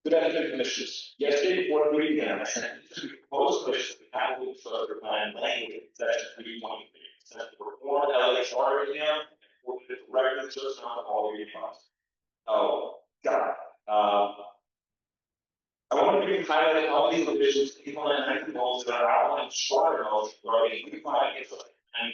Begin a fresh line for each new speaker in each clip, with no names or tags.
Good afternoon, Commissioners. Yesterday, before the meeting began, I sent two proposed commissions the capital infrastructure plan language in section 3.3. Sent the reform LA charter email and forwarded it directly to us on all of your funds. Oh, God. I want to briefly highlight all these revisions implement goals that are outlined in shorter notes regarding unified infrastructure and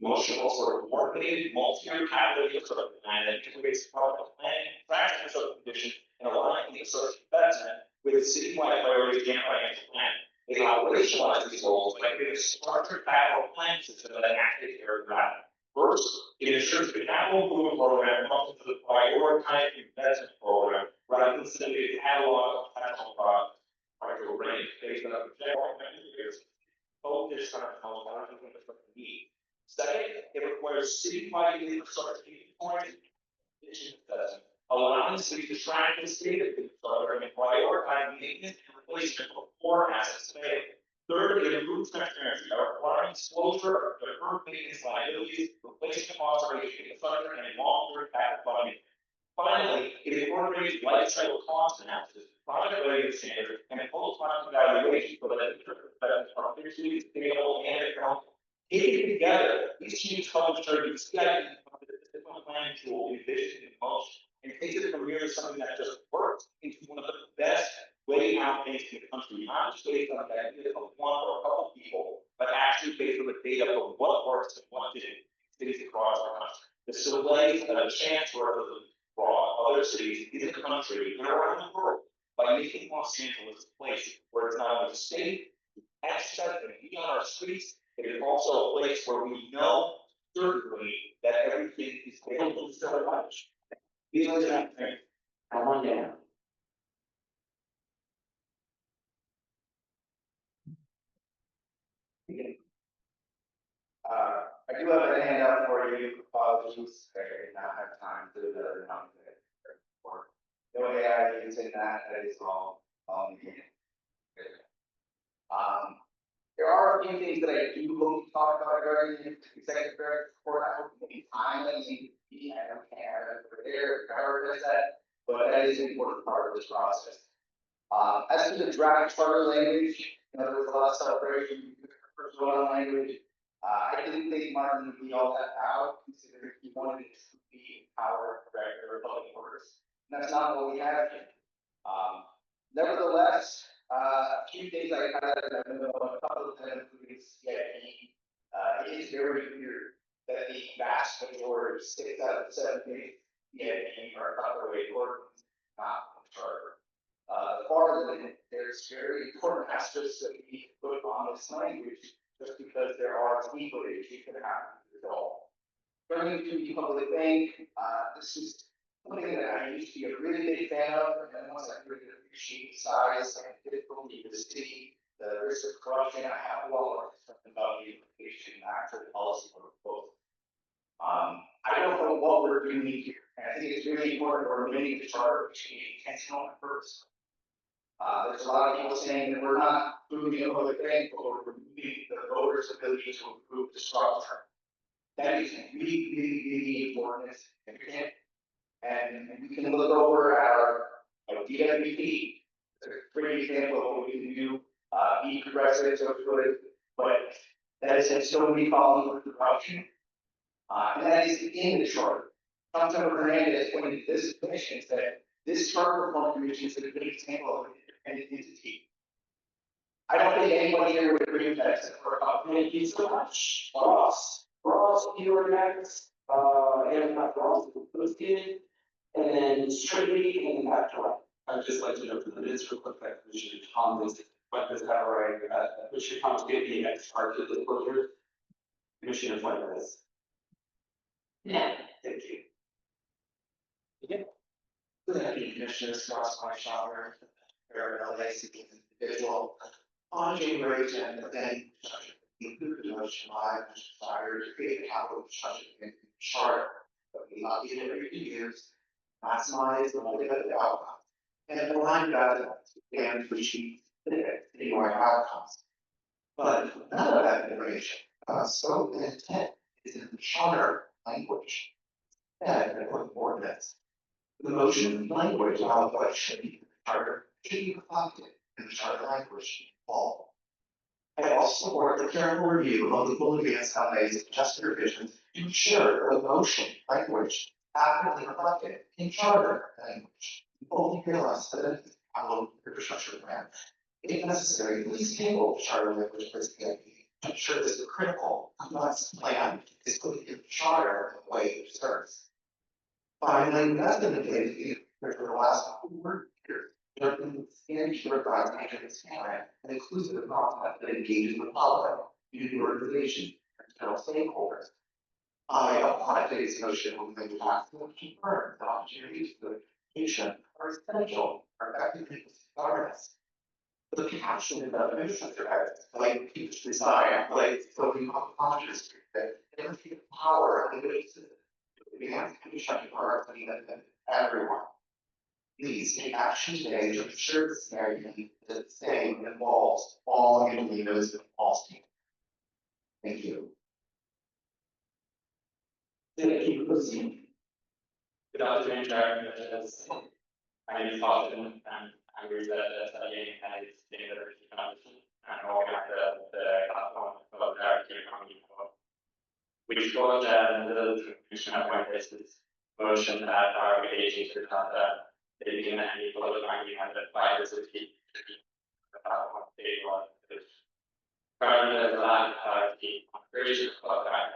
motion also a coordinated multi-year capital infrastructure plan that integrates public planning, practical infrastructure conditions, and aligning the infrastructure investment with citywide priorities and financial plan. They operationalize these goals by creating a structured capital planning system that activates area rapid. First, it ensures the capital improvement program functions as a prioritized investment program rather than simply a catalog of potential projects. Partial range based on projected years focused on how large infrastructure needs. Second, it requires citywide infrastructure monitoring, allowing cities to track the state of infrastructure and prioritize maintenance and replacement before assets fail. Third, it improves transparency by requiring disclosure of deferred maintenance liabilities, replacement costs, infrastructure, and long-term capital funding. Finally, it incorporates life cycle cost analysis, project readiness standards, and post-project evaluation so that investments are efficiently scalable and accountable. Taken together, these changes help ensure the CIP discipline planning tool is efficient in motion and takes it from merely something that just works into one of the best way out things in the country, not just based on the idea of one or a couple people, but actually based on the data of what works and what didn't in cities across the country. This delays a chance for other cities in the country and around the world by making Los Angeles a place where it's not only safe, access, and be on our streets. It is also a place where we know certainly that everything is available so much. These are the things. Come on down.
I do have a handout for you. Apologies, I did not have time to do that. The way I use in that is all me. There are a few things that I do hope to talk about regarding the executive director report. I hope maybe time and I don't care over there, however does that, but that is an important part of this process. As to the draft charter language, there was a lot of celebration for language. I didn't think Martin would be all that out, considering he wanted it to be our director of public works. And that's not what we have here. Nevertheless, a few things I highlighted, I know a couple of them including CIP. It is very clear that the vast majority, 6 out of 7 CIP are copyright ordinance, not the charter. There's very important aspects that we put on this language just because there are legal issues that have to be resolved. Turning to the public bank, this is something that I used to be a really big fan of, and then once I really appreciate the size and difficulty of the city, the risk of corruption, I have a lot more concern about the implication and actual policy for both. I don't know what we're doing here, and I think it's really important we're amending the charter to be intentional and purposeful. There's a lot of people saying that we're not moving the public bank, but we're removing the voters' ability to improve the structure. That is really, really, really important. And we can look over our DWP. It's a great example of what we can do. Be progressive, so good, but that is in so many problems with corruption. And that is in the charter. Councilmember Hernandez pointed to this commission that this charter reform commission is a good example of an independent entity. I don't think anybody here would agree with that except for
thank you so much. Ross, you're next. And Ross posted, and then strictly and back to right.
I'd just like to note that it is real quick that Commissioner Thomas, but this that right, Commissioner Thomas gave the next part of the disclosure. Commissioner Fuentes.
Yeah.
Thank you.
Yeah. Good afternoon, Commissioners. Ross Shopper, LA seeking individual. On January 10th, then included the motion by Mr. Fire to create a capital infrastructure charter that we update every 2 years, maximize the multi-benefit outcomes, and align guidelines and to achieve the citywide outcomes. But none of that information, scope and intent is in the charter language. And important ordinance. The motion language of what should be charter should be reflected in the charter language all. I also support the careful review of the full advanced LA's adjusted revisions to ensure the motion language accurately reflected in charter language. We fully realize that our infrastructure plan, if necessary, please table the charter language for CIP to ensure this critical complex plan is put in the charter in the way it serves. Finally, that's been the case for the last 4 years. CIP provides transparent and inclusive content that engages the public, community organizations, and internal stakeholders. I applaud today's motion when they pass and confirm the opportunities for education are essential for effective people's governance. The passion and the infrastructure acts like teach design, like so we have conscious that energy power and the advanced infrastructure are benefit everyone. Please take action today to ensure the scenario that the same involves all Angelinos and all states. Thank you.
Thank you, Lucy.
Good afternoon, Chair. My name is Austin, and I agree that studying has been a very transition, and all the platform of the economy. We support the Commission appointed this motion that our agencies to have they begin any public banking and advise the city on day one. Currently, the lack of clarity on creation of banking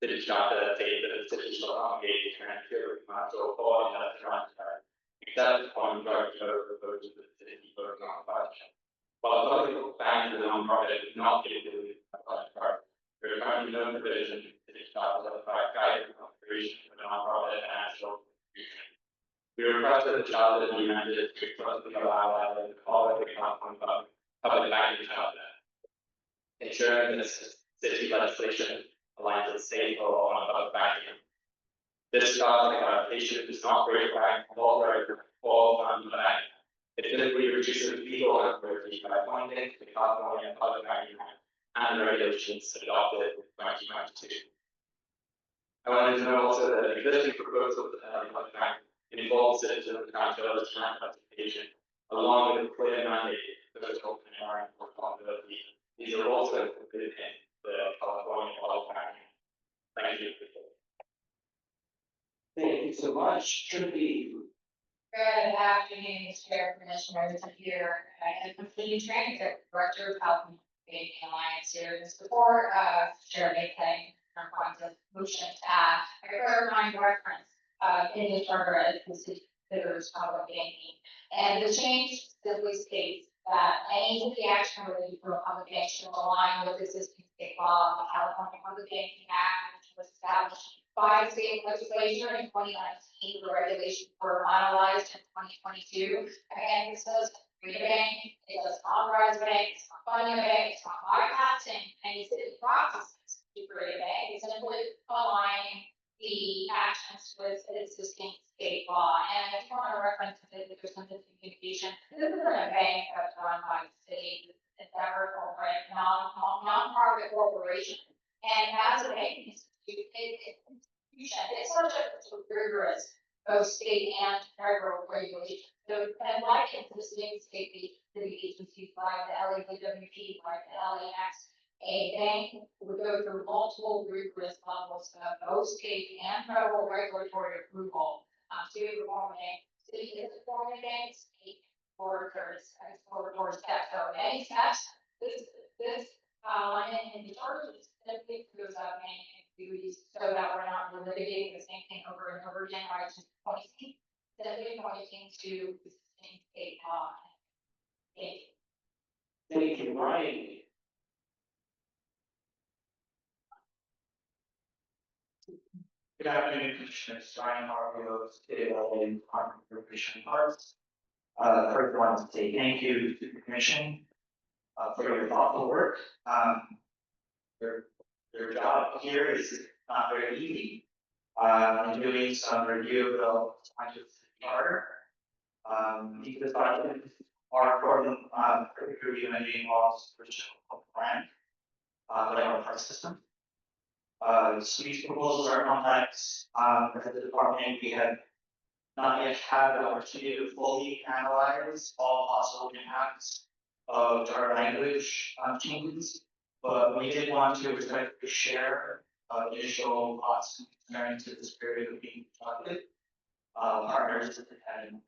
city charter say that the city shall not engage in any financial or industrial transfer, except upon direct proposal to the city for non-function. While the public bank is a non-profit, is not capable of transfer, there is currently no provision in the city charter that provide guidance on creation of a non-profit financial institution. We request that the charter be amended to explicitly allow the quality of public banking charter, ensuring that city legislation aligns with state law on public banking. This charter clarification does not create bank law or fund the bank. It typically reduces legal uncertainty by pointing to the California Public Banking Act and the regulations adopted in 2022. I wanted to know also that the existing proposal for the public bank involves citizens accountability and participation, along with a clear mandate for social and environmental responsibility. These are also included in the California Public Banking. Thank you.
Thank you so much. Should be.
Good afternoon, Chair, Commissioners, I'm here. I am completing training as Director of Health and Safety Alliance here to support Chair Maytag on points of motion to add. I heard my reference in the charter as the city considers public banking. And the change simply states that any city action related to a public bank should align with existing state law, the California Public Banking Act, which was established by the state legislature in 2019. The regulations were finalized in 2022. Again, this does create a bank, it does authorize a bank, it's not funding a bank, it's not bypassing any city processes to create a bank. It's simply aligning the actions with existing state law. And I just want to reference that there's some communication. This isn't a bank that's run by the city. It's ever corporate, non-profit corporation. And as a banking institution, it's subject to rigorous both state and federal regulations. So, and like existing state city agencies like the LAWP, like the LAX, a bank would go through multiple rigorous levels of both state and federal regulatory approval to perform a bank. City is forming a bank, state auditors steps. So any steps, this line in the charter simply goes up and duties so that we're not litigating the same thing over and over again, right? Just pointing, simply pointing to the same state law. Thank you.
Thank you, Ryan.
Good afternoon, Commissioners. Ryan Harville, State of LA Department of Recreation and Parks. First, I want to say thank you to the Commission for your thoughtful work. Your job here is not very easy. I'm doing some review of the charter. These documents are important for the review and involves the brand, the park system. So these proposals are complex. As a department, we have not yet had the opportunity to fully analyze all possible impacts of our language changes. But we did want to respectfully share initial thoughts and concerns to this period of being conducted, partners and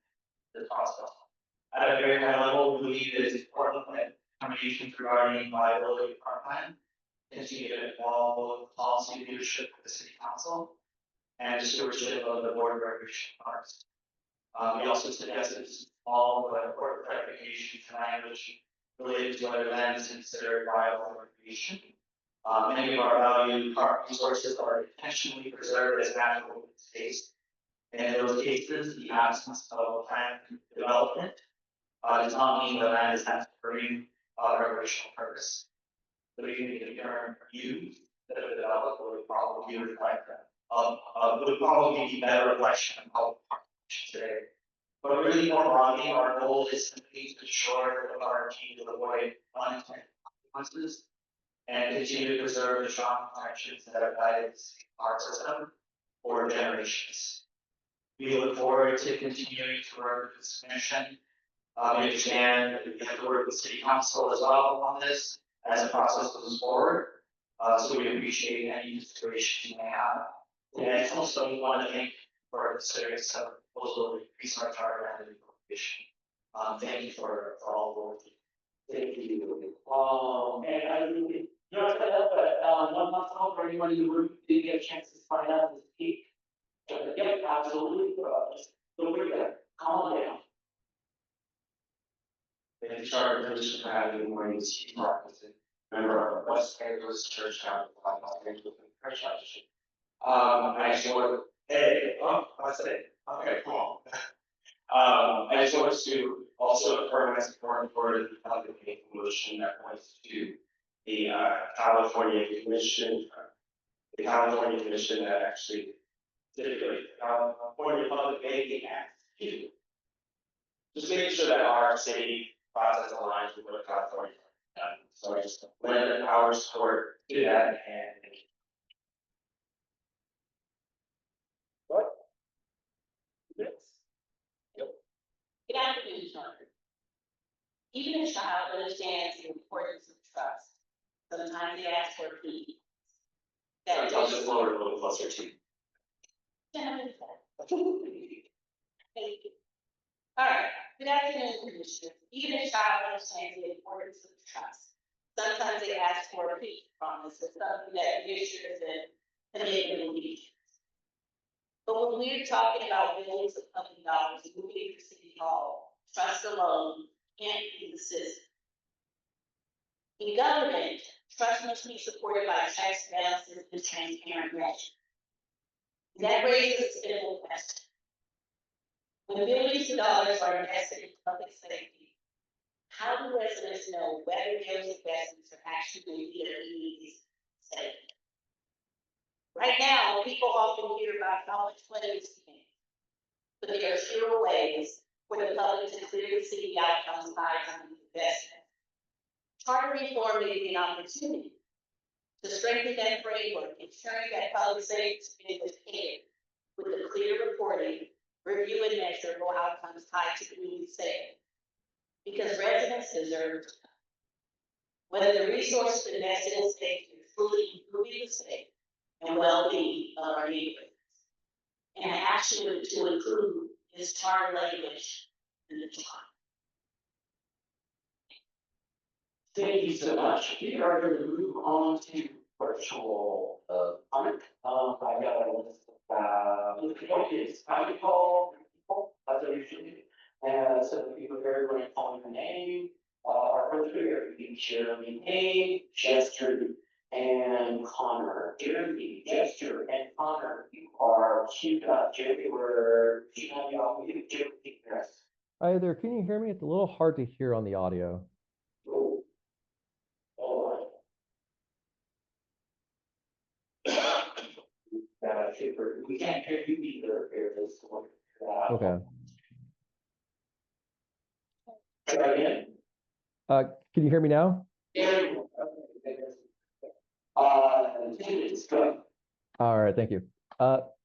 the process. At a very high level, we believe it is important that determinations regarding liability of our plan continue to involve policy leadership of the city council and stewardship of the board of recreation parks. We also suggested all the important clarification to language related to whether land is considered viable recreation. Many of our valued park resources are intentionally preserved as natural open space. And in those cases, the absence of planned development does not mean the land is not serving recreational purpose. The community term used that are developed would probably reflect would probably be better reflection of how park today. But really more broadly, our goal is simply to ensure that our team to avoid unintended consequences and continue to preserve the strong protections that have guided our system for generations. We look forward to continuing to work with this commission. We understand that we have to work with city council as well on this as the process moves forward. So we appreciate any considerations you may have. And I also want to thank for considering some proposal to increase our target and appropriation. Thank you for all the work.
Thank you. And I really, you know, but 1 month ago, for anyone in the room who didn't get a chance to sign up and speak. Yep, absolutely. Just feel free to calm down.
The charter commission for having mornings, member of West Angeles Church Council, Los Angeles Church Council. I just want, hey, I said, okay, cool. I just want to also affirm my support for the public motion that points to the California Commission, that actually stipulates California Public Banking Act. Just making sure that our city process aligns with what California has done. So I just lend our support to that and thank you.
Yes.
Good afternoon, Sean. Even a child understands the importance of trust. Sometimes they ask for a plea. That
I'll just lower it a little closer to you.
Thank you. All right. Good afternoon, Commissioner. Even a child understands the importance of trust. Sometimes they ask for a plea promise or something that reassures them and they will believe. But when we're talking about billions of public dollars moving to City Hall, trust alone can't be the system. In government, trust must be supported by checks, balances, and transparent measures. That raises a simple question. When billions of dollars are invested in public safety, how do residents know whether those investments are actually being safe? Right now, people often hear about how much money is spent, but there are fewer ways for the public to clearly see the outcomes tied to the investment. Charter reform may be an opportunity to strengthen that framework, ensuring that public safety spending is paid with a clear reporting, review and measurable outcomes tied to community safety. Because residents deserve to know whether the resources invested in safety are fully improving the safety and well-being of our neighborhoods. And actually to include this charter language in the charter.
Thank you so much. We are going to move on to virtual comment. I got a list of focus. I would call people as I usually do. So if you prepare everyone to call your name, our first speaker, you can share your name, Chester, and Connor. Jeremy, Chester, and Connor, you are queued up. Jeremy, we're queued up. Y'all, you Jeremy, yes.
Hi there, can you hear me? It's a little hard to hear on the audio.
We can't hear you either.
Okay.
Try again.
Can you hear me now?
It's good.
All right, thank you.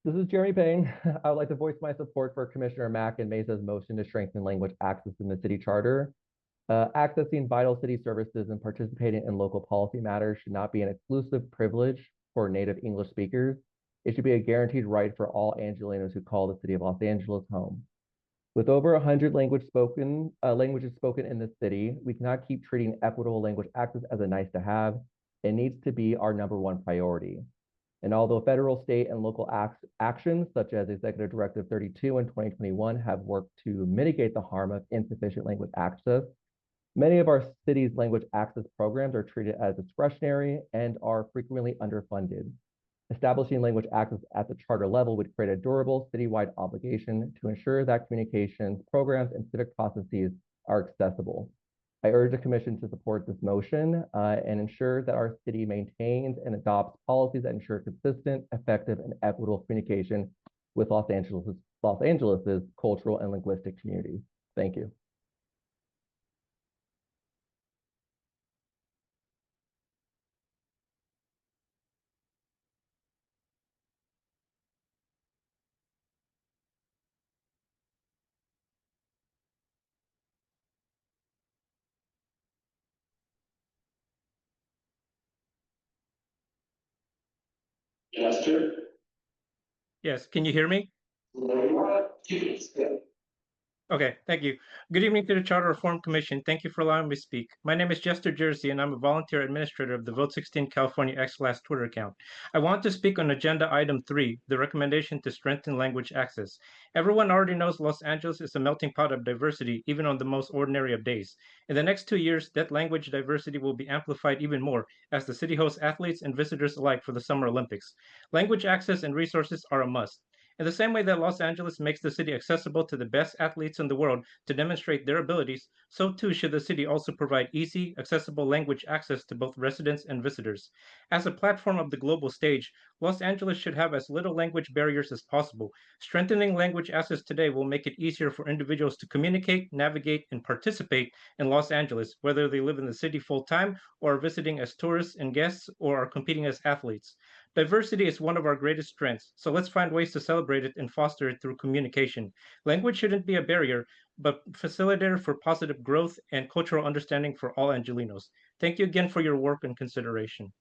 This is Jeremy Payne. I would like to voice my support for Commissioner Mack and Mesa's motion to strengthen language access in the city charter. Accessing vital city services and participating in local policy matters should not be an exclusive privilege for native English speakers. It should be a guaranteed right for all Angelenos who call the city of Los Angeles home. With over 100 languages spoken in the city, we cannot keep treating equitable language access as a nice to have. It needs to be our #1 priority. And although federal, state, and local actions such as Executive Directive 32 in 2021 have worked to mitigate the harm of insufficient language access, many of our city's language access programs are treated as discretionary and are frequently underfunded. Establishing language access at the charter level would create a durable citywide obligation to ensure that communications, programs, and civic processes are accessible. I urge the commission to support this motion and ensure that our city maintains and adopts policies that ensure consistent, effective, and equitable communication with Los Angeles's cultural and linguistic communities. Thank you.
Jester?
Yes, can you hear me?
There you are. 2 minutes. Go.
Okay, thank you. Good evening to the Charter Reform Commission. Thank you for allowing me to speak. My name is Jester Jersey, and I'm a volunteer administrator of the Vote 16 California X-Class Twitter account. I want to speak on Agenda Item 3, the recommendation to strengthen language access. Everyone already knows Los Angeles is a melting pot of diversity, even on the most ordinary of days. In the next 2 years, that language diversity will be amplified even more as the city hosts athletes and visitors alike for the Summer Olympics. Language access and resources are a must. In the same way that Los Angeles makes the city accessible to the best athletes in the world to demonstrate their abilities, so too should the city also provide easy, accessible language access to both residents and visitors. As a platform of the global stage, Los Angeles should have as little language barriers as possible. Strengthening language access today will make it easier for individuals to communicate, navigate, and participate in Los Angeles, whether they live in the city full-time or are visiting as tourists and guests or are competing as athletes. Diversity is one of our greatest strengths, so let's find ways to celebrate it and foster it through communication. Language shouldn't be a barrier, but facilitator for positive growth and cultural understanding for all Angelenos. Thank you again for your work and consideration.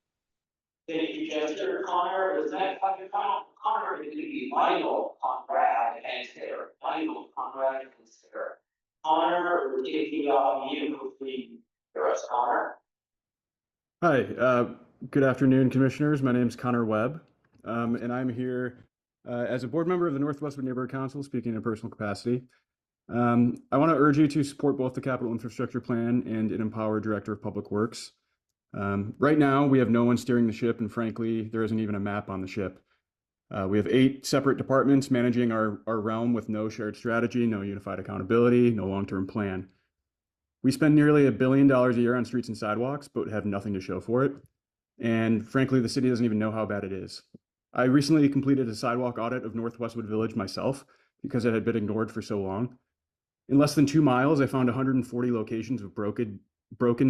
Thank you, Jester. Connor, is that Connor is going to be Michael, Conrad, and Sarah. Michael, Conrad, and Sarah. Connor, we're taking off you. Hopefully, hear us, Connor.
Hi, good afternoon, commissioners. My name is Connor Webb, and I'm here as a board member of the Northwestwood Neighborhood Council, speaking in a personal capacity. I want to urge you to support both the Capital Infrastructure Plan and an empowered Director of Public Works. Right now, we have no one steering the ship, and frankly, there isn't even a map on the ship. We have 8 separate departments managing our realm with no shared strategy, no unified accountability, no long-term plan. We spend nearly $1 billion a year on streets and sidewalks, but have nothing to show for it. And frankly, the city doesn't even know how bad it is. I recently completed a sidewalk audit of North Westwood Village myself because it had been ignored for so long. In less than 2 miles, I found 140 locations of broken,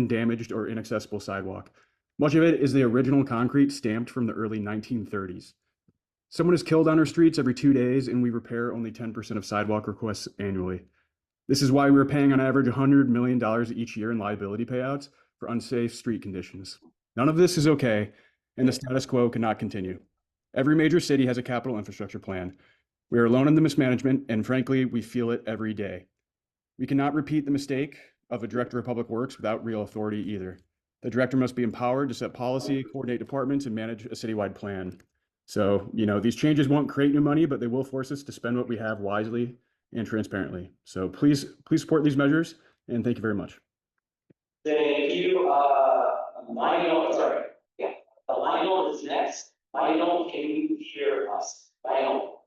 damaged, or inaccessible sidewalk. Much of it is the original concrete stamped from the early 1930s. Someone is killed on our streets every 2 days, and we repair only 10% of sidewalk requests annually. This is why we're paying on average $100 million each year in liability payouts for unsafe street conditions. None of this is okay, and the status quo cannot continue. Every major city has a capital infrastructure plan. We are alone in the mismanagement, and frankly, we feel it every day. We cannot repeat the mistake of a Director of Public Works without real authority either. The director must be empowered to set policy, coordinate departments, and manage a citywide plan. So, these changes won't create new money, but they will force us to spend what we have wisely and transparently. So please support these measures, and thank you very much.
Thank you. Lionel is next. Lionel, can you hear us? Lionel?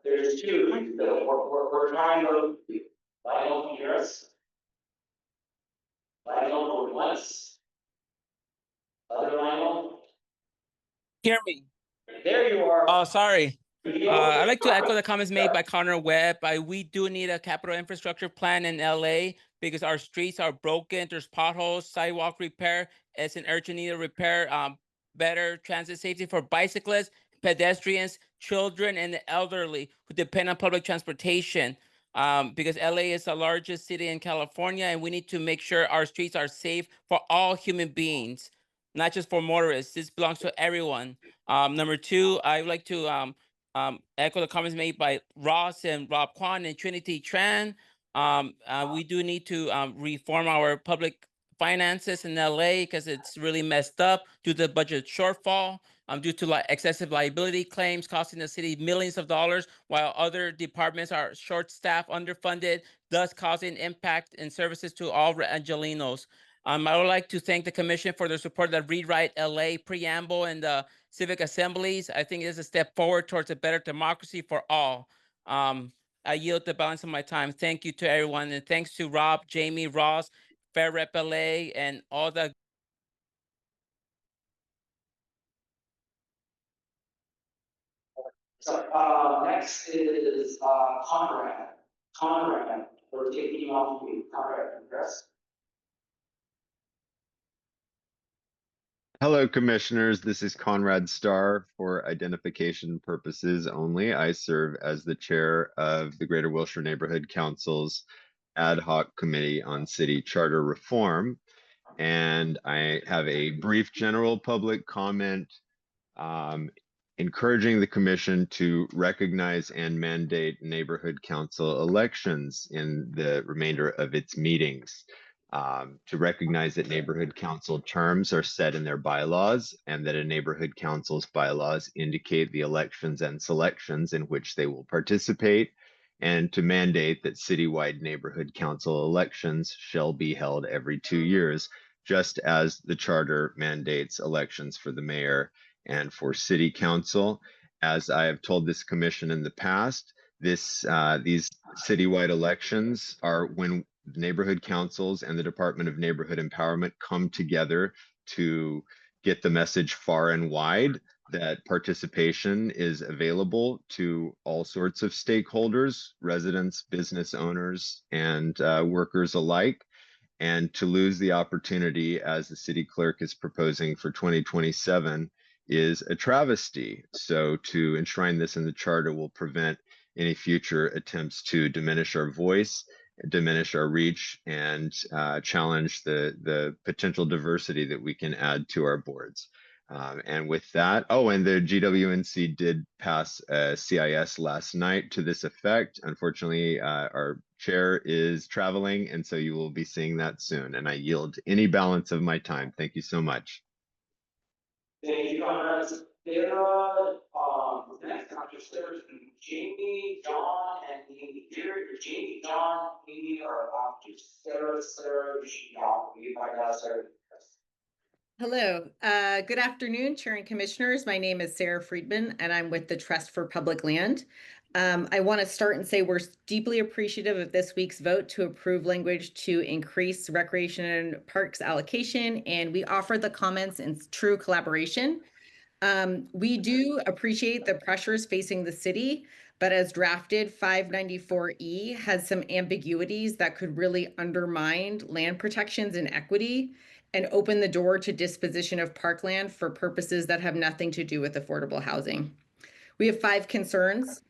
There's 2, so we're trying to. Lionel, can you hear us? Lionel, going once. Other Lionel?
Hear me?
There you are.
Oh, sorry. I'd like to echo the comments made by Connor Webb. We do need a capital infrastructure plan in LA because our streets are broken. There's potholes, sidewalk repair is in urgent need of repair. Better transit safety for bicyclists, pedestrians, children, and the elderly who depend on public transportation. Because LA is the largest city in California, and we need to make sure our streets are safe for all human beings, not just for motorists. This belongs to everyone. Number two, I would like to echo the comments made by Ross and Rob Kwan and Trinity Tran. We do need to reform our public finances in LA because it's really messed up due to the budget shortfall, due to excessive liability claims costing the city millions of dollars, while other departments are short-staffed, underfunded, thus causing impact in services to all Angelenos. I would like to thank the commission for their support of the Rewrite LA preamble and the civic assemblies. I think it is a step forward towards a better democracy for all. I yield the balance of my time. Thank you to everyone, and thanks to Rob, Jamie, Ross, Fair Rep LA, and all the
So, next is Conrad. Conrad, we're taking you off mute. Conrad, address.
Hello, commissioners. This is Conrad Starr. For identification purposes only, I serve as the chair of the Greater Wilshire Neighborhood Council's Ad Hoc Committee on City Charter Reform. And I have a brief general public comment encouraging the commission to recognize and mandate neighborhood council elections in the remainder of its meetings. To recognize that neighborhood council terms are set in their bylaws and that a neighborhood council's bylaws indicate the elections and selections in which they will participate, and to mandate that citywide neighborhood council elections shall be held every 2 years, just as the charter mandates elections for the mayor and for city council. As I have told this commission in the past, these citywide elections are when neighborhood councils and the Department of Neighborhood Empowerment come together to get the message far and wide that participation is available to all sorts of stakeholders, residents, business owners, and workers alike. And to lose the opportunity, as the city clerk is proposing for 2027, is a travesty. So to enshrine this in the charter will prevent any future attempts to diminish our voice, diminish our reach, and challenge the potential diversity that we can add to our boards. And with that, and the GWNC did pass a CIS last night to this effect. Unfortunately, our chair is traveling, and so you will be seeing that soon. And I yield any balance of my time. Thank you so much.
Thank you, Conrad. Next, Dr. Sarah, Jamie, John, and Amy here. Jamie, John, Amy are Dr. Sarah, you should be off mute by now, Sarah.
Hello, good afternoon, Chair and Commissioners. My name is Sarah Friedman, and I'm with the Trust for Public Land. I want to start and say we're deeply appreciative of this week's vote to approve language to increase recreation and parks allocation, and we offer the comments in true collaboration. We do appreciate the pressures facing the city, but as drafted, 594E has some ambiguities that could really undermine land protections and equity and open the door to disposition of parkland for purposes that have nothing to do with affordable housing. We have 5 concerns.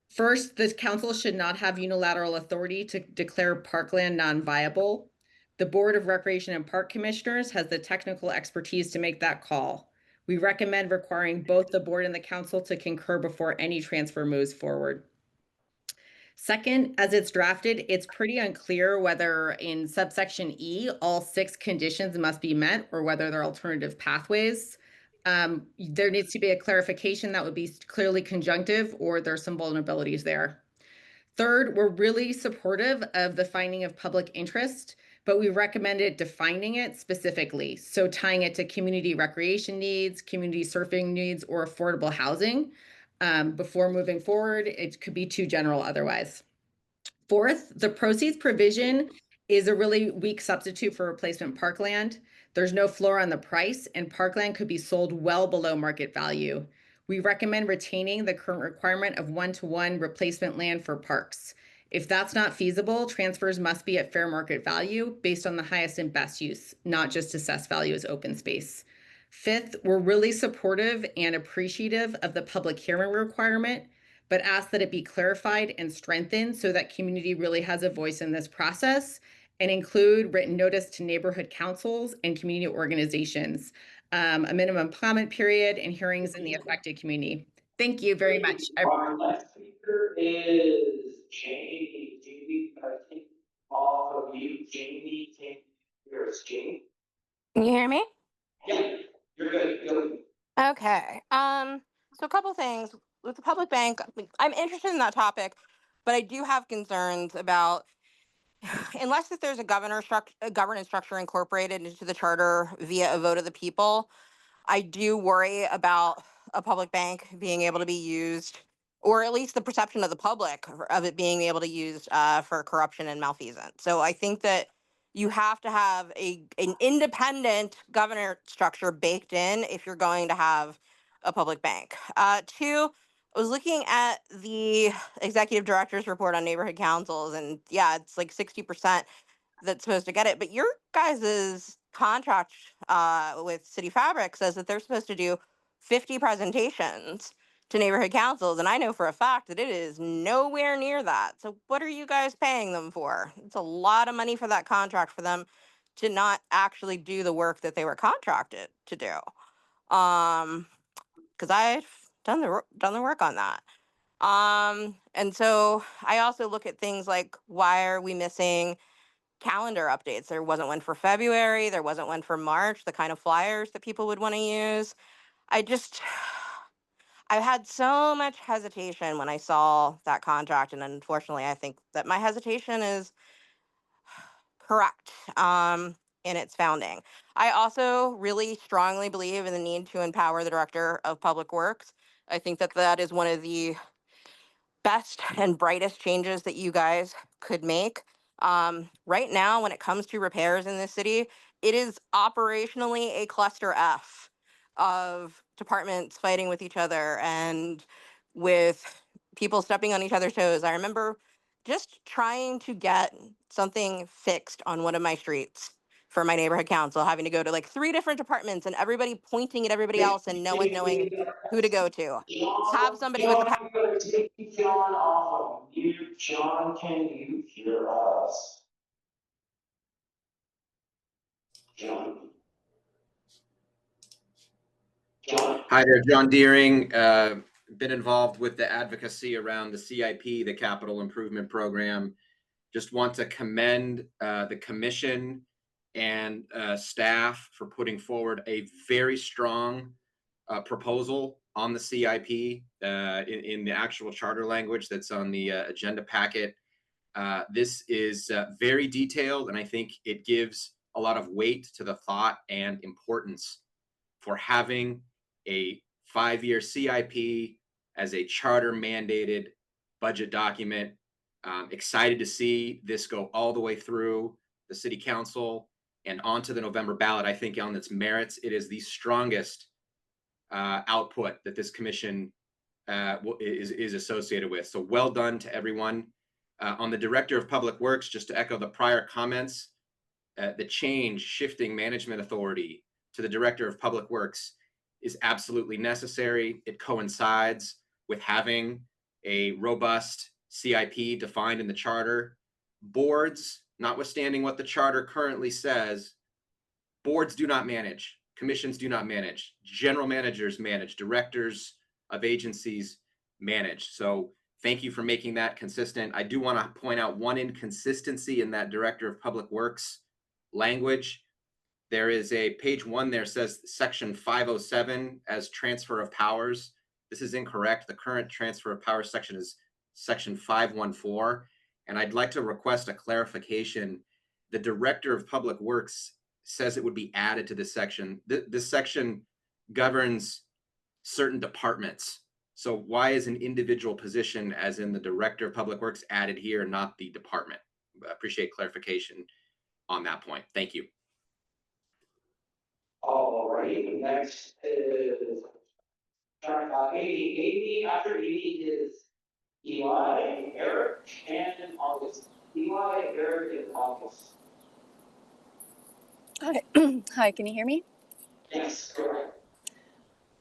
First, the council should not have unilateral authority to declare parkland non-viable. The Board of Recreation and Park Commissioners has the technical expertise to make that call. We recommend requiring both the board and the council to concur before any transfer moves forward. Second, as it's drafted, it's pretty unclear whether in subsection E, all 6 conditions must be met or whether there are alternative pathways. There needs to be a clarification that would be clearly conjunctive, or there's some vulnerabilities there. Third, we're really supportive of the finding of public interest, but we recommended defining it specifically. So tying it to community recreation needs, community surfing needs, or affordable housing. Before moving forward, it could be too general otherwise. Fourth, the proceeds provision is a really weak substitute for replacement parkland. There's no floor on the price, and parkland could be sold well below market value. We recommend retaining the current requirement of 1-to-1 replacement land for parks. If that's not feasible, transfers must be at fair market value based on the highest and best use, not just assessed value as open space. Fifth, we're really supportive and appreciative of the public hearing requirement, but ask that it be clarified and strengthened so that community really has a voice in this process, and include written notice to neighborhood councils and community organizations, a minimum comment period, and hearings in the affected community. Thank you very much.
Our next speaker is Jamie. Jamie, I think all of you, Jamie, can hear us, Jamie?
Can you hear me?
Yeah, you're good, good.
Okay. So a couple things with the public bank. I'm interested in that topic, but I do have concerns about unless if there's a governance structure incorporated into the charter via a vote of the people. I do worry about a public bank being able to be used, or at least the perception of the public of it being able to use for corruption and malfeasance. So I think that you have to have an independent governance structure baked in if you're going to have a public bank. Two, I was looking at the executive director's report on neighborhood councils, and yeah, it's like 60% that's supposed to get it. But your guys's contract with City Fabric says that they're supposed to do 50 presentations to neighborhood councils, and I know for a fact that it is nowhere near that. So what are you guys paying them for? It's a lot of money for that contract for them to not actually do the work that they were contracted to do. Because I've done the work on that. And so I also look at things like, why are we missing calendar updates? There wasn't one for February, there wasn't one for March, the kind of flyers that people would want to use. I had so much hesitation when I saw that contract, and unfortunately I think that my hesitation is correct in its founding. I also really strongly believe in the need to empower the director of public works. I think that that is one of the best and brightest changes that you guys could make. Right now, when it comes to repairs in this city, it is operationally a cluster F of departments fighting with each other and with people stepping on each other's toes. I remember just trying to get something fixed on one of my streets for my neighborhood council, having to go to like 3 different departments and everybody pointing at everybody else and no one knowing who to go to. Have somebody with the
John, you gotta take John off of mute. John, can you hear us? John? John?
Hi there, John Deering. Been involved with the advocacy around the CIP, the Capital Improvement Program. Just want to commend the commission and staff for putting forward a very strong proposal on the CIP in the actual charter language that's on the agenda packet. This is very detailed, and I think it gives a lot of weight to the thought and importance for having a 5-year CIP as a charter mandated budget document. Excited to see this go all the way through the city council and onto the November ballot. I think on its merits, it is the strongest output that this commission is associated with. So well done to everyone. On the Director of Public Works, just to echo the prior comments, the change shifting management authority to the Director of Public Works is absolutely necessary. It coincides with having a robust CIP defined in the charter. Boards, notwithstanding what the charter currently says, boards do not manage, commissions do not manage, general managers manage, directors of agencies manage. So thank you for making that consistent. I do want to point out one inconsistency in that Director of Public Works language. There is a page 1 there says section 507 as transfer of powers. This is incorrect. The current transfer of powers section is section 514. And I'd like to request a clarification. The Director of Public Works says it would be added to this section. This section governs certain departments. So why is an individual position, as in the Director of Public Works, added here, not the department? I appreciate clarification on that point. Thank you.
All right, next is Amy. Amy, after Amy is Eli, Eric, and August. Eli, Eric, and August.
Hi, hi, can you hear me?
Yes, correct.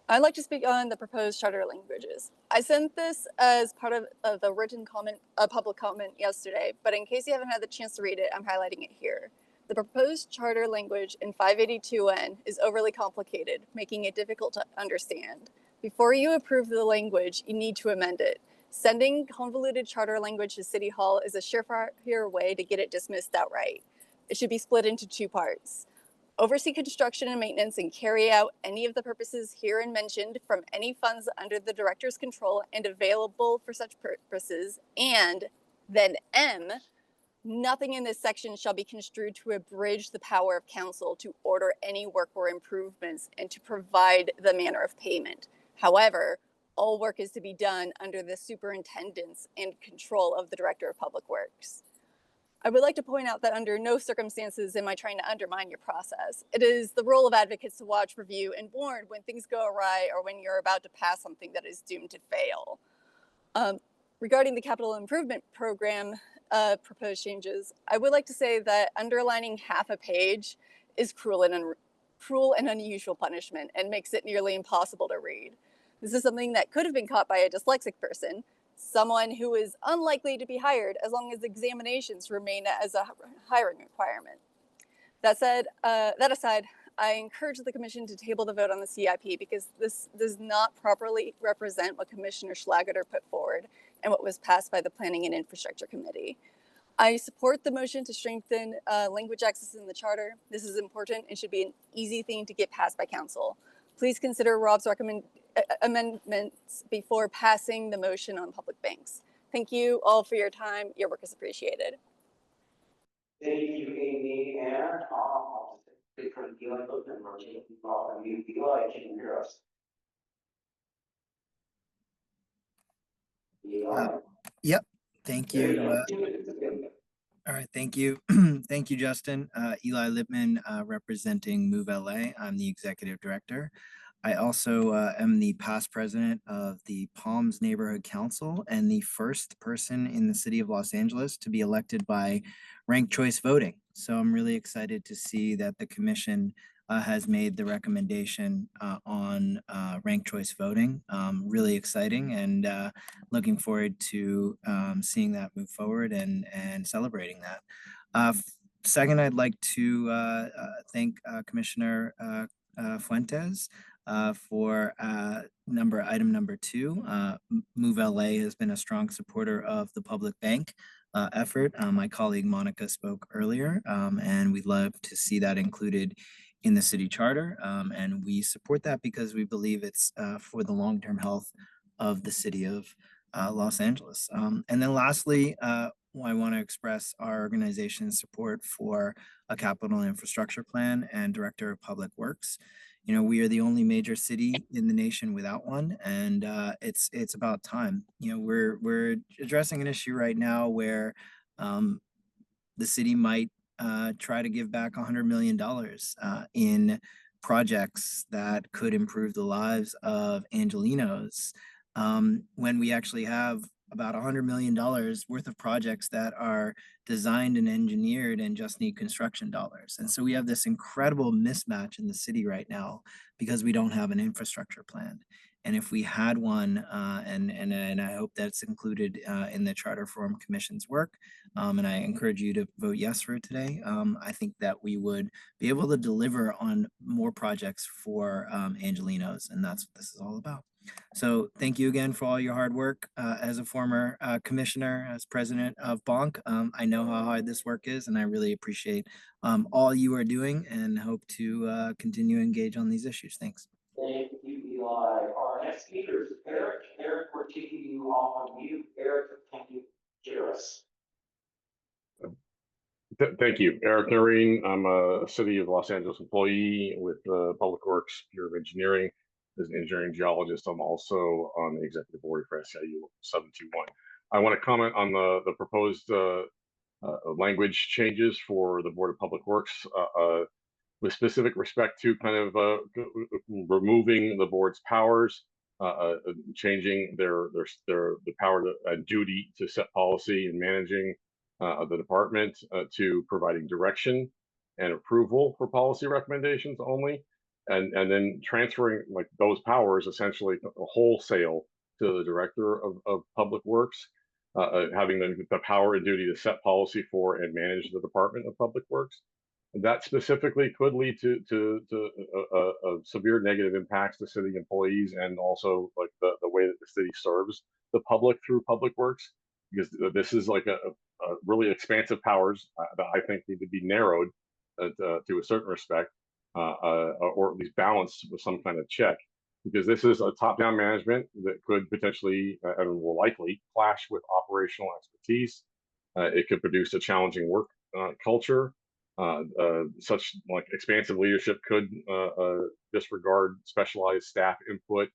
I'd like to speak on the proposed charter languages. I sent this as part of the written comment, public comment yesterday, but in case you haven't had the chance to read it, I'm highlighting it here. The proposed charter language in 582N is overly complicated, making it difficult to understand. Before you approve the language, you need to amend it. Sending convoluted charter language to City Hall is a surefire way to get it dismissed outright. It should be split into two parts. Oversee construction and maintenance and carry out any of the purposes herein mentioned from any funds under the director's control and available for such purposes. And then M, nothing in this section shall be construed to abridge the power of council to order any work or improvements and to provide the manner of payment. However, all work is to be done under the superintendence and control of the director of public works. I would like to point out that under no circumstances am I trying to undermine your process. It is the role of advocates to watch, review, and warn when things go awry or when you're about to pass something that is doomed to fail. Regarding the capital improvement program proposed changes, I would like to say that underlining half a page is cruel and unusual punishment and makes it nearly impossible to read. This is something that could have been caught by a dyslexic person, someone who is unlikely to be hired as long as examinations remain as a hiring requirement. That aside, I encourage the commission to table the vote on the CIP because this does not properly represent what Commissioner Schlageter put forward and what was passed by the Planning and Infrastructure Committee. I support the motion to strengthen language access in the charter. This is important and should be an easy thing to get passed by council. Please consider Rob's amendments before passing the motion on public banks. Thank you all for your time. Your work is appreciated.
Thank you, Amy, and I'll take from Eli Lippman, we're taking off on you. Eli, can you hear us? Eli?
Yep. Thank you. All right. Thank you. Thank you, Justin. Eli Lippman, representing Move LA. I'm the executive director. I also am the past president of the Palms Neighborhood Council and the first person in the city of Los Angeles to be elected by ranked choice voting. So I'm really excited to see that the commission has made the recommendation on ranked choice voting. Really exciting and looking forward to seeing that move forward and celebrating that. Second, I'd like to thank Commissioner Fuentes for item number 2. Move LA has been a strong supporter of the public bank effort. My colleague Monica spoke earlier, and we'd love to see that included in the city charter. And we support that because we believe it's for the long-term health of the city of Los Angeles. And then lastly, I want to express our organization's support for a capital infrastructure plan and director of public works. You know, we are the only major city in the nation without one, and it's about time. You know, we're addressing an issue right now where the city might try to give back $100 million in projects that could improve the lives of Angelenos, when we actually have about $100 million worth of projects that are designed and engineered and just need construction dollars. And so we have this incredible mismatch in the city right now because we don't have an infrastructure plan. And if we had one, and I hope that's included in the Charter Reform Commission's work, and I encourage you to vote yes for it today, I think that we would be able to deliver on more projects for Angelenos, and that's what this is all about. So thank you again for all your hard work. As a former commissioner, as president of Bonk, I know how hard this work is, and I really appreciate all you are doing and hope to continue to engage on these issues. Thanks.
Thank you, Eli. Our next speaker is Eric. Eric, we're taking you off on mute. Eric, can you hear us?
Thank you. Eric Noreen. I'm a City of Los Angeles employee with the Public Works Bureau of Engineering. As an engineering geologist, I'm also on the executive board for SEIU 721. I want to comment on the proposed language changes for the Board of Public Works with specific respect to kind of removing the board's powers changing the power and duty to set policy and managing the department to providing direction and approval for policy recommendations only, and then transferring like those powers essentially wholesale to the director of public works, having the power and duty to set policy for and manage the Department of Public Works. That specifically could lead to severe negative impacts to city employees and also like the way that the city serves the public through public works, because this is like a really expansive powers that I think need to be narrowed to a certain respect, or at least balanced with some kind of check, because this is a top-down management that could potentially and will likely clash with operational expertise. It could produce a challenging work culture. Such like expansive leadership could disregard specialized staff input,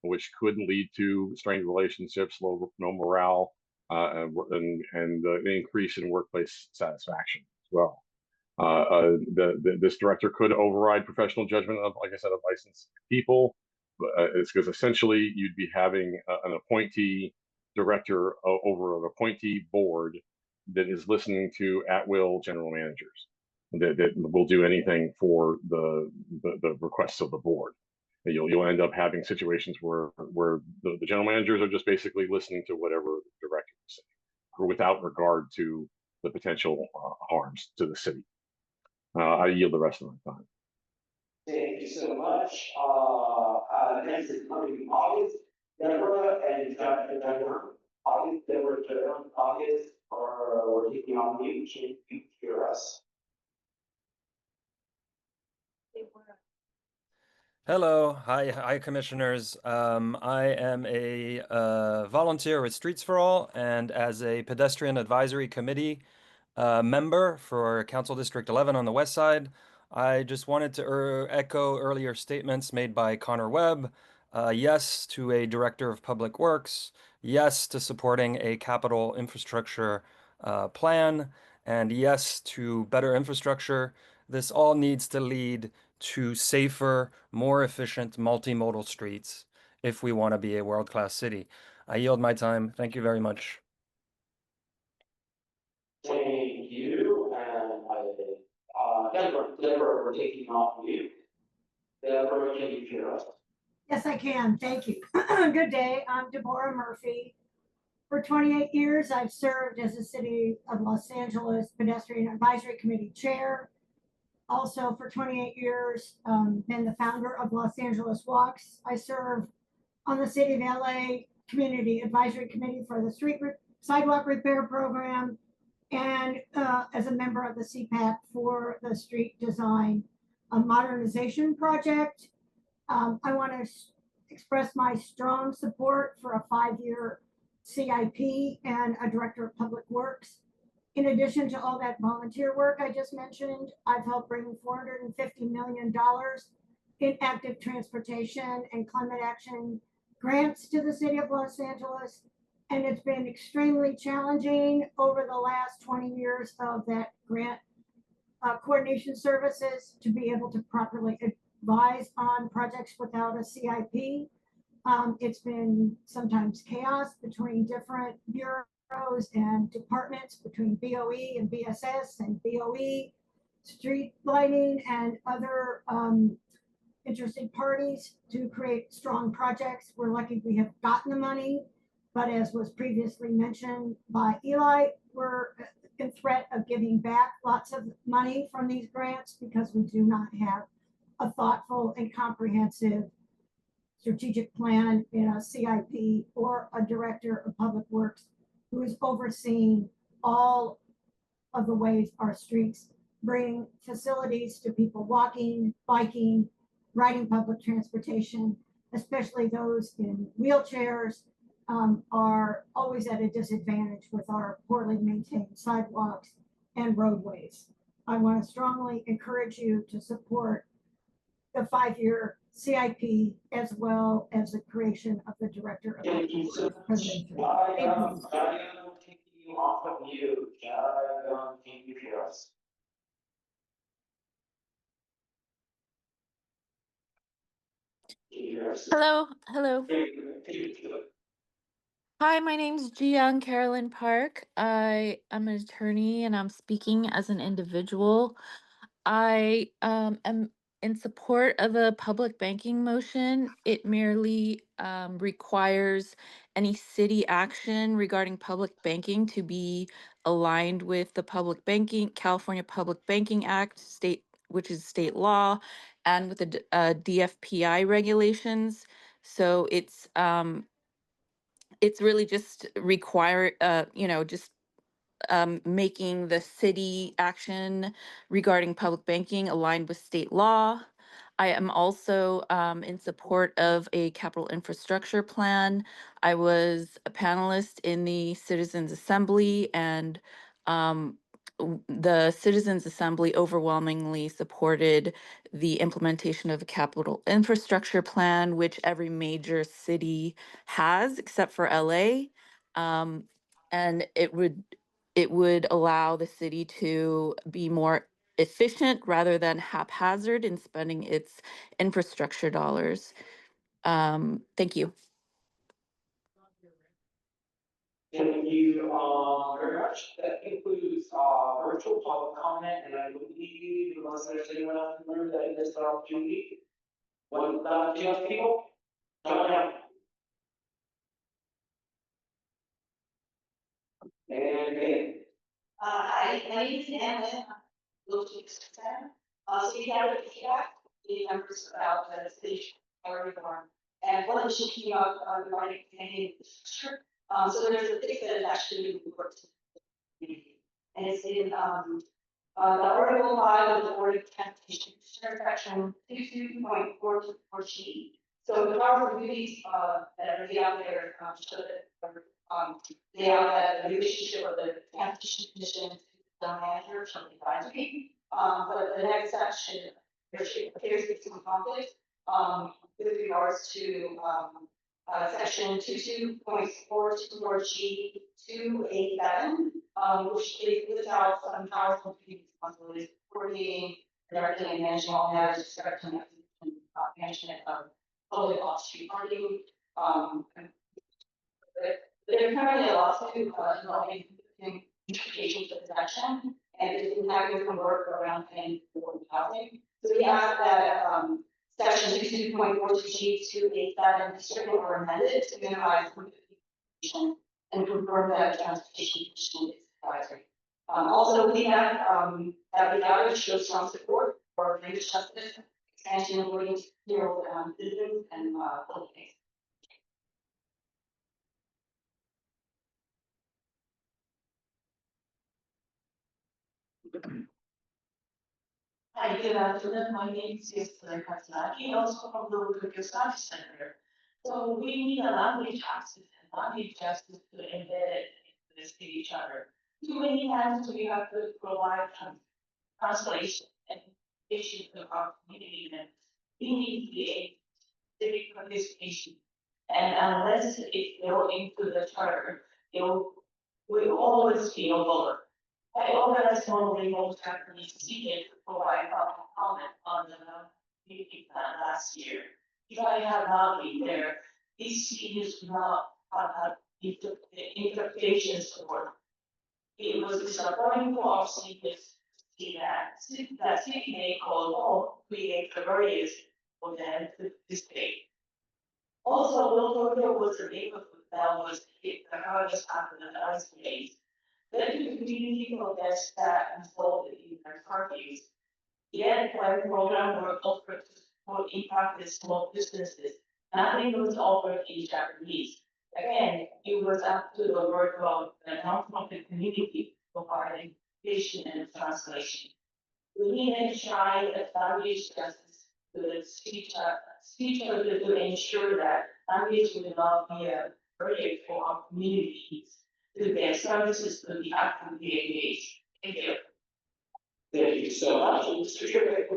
which could lead to strained relationships, low morale, and an increase in workplace satisfaction as well. This director could override professional judgment of, like I said, of licensed people. It's because essentially you'd be having an appointee director over an appointee board that is listening to at-will general managers that will do anything for the requests of the board. And you'll end up having situations where the general managers are just basically listening to whatever the director is saying, without regard to the potential harms to the city. I yield the rest of my time.
Thank you so much. Next is coming August, Deborah, and Dr. August, Deborah, August, or we're taking on mute. Can you hear us?
Hello, hi, commissioners. I am a volunteer with Streets for All, and as a pedestrian advisory committee member for Council District 11 on the west side, I just wanted to echo earlier statements made by Connor Webb. Yes to a director of public works, yes to supporting a capital infrastructure plan, and yes to better infrastructure. This all needs to lead to safer, more efficient multimodal streets if we want to be a world-class city. I yield my time. Thank you very much.
Thank you. And Deborah, we're taking off mute. Deborah, can you hear us?
Yes, I can. Thank you. Good day. I'm Deborah Murphy. For 28 years, I've served as the City of Los Angeles Pedestrian Advisory Committee Chair. Also, for 28 years, been the founder of Los Angeles Walks. I serve on the City of LA Community Advisory Committee for the Sidewalk Repair Program, and as a member of the CPAC for the Street Design Modernization Project. I want to express my strong support for a 5-year CIP and a Director of Public Works. In addition to all that volunteer work I just mentioned, I've helped bring $450 million in active transportation and climate action grants to the City of Los Angeles. And it's been extremely challenging over the last 20 years of that grant coordination services to be able to properly advise on projects without a CIP. It's been sometimes chaos between different bureaus and departments, between BOE and BSS and BOE, street lighting and other interested parties to create strong projects. We're lucky we have gotten the money, but as was previously mentioned by Eli, we're in threat of giving back lots of money from these grants because we do not have a thoughtful and comprehensive strategic plan in a CIP or a Director of Public Works who is overseeing all of the ways our streets bring facilities to people walking, biking, riding public transportation, especially those in wheelchairs, are always at a disadvantage with our poorly maintained sidewalks and roadways. I want to strongly encourage you to support the 5-year CIP as well as the creation of the Director of
Thank you so much. Taking you off of mute. Can you hear us?
Hello, hello. Hi, my name's Jiyoung Carolyn Park. I am an attorney and I'm speaking as an individual. I am in support of a public banking motion. It merely requires any city action regarding public banking to be aligned with the Public Banking, California Public Banking Act, which is state law, and with the DFPI regulations. So it's really just just making the city action regarding public banking aligned with state law. I am also in support of a capital infrastructure plan. I was a panelist in the Citizens Assembly, and the Citizens Assembly overwhelmingly supported the implementation of a capital infrastructure plan, which every major city has except for LA. And it would allow the city to be more efficient rather than haphazard in spending its infrastructure dollars. Thank you.
Thank you very much. That concludes virtual public comment, and I believe unless there's anyone else in the room that missed the opportunity. One, two other people? Come on down. And again.
Hi, my name is Anna, looking center. So we have a feedback, the members about the city reform. And one issue came up regarding planning infrastructure. So there's a thing that is actually important to the community. And it's in the Article 5 of the Board of Transportation section 22.4G. So the power duties that are laid out there show that lay out that the relationship of the Transportation Commission to the manager shall be advisory. But the next section there appears to be some conflict with regards to section 22.4G 287, which lists out some powers and responsibilities coordinating, directing, and managing all matters respecting management of public off-street parking. There's currently a lawsuit involving interpretations of this section, and it's impacting some work around paying for housing. So we ask that section 22.4G 287 be stricken or amended to minimize confusion and confirm that the Transportation Commission is advisory. Also, we have that we have shows strong support for language justice, expansion of voting to citizens and public things.
Hi, good afternoon. My name is Yasser Kataki, also from the Local Studies Center. So we need a language access and language justice to embed it into the city charter. Too many times we have to provide translation and issues of our community members. We need to be a civic participation. And unless it go into the charter, it will always be overlooked. I organized one remote Japanese speaker to provide public comment on the meeting plan last year. If I had not been there, these speakers would not have had the interpretation support. It was disappointing for our speakers to see that CPA called home create barriers for them to participate. Also, Wilford was a neighborhood that was hit the hardest after the ice days. Then the community protests that resulted in their curfews. Yet, when programs were offered to support impacted small businesses, nothing was offered in Japanese. Again, it was up to the work of the nonprofit community providing vision and translation. We need to try to establish justice to the speech to ensure that language will not be a barrier for our communities to their services to be actively engaged. Thank you.
Thank you so much. Mr. Chair,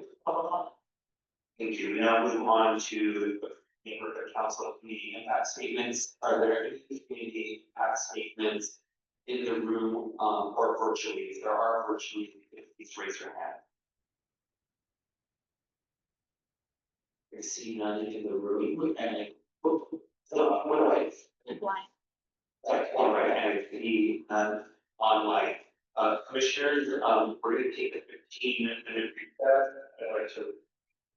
Thank you. We now move on to the neighborhood council community impact statements. Are there any community impact statements in the room or virtually? If there are virtually, please raise your hand.
I see none in the room, and I, so, what do I? Like, all right, and I see none online. Commissioners, we're gonna take a 15-minute recess. I'd like to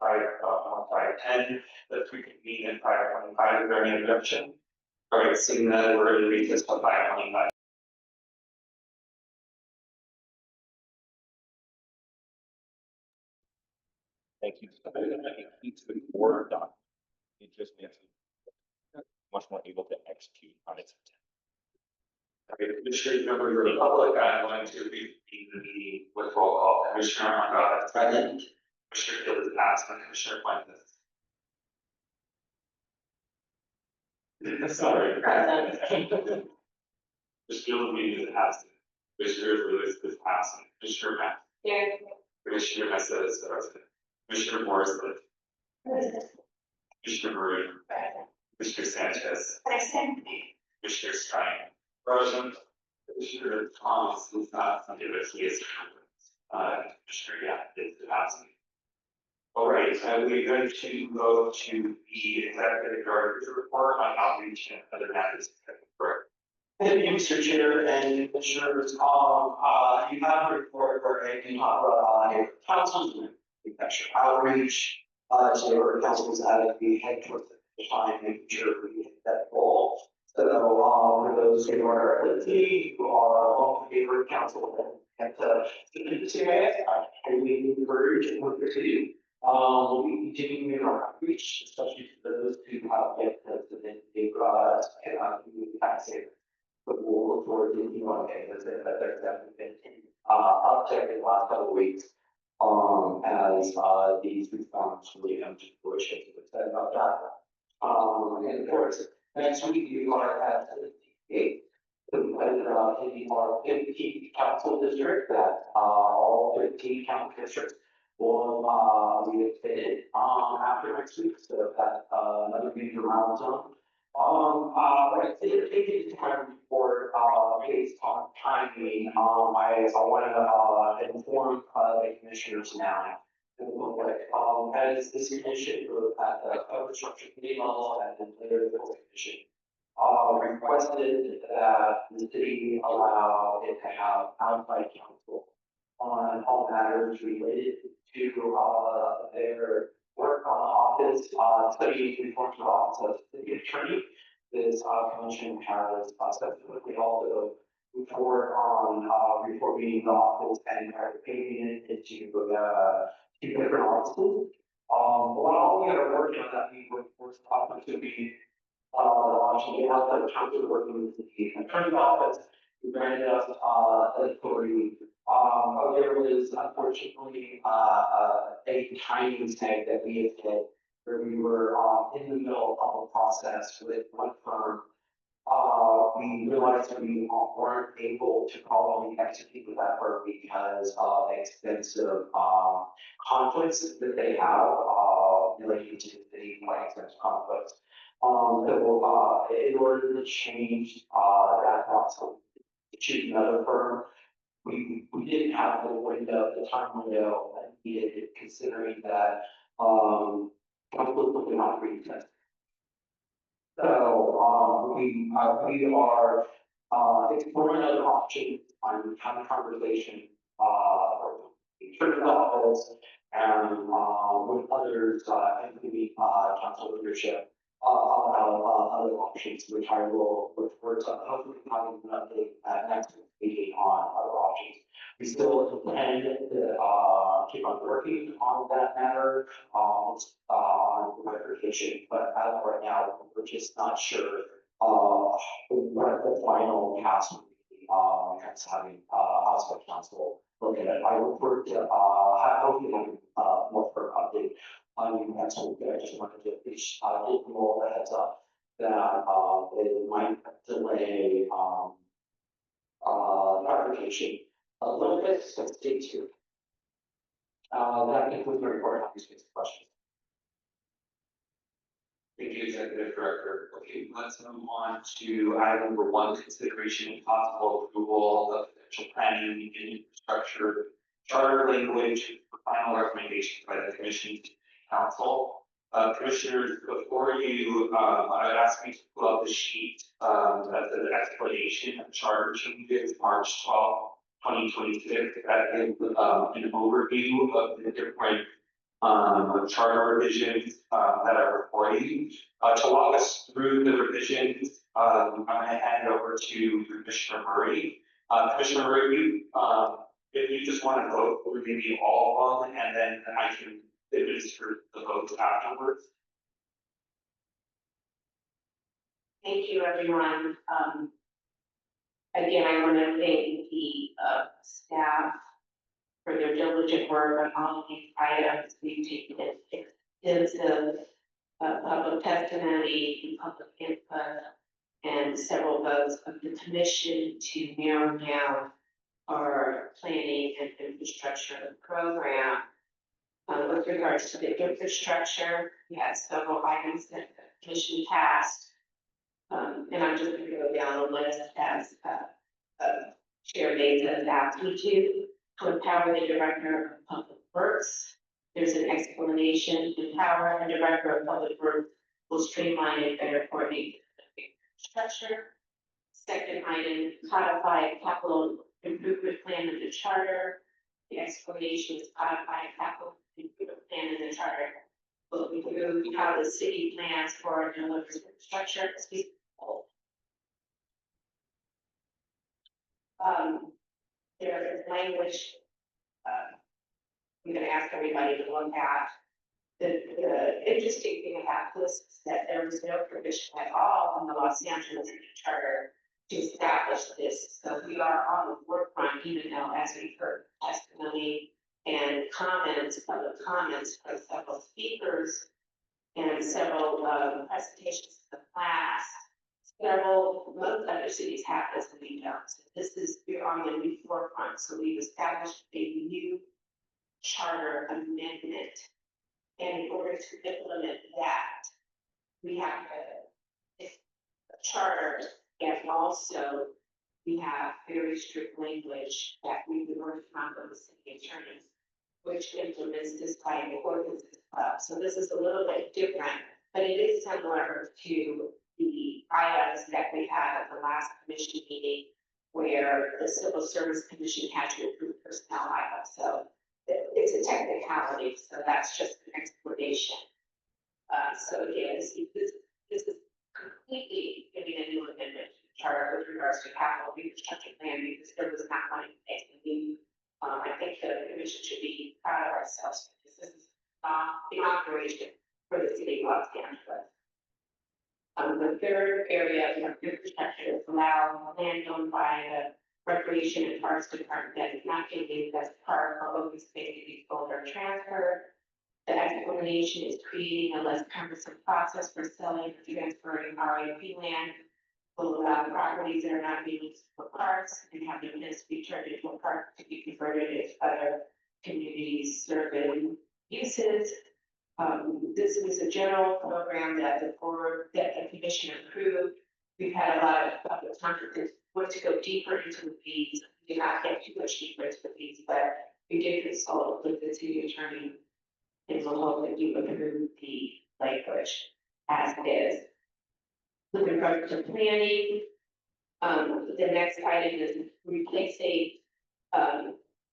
5:10, that we can meet in 5:25. Is there any objection? All right, seeing that we're in recess till 5:25.
Thank you. Each Word document, it just makes it much more able to execute on its intent.
Okay, Commissioner, member of the public, I'm going to read the meeting with roll call. Commissioner Mongotta, present. Commissioner Field is absent. Commissioner Fuentes. Sorry. Present. Commissioner Field is absent. Commissioner Lewis is absent. Commissioner Matt.
Here.
Commissioner Mesa is present. Commissioner Morris. Commissioner Marie. Commissioner Sanchez.
Present.
Commissioner Stein. Present. Commissioner Thomas is not something that he is. Commissioner is absent. All right, we're going to go to the executive director's report on outreach and other matters. Thank you, Mr. Chair and Commissioners. You have a report for a councilman, outreach, to our councils as we head towards the time, making sure we hit that goal. So, for those who are listening, who are on favorite council and submit the CIS, I highly encourage and work with you. We'll be continuing our outreach, especially for those who have yet to submit a tax savings. But we'll look forward to you on campus, and there's definitely been uptick in the last couple of weeks. As these responses really come to fruition, so excited about that. And of course, next week you are at the 8th. In our 15 council district, that all 15 council districts will be extended after next week, so that's another major milestone. Right, so to take it to my report, based on timing, I want to inform the commissioners now. As this commission at the infrastructure committee level and then later the commission requested that the city allow it to have outside counsel on all matters related to their work on the office, study reforms of the office of city attorney. This commission has subsequently also moved forward on reforming the office and participating into two different offices. While we are working on that, we were talking to be launching the outside council working with the attorney's office. We granted us authority. There was unfortunately a timing snag that we had hit where we were in the middle of a process with one firm. We realized we weren't able to probably execute with that firm because of extensive conflicts that they have related to the quite extensive conflicts. So in order to change that process, to choose another firm, we didn't have the time window that needed, considering that conflict was not really tested. So we are exploring other options. I'm having a conversation with the attorney's office and with others, including council leadership, about other options, which I will look forward to hopefully having an update at next meeting on other options. We still intend to keep on working on that matter on verification, but as of right now, we're just not sure what the final task will be. Hence having outside counsel look at it. I look forward to hopefully having more for an update on you next week. I just wanted to give you all the heads up that it might delay verification a little bit, so stay tuned. That concludes my report. I'll just questions. Thank you, Executive Director. Okay, let's move on to item number 1, consideration and possible approval of potential planning and infrastructure charter language for final recommendations by the Commission to Council.
Commissioners, before you, I'd ask you to pull up the sheet, that's an explanation of charter changes, March 12th, 2026. That is, an overview of the different, charter revisions, that are before you. To walk us through the revisions, I'm gonna hand it over to Commissioner Murray. Commissioner Murray, if you just want to vote for maybe all of them, and then I can administer the votes afterwards.
Thank you, everyone. Again, I want to thank the staff for their diligent work on all of these items. We've taken extensive public testimony and public input and several votes of the commission to narrow down our planning and infrastructure program. With regards to the infrastructure, we had several items that the commission passed. And I'm just going to go down the list as Chair Mesa has asked me to empower the Director of Public Works. There's an explanation to empower the Director of Public Works will streamline and better coordinate the infrastructure. Second item, codify capital improvement plan in the charter. The explanation is codify capital improvement plan in the charter. But we go how the city plans for delivers infrastructure. There is language, I'm gonna ask everybody to look at. The interesting thing about this is that there was no provision at all in the Los Angeles Charter to establish this. So we are on the forefront, even though as we've heard testimony and comments, public comments from several speakers and several presentations in the class. Most other cities have this and we don't. So this is, we're on the new forefront. So we've established a new charter amendment. And in order to implement that, we have a charter, and also we have very strict language that we've been working on with the city attorneys, which implements this by ordinance as well. So this is a little bit different, but it is similar to the items that we had at the last commission meeting where the Civil Service Commission had to approve personnel items. So it's a technicality, so that's just an explanation. So again, this is completely giving a new amendment to the charter with regards to capital infrastructure plan because there was not money in place. I think the commission should be proud of ourselves because this is the operation for the city of Los Angeles. The third area of infrastructure is allow land owned by the Recreation and Parks Department that is not being used as part of open space to be sold or transferred. The explanation is creating a less cumbersome process for selling or transferring RAP land. Will allow properties that are not being used for parks and have the to be turned into a park to be converted into other communities serving uses. This is a general program that the board, that the commission approved. We've had a lot of public conferences, want to go deeper into the weeds. We did not get too much deeper into the weeds, but we did consult with the city attorney and we'll hope that you approve the language as it is. With regard to planning, the next item is replacing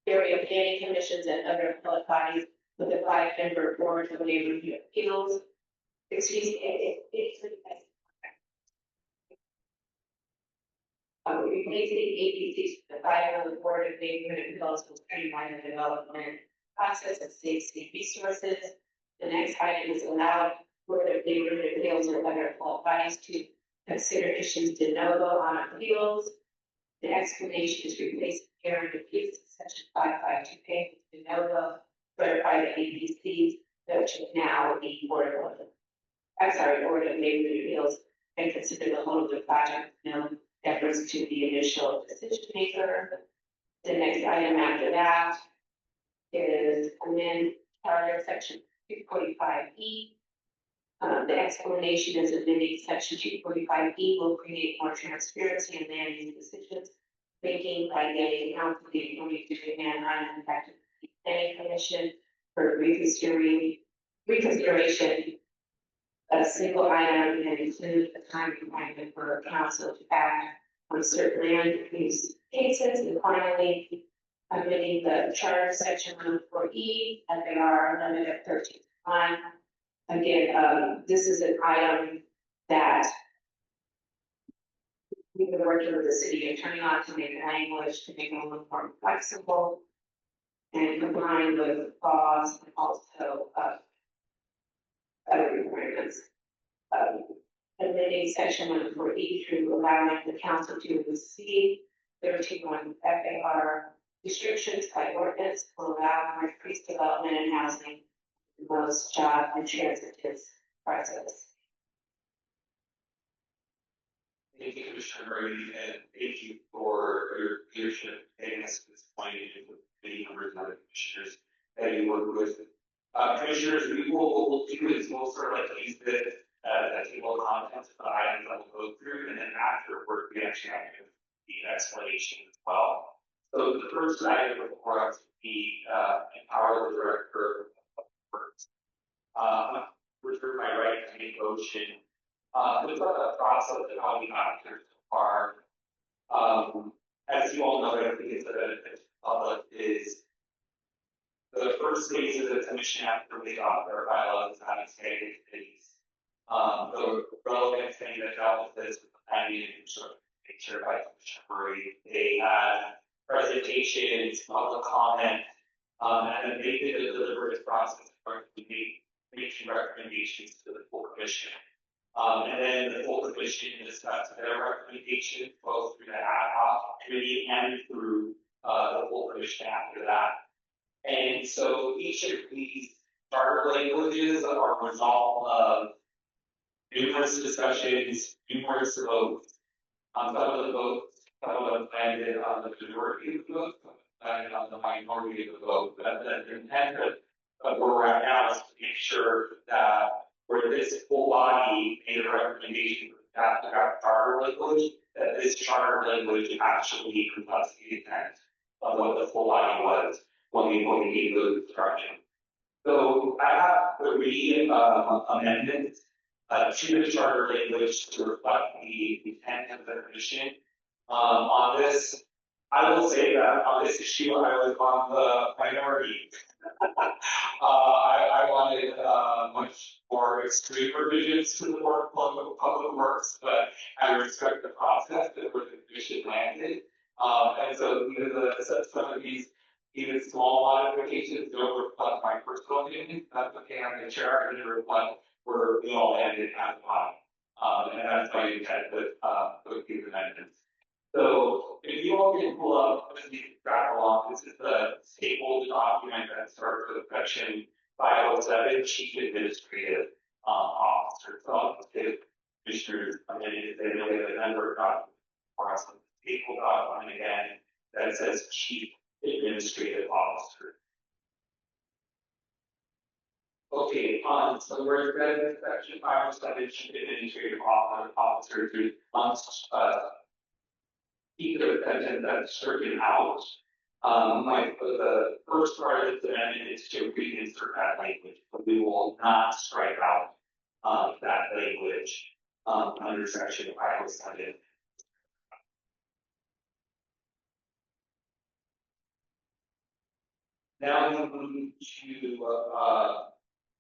area planning commissions and other public bodies with a 5-member board of neighborhood appeals. Excuse me, replacing APCs with the 5-member board of neighborhood appeals will streamline the development process and save city resources. The next item is allow board of neighborhood appeals or other public bodies to consider issues de novo on appeals. The explanation is replacing error diffuse section 552K with de novo, clarify the APCs, which is now the board of neighborhood appeals, and consider the whole of the project no deference to the initial decision maker. The next item after that is amend charter section 245E. The explanation is amending section 245E will create more transparency in land use decisions making by getting council the authority to demand on effective planning commission for reconsideration a single item and include a time requirement for council to act on certain land use cases, and finally, amending the charter section 104E, and they are limited at 13.1. Again, this is an item that we've been working with the city attorney on to make language to make it a little more flexible and combined with laws and also other requirements. Amending section 104E through allowing the council to receive 13.1 FAR restrictions by ordinance will allow more increased development and housing in most job and transitive parts of the city.
Thank you, Commissioner Brady, and thank you for your leadership taking us to this point and with many members and other commissioners that you work with. Commissioners, we'll do is we'll sort of like use this as table of contents of the items that we'll go through, and then afterward, we actually have to do the explanation as well. So the first item before us would be empower the director of works. Reserve my right to make motion. There's a process that how we got here so far. As you all know, I think it's a benefit to the public is the first phase of the commission after they adopt their bylaws, having standing committees. The relevant thing that dealt with this was the planning and infrastructure by Commissioner Murray. They had presentations, public comment, and then they did a deliberative process where we making recommendations to the full commission. And then the full commission discussed their recommendations both through the ad hoc committee and through the full commission after that. And so each of these charter languages are a result of numerous discussions, numerous votes. Some of the votes, some of them landed on the majority of the votes, some landed on the minority of the vote. But the intent of where we're at now is to make sure that where this full body made a recommendation for the charter language, that this charter language actually reflects the intent of what the full body was when we gave those instructions. So I have 3 amendments to the charter language to reflect the intent of the commission. On this, I will say that on this issue, I was on the minority. I wanted much more extreme revisions to the Board of Public Works, but I respect the process that where the commission landed. And so even some of these even small modifications don't reflect my personal opinion. That's okay. I'm the chair. I can reflect where we all ended at the bottom. And that's my intent with these amendments. So if you all can pull up, as you track along, this is the stapled document that starts with section 507, Chief Administrative Officer. So I'll just give commissioners a minute to say that we have a number of documents for us. Stapled document again that says Chief Administrative Officer. Okay, so we're in section 507, Chief Administrative Officer to either sentence that's stricken out. The first part of the amendment is to reinsert that language, but we will not strike out that language under section 507. Now we move to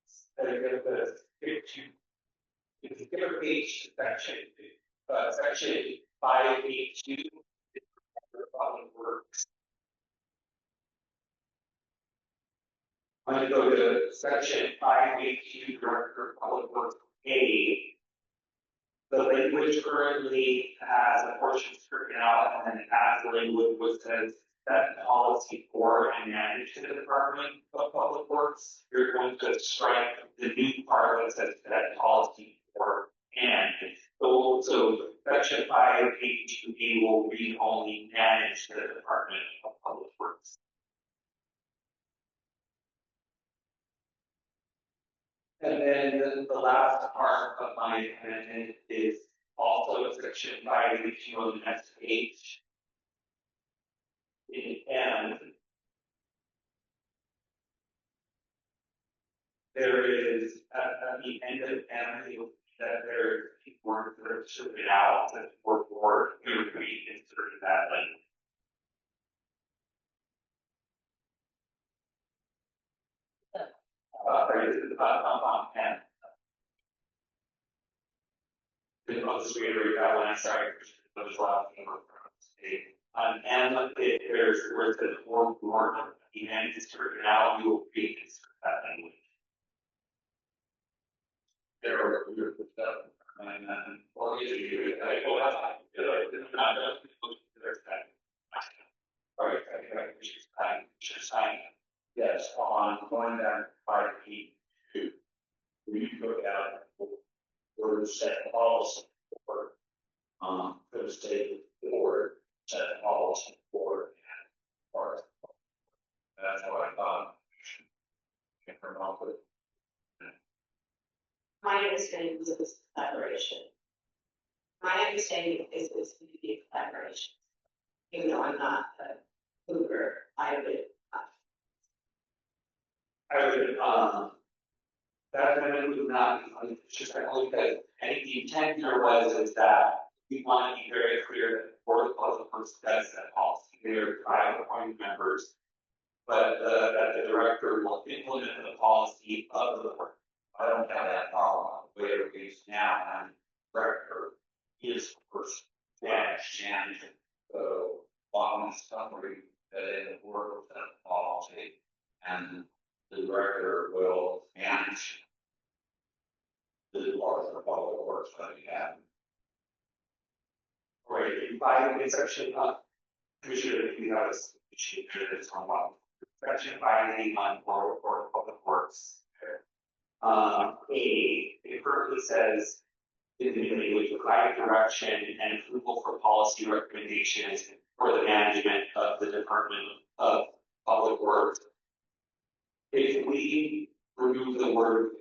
skip a page to section 582. Public Works. I'm going to go to section 582, Director of Public Works A. The language currently has a portion stricken out, and then it has the language which says that policy for and manage the Department of Public Works. You're going to strike the new part that says that policy for and. So section 582B will read only manage the Department of Public Works. And then the last part of my amendment is also section 582 on the next page. And there is at the end of and that there weren't should be out that were for we would be inserting that language. And I'll just reiterate that one, I'm sorry, there's a lot of things. And there's where it says or event is written out, you will be insert that language. There are weird stuff. And then, or is it, I go out, it's not just, there's that. All right, just sign. Yes, on going down 5 feet to, we go down, or set policy for, the state board, set policy for, or, that's what I thought. Can't remember.
My understanding is it was collaboration. My understanding is it was to be a collaboration. Even though I'm not a Uber, I would.
That amendment would not be, it's just like, because I think the intent here was is that we want to be very clear that the Board of Public Works does that policy. They're private appointed members, but that the director will implement the policy of the board. I don't have that problem the way it is now, and director is first managed and the bottom summary that in the board will set the policy and the director will manage the department of public works that we have. Right, by the section Commissioner, we have a it's on one. Section 581 for public works. It currently says in the language provide direction and approval for policy recommendations for the management of the Department of Public Works. If we remove the word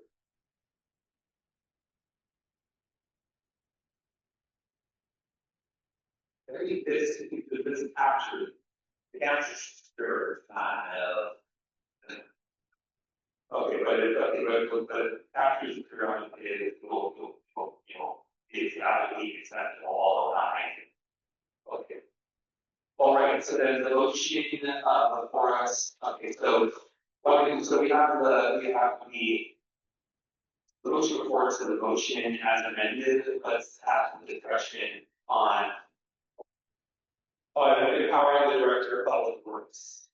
I think this captured the answer not of okay, but it captures the current is will is absolutely acceptable all the time. Okay. All right, so then the motion before us. Okay, so so we have the motion before us, the motion as amended. Let's have the discussion on empowering the director of public works.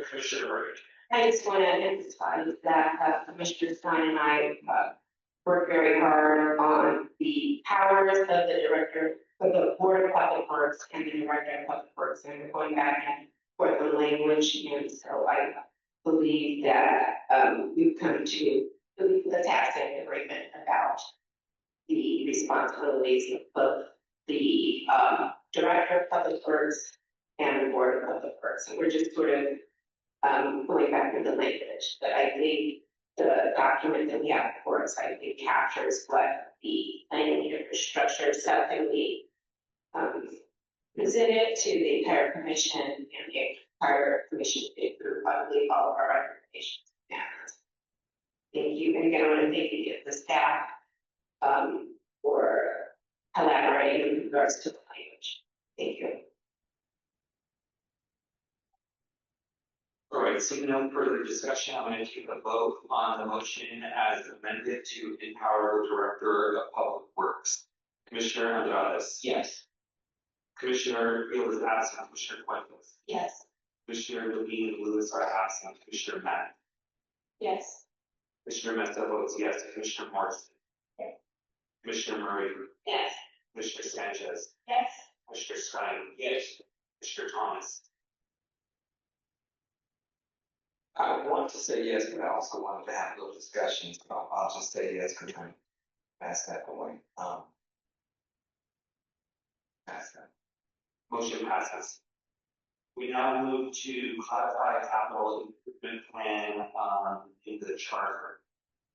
Commissioner Murray.
I just want to emphasize that Commissioner Stein and I worked very hard on the powers of the director of the Board of Public Works and the Director of Public Works, and we're going back and forth on language, and so I believe that we've come to the tacit agreement about the responsibilities of both the Director of Public Works and the Board of Public Works. So we're just sort of going back to the language, but I think the document that we have before us, I think captures what the planning infrastructure stuff that we presented to the entire commission and the entire commission to approve, I believe, all of our recommendations. And thank you, and again, I want to thank the staff for collaborating in regards to the language. Thank you.
All right, so no further discussion. I'm going to take a vote on the motion as amended to empower the Director of Public Works. Commissioner Andrade. Yes. Commissioner Field is absent. Commissioner Fuentes.
Yes.
Commissioner Levine and Lewis are absent. Commissioner Matt.
Yes.
Commissioner Mesa votes yes. Commissioner Morrison.
Yes.
Commissioner Murray.
Yes.
Commissioner Sanchez.
Yes.
Commissioner Stein. Yes. Commissioner Thomas.
I want to say yes, but I also wanted to have those discussions. I'll just say yes for trying to pass that point. Pass that.
Motion passes. We now move to codify capital improvement plan in the charter.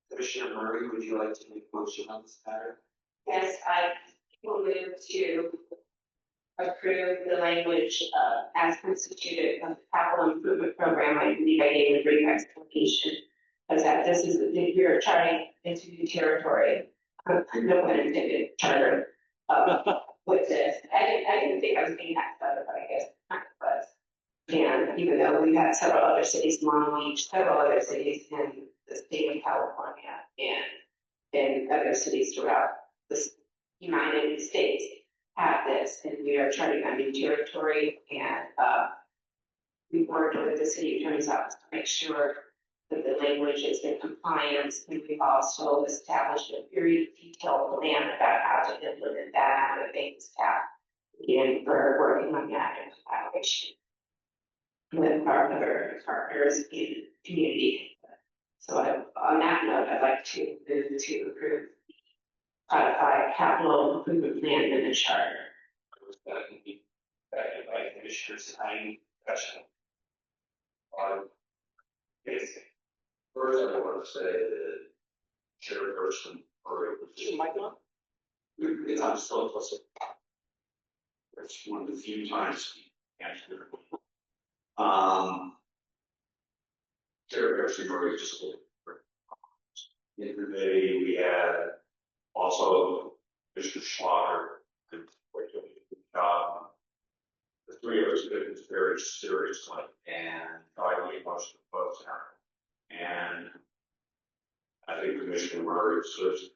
Commissioner Murray, would you like to make a motion on this matter?
Yes, I will move to approve the language as constituted of the capital improvement program. I believe I gave a brief explanation Because that this is, we're charting into new territory, no pun intended, charter, with this. I didn't think I was being asked about it, but I guess I was. And even though we've had several other cities, Long Beach, several other cities in the state of California and other cities throughout the United States have this, and we are charting on new territory, and we worked with the city attorney's office to make sure that the language is in compliance, and we've also established a very detailed plan about how to implement that, how to make staff. And we're working on that in collaboration with our other partners in the community. So on that note, I'd like to move to approve codified capital improvement plan in the charter.
That can be, by Commissioners, I question. Yes. First, I want to say that chairperson or I'm still close. It's one of the few times he answered. Chairperson Murray just in the day we had also Mr. Schlager and the three of us did it very seriously and tried to get most of the votes out. And I think Commissioner Murray serves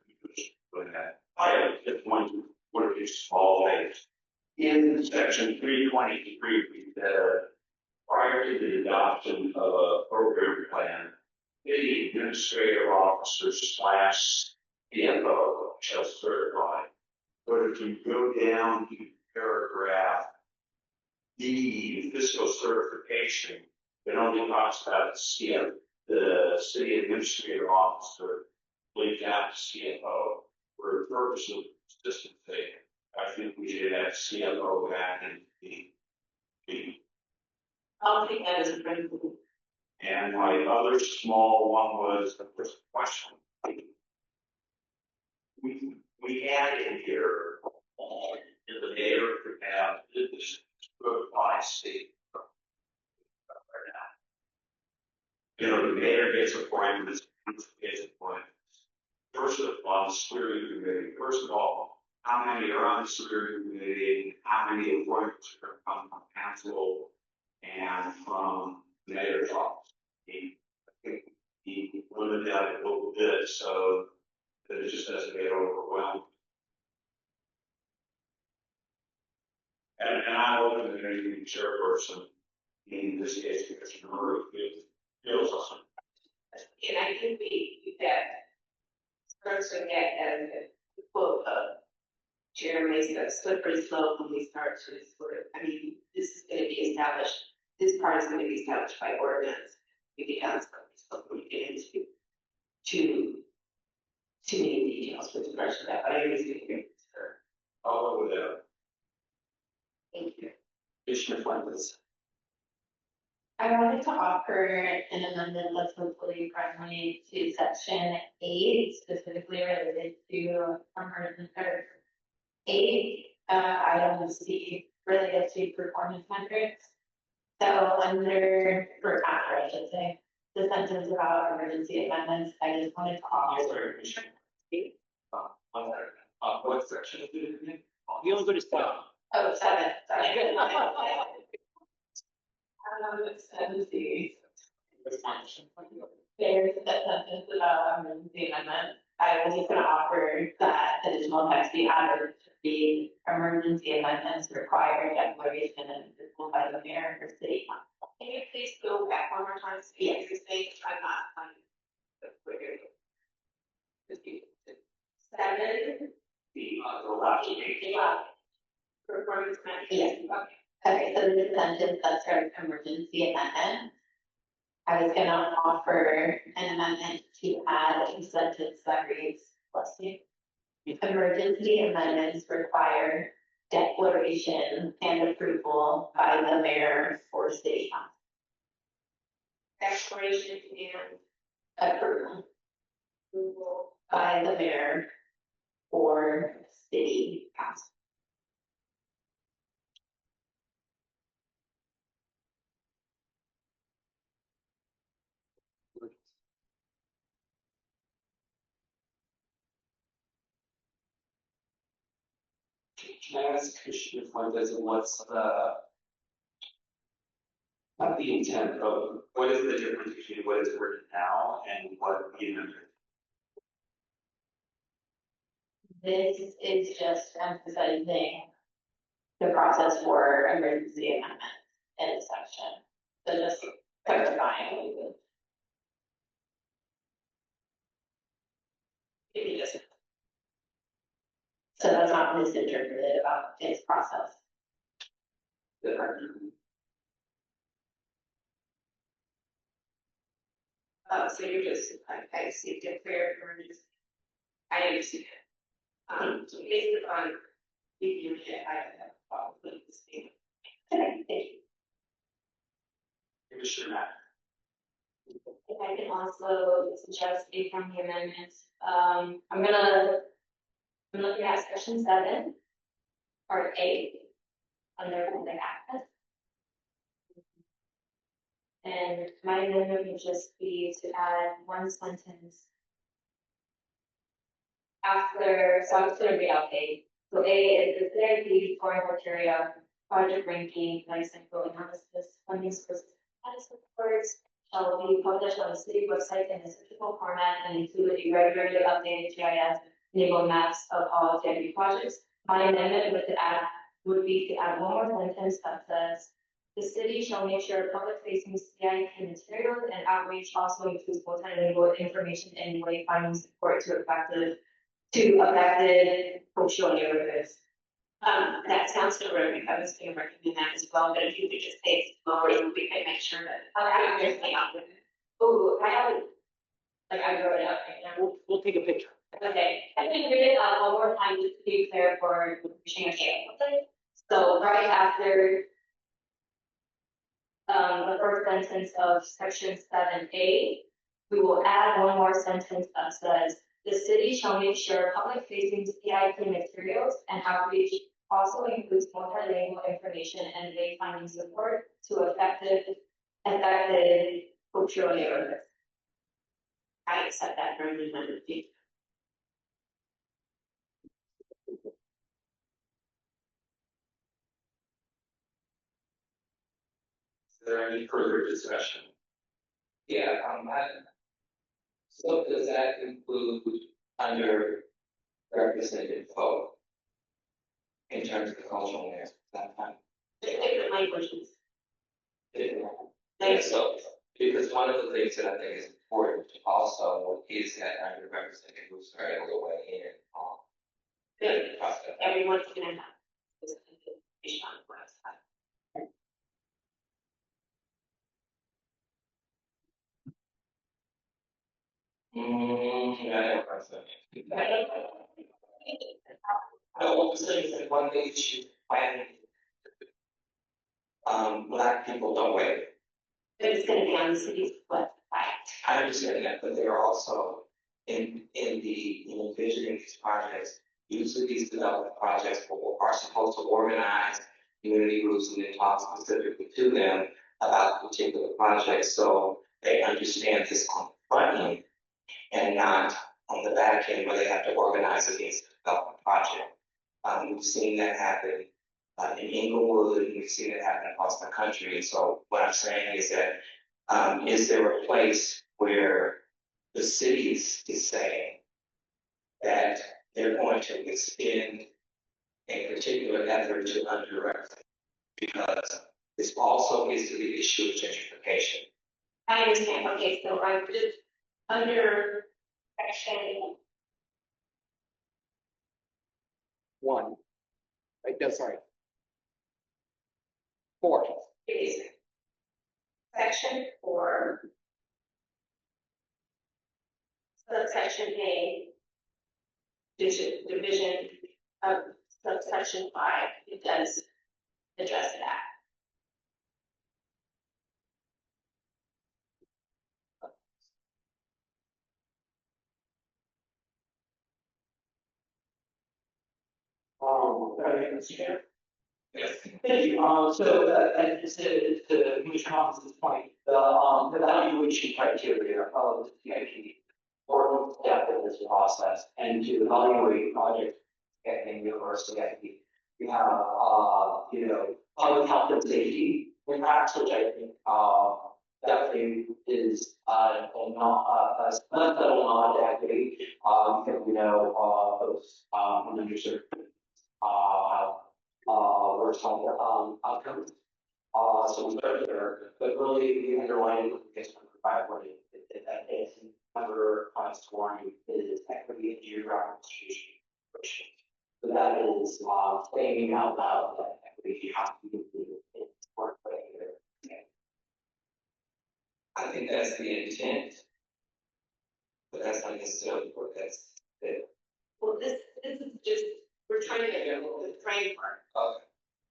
doing that. I have just one of these small things. In section 323, we said prior to the adoption of a program plan, the administrative officer / CFO shall certify. But if you go down to paragraph D, fiscal certification, it only talks about the city administrative officer leaves out CFO for the purpose of consistency. I think we should have CFO back in the.
I'll take that as a principle.
And my other small one was the first question. We added here, in the mayor could have this by state. You know, the mayor gets appointments, gets appointments. First of all, the steering committee. First of all, how many are on the steering committee? How many appointments are come from council and from the mayor's office? He limited that a little bit so that it just doesn't get overwhelmed. And I'm open to anything chairperson, in this case, Commissioner Murray, feels awesome.
And I think we that starts to get as a quote of Jeremy's the slippery slope when we start to sort of, I mean, this is going to be established, this part is going to be established by ordinance. We get down when we get into too many details with regards to that, but I understand your concern.
I'll go with that.
Thank you.
Commissioner Fuentes.
I wanted to offer an amendment that's hopefully friendly to section 8, specifically related to emergency or 8, item C, related to performance metrics. So under, for after, I should say, the sentence about emergency amendments, I just wanted to offer.
What section is it in?
You only go to 7.
Oh, 7, sorry. 7C. There's that sentence about emergency amendments. I was just gonna offer that additional text be added to the emergency amendments require declaration and approval by the mayor or city council.
Can you please go back one more time?
Yes.
You're saying I'm not on the Twitter. 7.
The last page.
Performance metrics.
Yes. Okay, so the sentence that starts emergency amendment. I was gonna offer an amendment to add a sentence that reads, bless you. Emergency amendments require declaration and approval by the mayor or city council.
Declaration and
Approval
approval.
by the mayor or city council.
Can I ask Commissioner Fuentes, what's the, not the intent, but what is the difference between what is written now and what the amendment?
This is just emphasizing the process for emergency amendments in this section. So just clarifying. Maybe just. So that's not misinterpreted about its process. Oh, so you're just, I see it clear for emergency. I understand. So based upon you I have a problem with this thing. Okay, thank you.
Commissioner Matt.
If I can also suggest a friendly amendment, I'm looking at section 7, part A, under public access. And my amendment would just be to add one sentence after, so I'm just gonna read out A. So A is the CIP scoring criteria, project ranking, life cycle analysis, funding sources, status reports shall be published on the city website in a searchable format and include a regularly updated GIS enabling maps of all CIP projects. My amendment would be to add one more sentence that says, the city shall make sure public facing CIP materials and outreach also includes multilingual information and wayfinding support to affected cultural neighborhoods.
That sounds terrific. I was going to recommend that as well, but if you could just say it slowly, we can make sure that.
Oh, I haven't, like I wrote it up right now.
We'll take a picture.
Okay, I can read it one more time just to be clear for change. So right after the first sentence of section 7A, we will add one more sentence that says, the city shall make sure public facing CIP materials and outreach also includes multilingual information and wayfinding support to affected cultural neighborhoods.
I accept that for amendment.
Is there any further discussion? Yeah, so does that include under represented folk in terms of the cultural layers?
Different languages.
Think so, because one of the things that I think is important also is that underrepresented groups are able to weigh in on the process.
Everyone's gonna have this information on the website.
What I'm saying is that one issue planning, Black people don't wait.
But it's gonna be on the city's website.
I understand that, but they're also in envisioning these projects. Usually these development projects are supposed to organize community groups and then talk specifically to them about the particular project, so they understand this on the front end and not on the back end where they have to organize against the development project. We've seen that happen in Inglewood, and we've seen it happen across the country. And so what I'm saying is that, is there a place where the cities is saying that they're going to extend a particular effort to underrepresented? Because this also gets to the issue of gentrification.
I understand. Okay, so I'm just under section
1. Right, no, sorry. 4.
is section 4. Subsection A, division of subsection 5, it does address that.
Yes. Thank you. And to Commissioner Thomas's point, the evaluation criteria of the CIP or step in this process and to evaluate projects at the university CIP
have, public health and safety impacts, which I think, definitely is, not, a subtle nod to equity. Because we know, those, underserved, have, worse health, outcomes. So we start there, but really the underlying is provide what it is number of scoring is equity and geographic distribution. So that is saying out loud that equity has to be included in sport play here. I think that's the intent, but that's not necessarily what that's it.
Well, this is just, we're trying to get the framework.
Okay.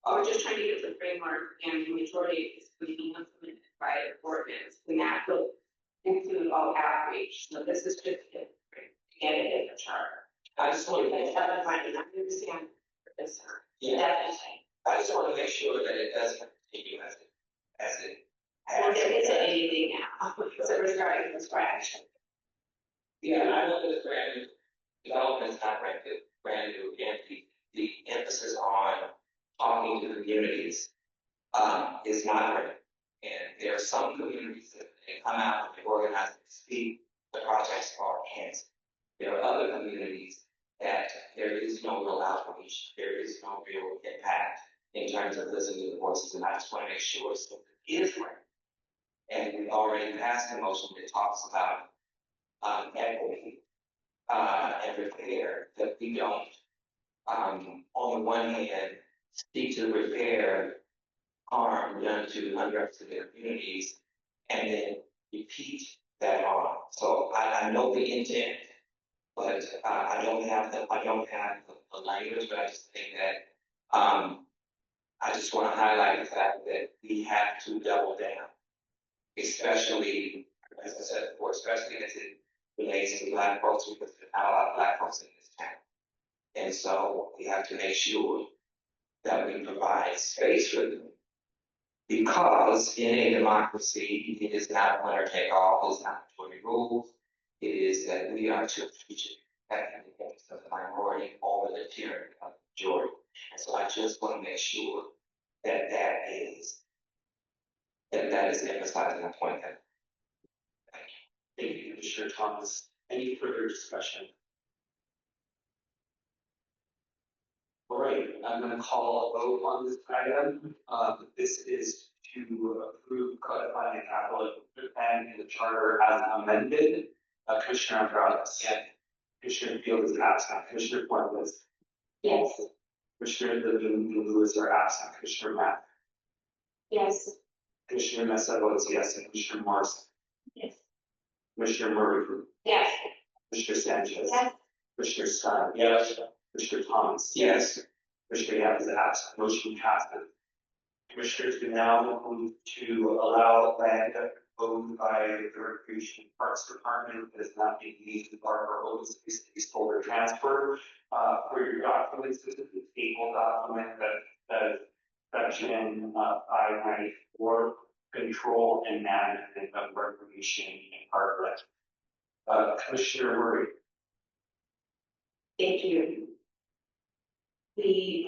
We're just trying to get the framework, and the majority of this would be implemented by ordinance. We have to include all outreach, so this is just to get it in the charter.
I just want to
I
make
understand the concern.
Yeah.
Definitely.
I just want to make sure that it doesn't continue as it
Well,
has.
there isn't anything now, so we're starting from scratch.
Yeah, I know this brand new development is not brand new, and the emphasis on talking to the communities is not right. And there are some communities that they come out and they organize and speak, the projects are canceled. There are other communities that there is no real outreach, there is no real impact in terms of listening to the voices, and I just want to make sure so it is right. And we already passed a motion that talks about equity and repair, that we don't on the one hand speak to repair harm done to underrepresented communities and then repeat that harm. So I know the intent, but I don't have the language, but I just think that I just want to highlight the fact that we have to double down, especially, as I said before, especially as it relates to Black folks, because there's not a lot of Black folks in this town. And so we have to make sure that we provide space for them. Because in a democracy, it is not winner take all, it's not majority rules. It is that we are to protect the interests of the minority over the tyranny of the majority. And so I just want to make sure that that is emphasized in the point that.
Thank you, Commissioner Thomas. Any further discussion? All right, I'm going to call a vote on this item. This is to approve codifying the capital plan in the charter as amended. Commissioner Andrade. Yes. Commissioner Field is absent. Commissioner Fuentes.
Yes.
Commissioner Lewis are absent. Commissioner Matt.
Yes.
Commissioner Mesa votes yes, and Commissioner Morrison.
Yes.
Commissioner Murray.
Yes.
Commissioner Sanchez.
Yes.
Commissioner Stein. Yes. Commissioner Thomas.
Yes.
Commissioner Yap is absent. Motion passes. Commissioners, we now move to allow land owned by the Recreation Parks Department that is not being used as part of our open space to be sold or transferred. For your documents, this is the table document that section 594, control and management of recreation and parkland. Commissioner Murray.
Thank you. We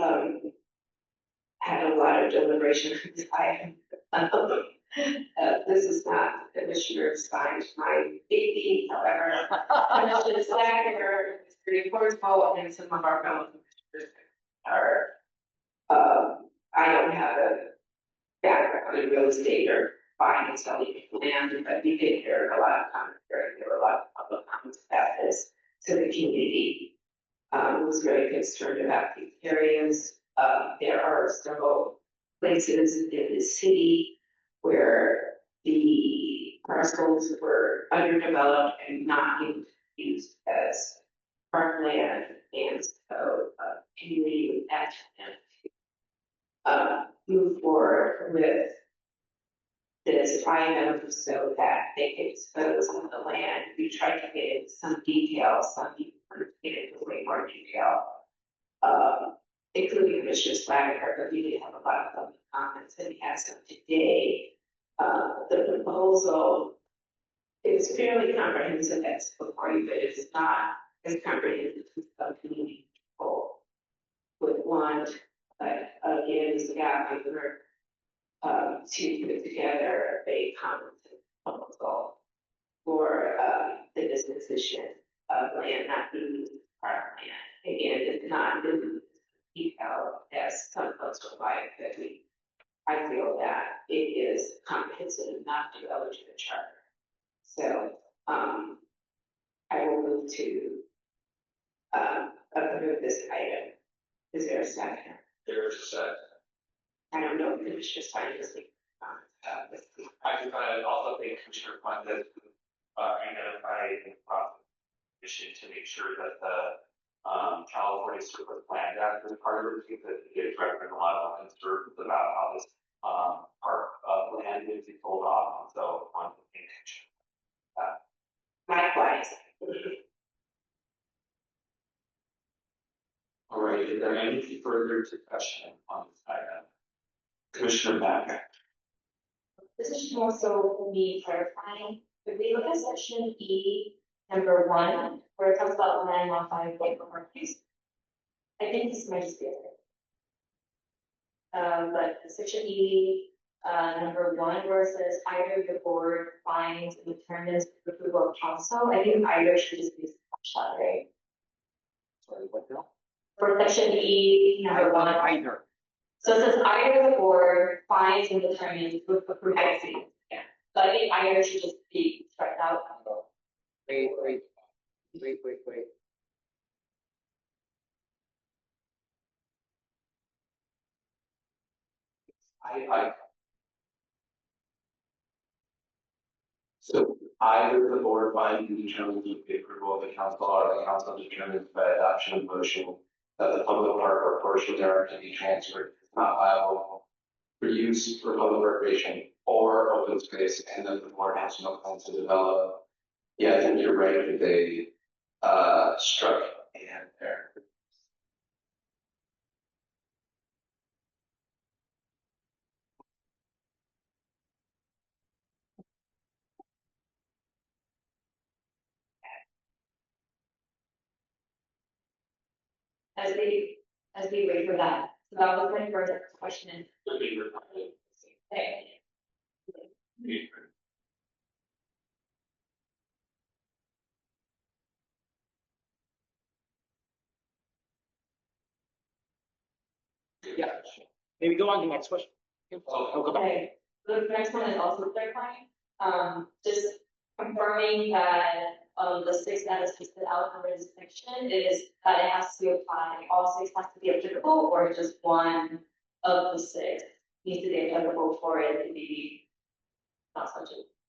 had a lot of deliberation on this item. This is not the Commissioner Stein's my baby, however, Commissioner Slacker, Mr. Portable, and some of our fellow commissioners are, I don't have a background in real estate or buying and selling land, but we did hear a lot of commentary. There were a lot of public comments about this to the community. Was very concerned about these areas. There are several places in the city where the parcels were underdeveloped and not being used as parkland, and so community would ask them to move forward with this item so that they can dispose of the land. We tried to get some detail, some people get into way more detail, including Commissioner Slager, but we did have a lot of public comments, and we had some today. The proposal is fairly comprehensive as before you, but it's not as comprehensive as some community people would want.
again, this gap paper, to put together a comprehensive proposal for, the disposition of land not being prior land. Again, it's not really detailed as some folks provide, but I feel that it is comprehensive enough to go into the charter. So, I will move to, approve this item. Is there a second?
There's a second.
I don't know if it's just fine to speak.
I can also think Commissioner Fuentes, identify the mission to make sure that the, California Surface Land Act is part of it, because it is referencing a lot of concerns about how this, part of land is sold off, and so on to pay attention.
Likewise.
All right, is there any further discussion on this item? Commissioner Mack.
This is more so for me clarifying, if we look at section E, number 1, where it talks about land modified by properties. I think this might just be it. But section E, number 1, where it says either the board finds and determines the approval of council, I think either should just be shot, right?
Sorry, what now?
For section E, number 1.
Either.
So it says either the board finds and determines with approval. Yeah. So I think either should just be struck out.
Wait.
So either the board finds and determines with the approval of the council, or the council determines by adoption of motion that the public park or portion thereof to be transferred is not liable for use for public recreation or open space, and that the board has no plans to develop. Yeah, I think you're right that they struck and there.
As we wait for that. So that was my first question. Okay.
Yeah, maybe go on to the next question. Oh, go back.
Okay, the next one is also clarifying, just confirming that, the 6 that is listed out in this section is that it has to apply, all 6 has to be applicable, or just one of the 6 needs to be applicable for it to be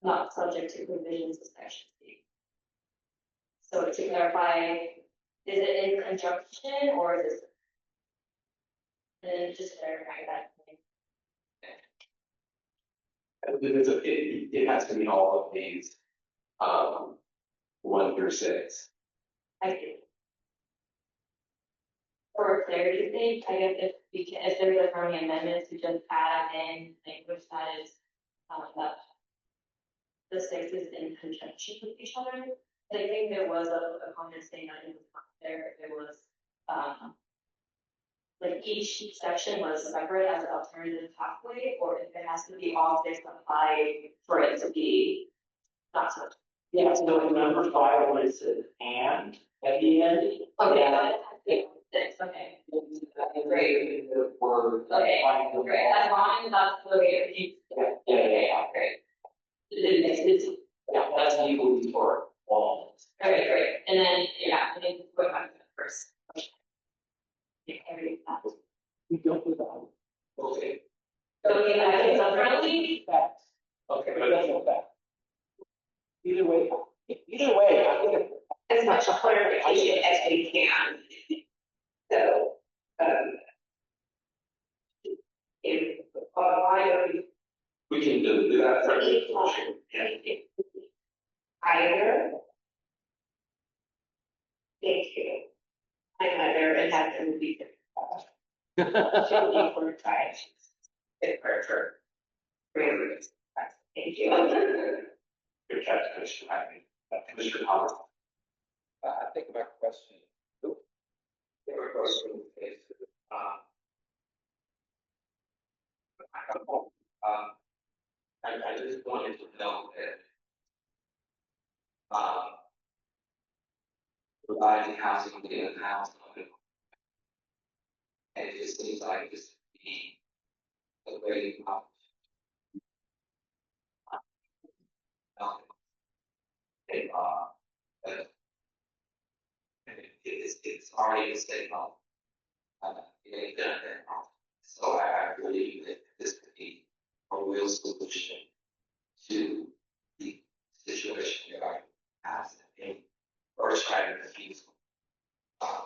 not subject to provisions of section C. So to clarify, is it in conjunction or is it? And then just clarify that.
It has to meet all of these, 1 through 6.
I do. For clarity's sake, I guess if there's a friendly amendment to just add in language that is, that the 6 is in conjunction with each other. I think there was a comment saying that it was not there, there was, like each section was separate as an alternative pathway, or if it has to be all 6 applied for it to be not so.
Yeah, so in number 5, when it says and at the end.
Okay, got it. 6, okay. Great. Okay, great, as long as that's the way it keeps. Yeah, great.
Yeah, that's legally for all.
Okay, great, and then, yeah, I think go back to the first.
We don't put that. Okay.
Okay, I think so friendly.
Facts. Okay, but that's no fact. Either way, I think
As much clarification as we can. So, if, why are
We can do that for the motion.
either? Thank you. I'm either and have to be. Should be for time. It's for. Thank you.
Good catch, Commissioner Hackney. Commissioner Thomas.
I think my question.
Your question is,
I just wanted to know that, providing housing within the house. And it just seems like this would be a great and, but it's already a state law. It ain't done that. So I believe that this could be a real solution to the situation that I have in first right of refusal.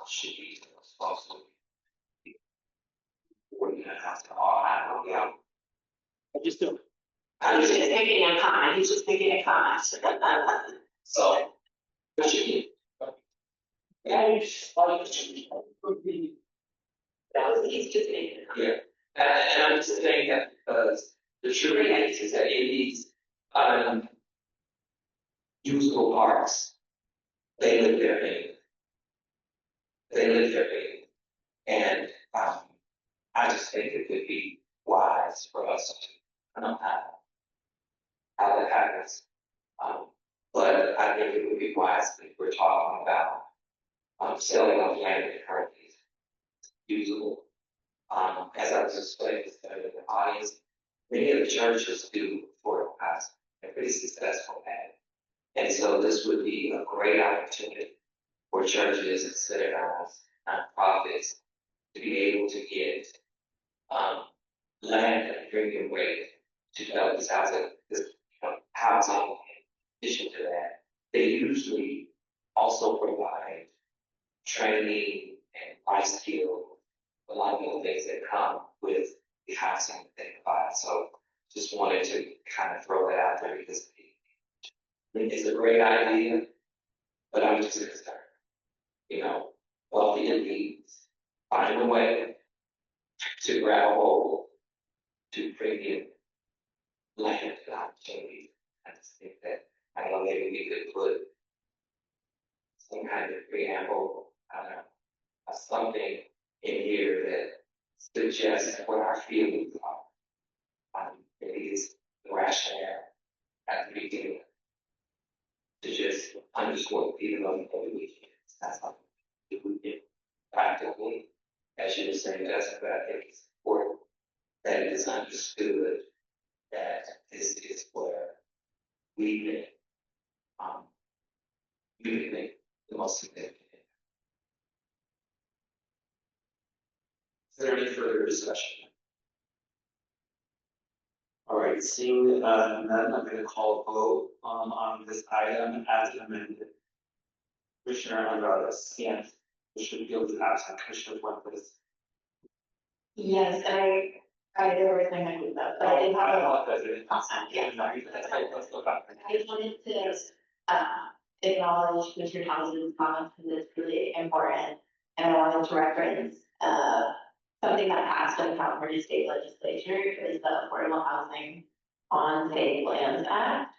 Should be also. We're gonna have to all have, I just don't.
He's just making a comment, he's just making a comment.
So, what should be?
He's just making a comment.
Yeah, and I'm just saying that because the truth is that in these, usable parks, they live their pain. They live their pain. And, I just think it would be wise for us to, how that happens. But I think it would be wise if we're talking about, selling off land that currently is usable. As I was explaining to the audience, many of the churches do affordable housing. They're pretty successful at it. And so this would be a great opportunity for churches and synagogues, nonprofits to be able to get, land at a premium rate to develop this housing, housing. In addition to that, they usually also provide training and life skills, a lot of the things that come with the housing that they provide. So just wanted to kind of throw that out there because I think it's a great idea, but I'm just concerned. Wealthy elites find a way to grab a hold to premium land opportunities. I just think that, I don't know, maybe we could put some kind of preamble, something in here that suggests what our feelings are. Maybe it's the rationale at the beginning to just underscore the feeling of the weekend. That's something that we did practically, as you were saying, Jessica, but I think it's important that it is understood that this is where we make, you make the most significant. Is there any further discussion? All right, seeing none, I'm going to call a vote on this item as amended. Commissioner Andrade, yes. Commissioner Fields is absent. Commissioner Fuentes.
Yes, I did everything I could, but I didn't have a lot. Yeah. I just wanted to, acknowledge Mr. Townsend's comments because it's really important. And I wanted to reference, something that passed in the California State Legislature is the Affordable Housing on State Lands Act.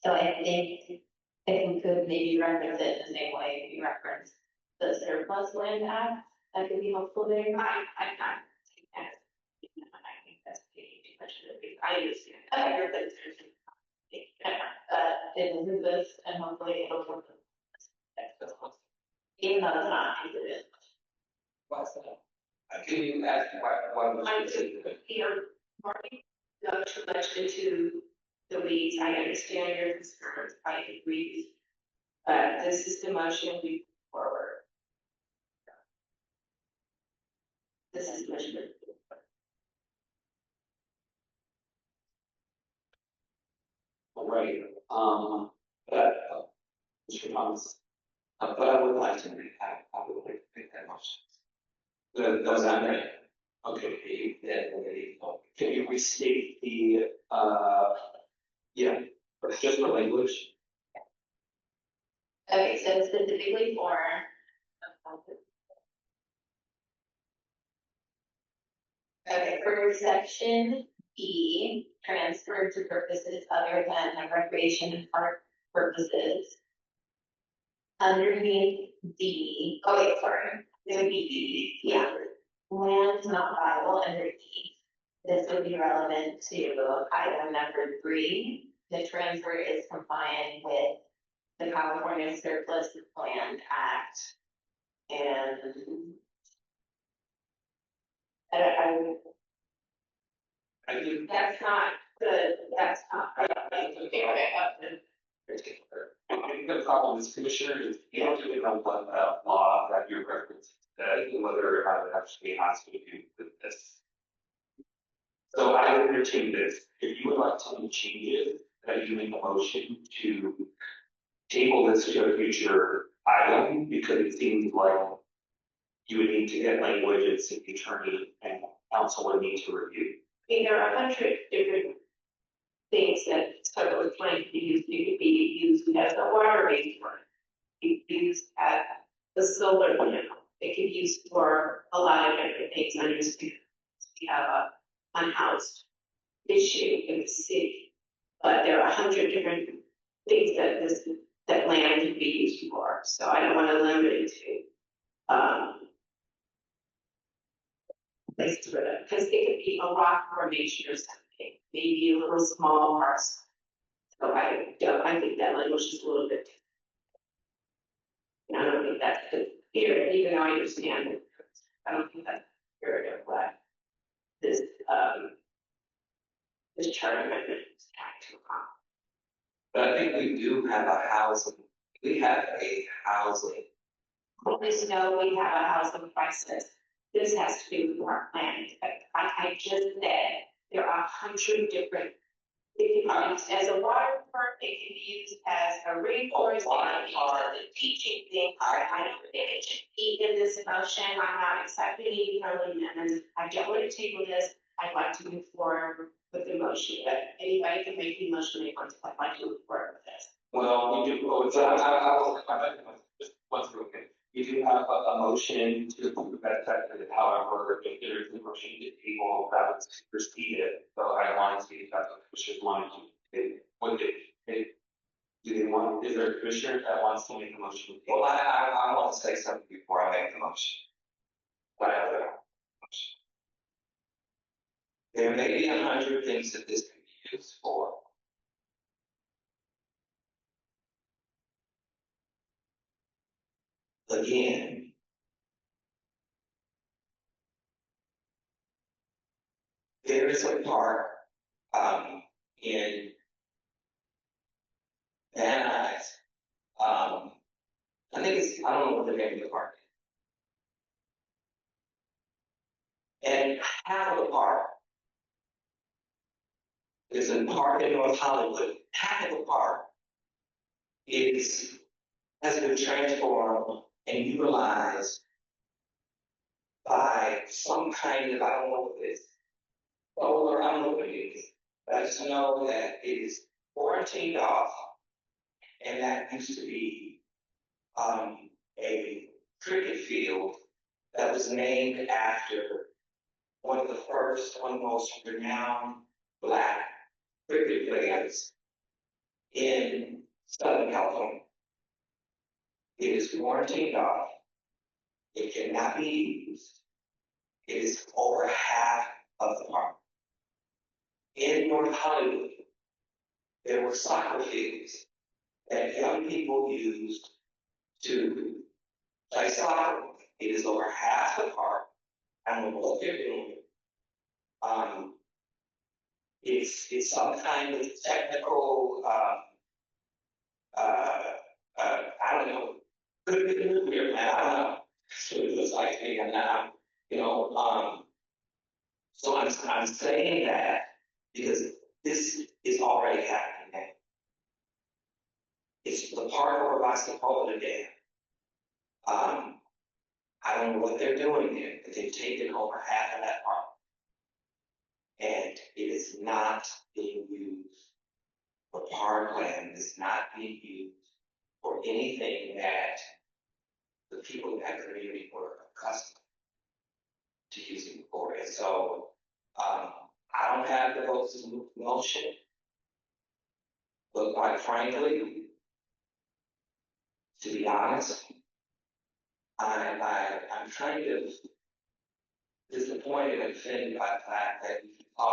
So I think if we could maybe reference it in the same way we reference the Surplus Land Act, that could be helpful there. I can't take that. I think that's too much of a big, I understand. It is this, and hopefully it'll work. Even though it's not, it is.
What's that? Can you ask why was it?
Here, Marty, not too much into the weeds. I understand your concerns. I agree. But this is the motion we move forward. This is the motion.
All right, but, Mr. Thomas, but I would like to make that motion. Those on there. Okay, can you restate the, just the language?
Okay, so specifically for. Okay, for section E, transferred to purposes other than recreation and park purposes. Underneath D, oh wait, sorry, it would be D, yeah. Land not viable under D. this would be relevant to item number 3. The transfer is compliant with the California Surplus Land Act. And
I think
that's not good, that's not.
I think the problem is, Commissioner, is you don't really know what law that you're referencing today, and whether or not it actually has to do with this. So I would entertain this, if you would like to make changes, that you make a motion to table this to a future item, because it seems like you would need to get language and city attorney and council would need to review.
I mean, there are 100 different things that solar plant could be used. It could be used as a water raising plant. It could be used as the solar panel. It could be used for a lot of different things. I understand we have a unhoused issue in the city, but there are 100 different things that land can be used for. So I don't want to limit it to places for that, because it could be a rock formation or something, maybe a little small parcel. So I think that language is a little bit. I don't think that's the spirit, even though I understand it. I don't think that's the spirit of what this charter amendment is trying to accomplish.
But I think we do have a housing.
Please know we have a housing crisis. This has to do with our planning. I just said there are 100 different. It can be used as a water park. It can be used as a rainforest. It can be used as a teaching thing. I don't think it should be in this motion. I'm not accepting any friendly amendments. I don't want to table this. I'd like to move forward with the motion. But anybody can make the motion they want to. I'd like to move forward with this.
Well, we do, just once real quick. You do have a motion to approve that seconded, however, if there is a motion to table, that would supersede it. So I want to see if that's what commissioners want to do. Do they want, is there a commissioner that wants to make a motion? Well, I want to say something before I make the motion. Whatever. There may be 100 things that this can be used for. Again, there is a park in Van Nuys. I think it's, I don't know what the name of the park is. And half of the park is a park in North Hollywood. Half of the park has been transformed and utilized by some kind of, I don't know what it is, solar, I don't know what it is, but I just know that it is quarantined off, and that used to be a cricket field that was named after one of the most renowned Black cricket players in Southern California. It is quarantined off. It cannot be used. It is over half of the park. In North Hollywood, there were soccer fields that young people used to play soccer. It is over half the park. I don't know what they're doing. It's some kind of technical, I don't know. Could be nuclear, man. I don't know. So it looks like me, and now, so I'm saying that because this is already happening now. It's the part over by Sepulveda Dam. I don't know what they're doing there, but they've taken over half of that park. And it is not being used for parkland. It's not being used for anything that the people in that community were accustomed to using for. And so I don't have the votes to move the motion, but quite frankly, to be honest, I'm kind of disappointed and offended by the fact that we keep talking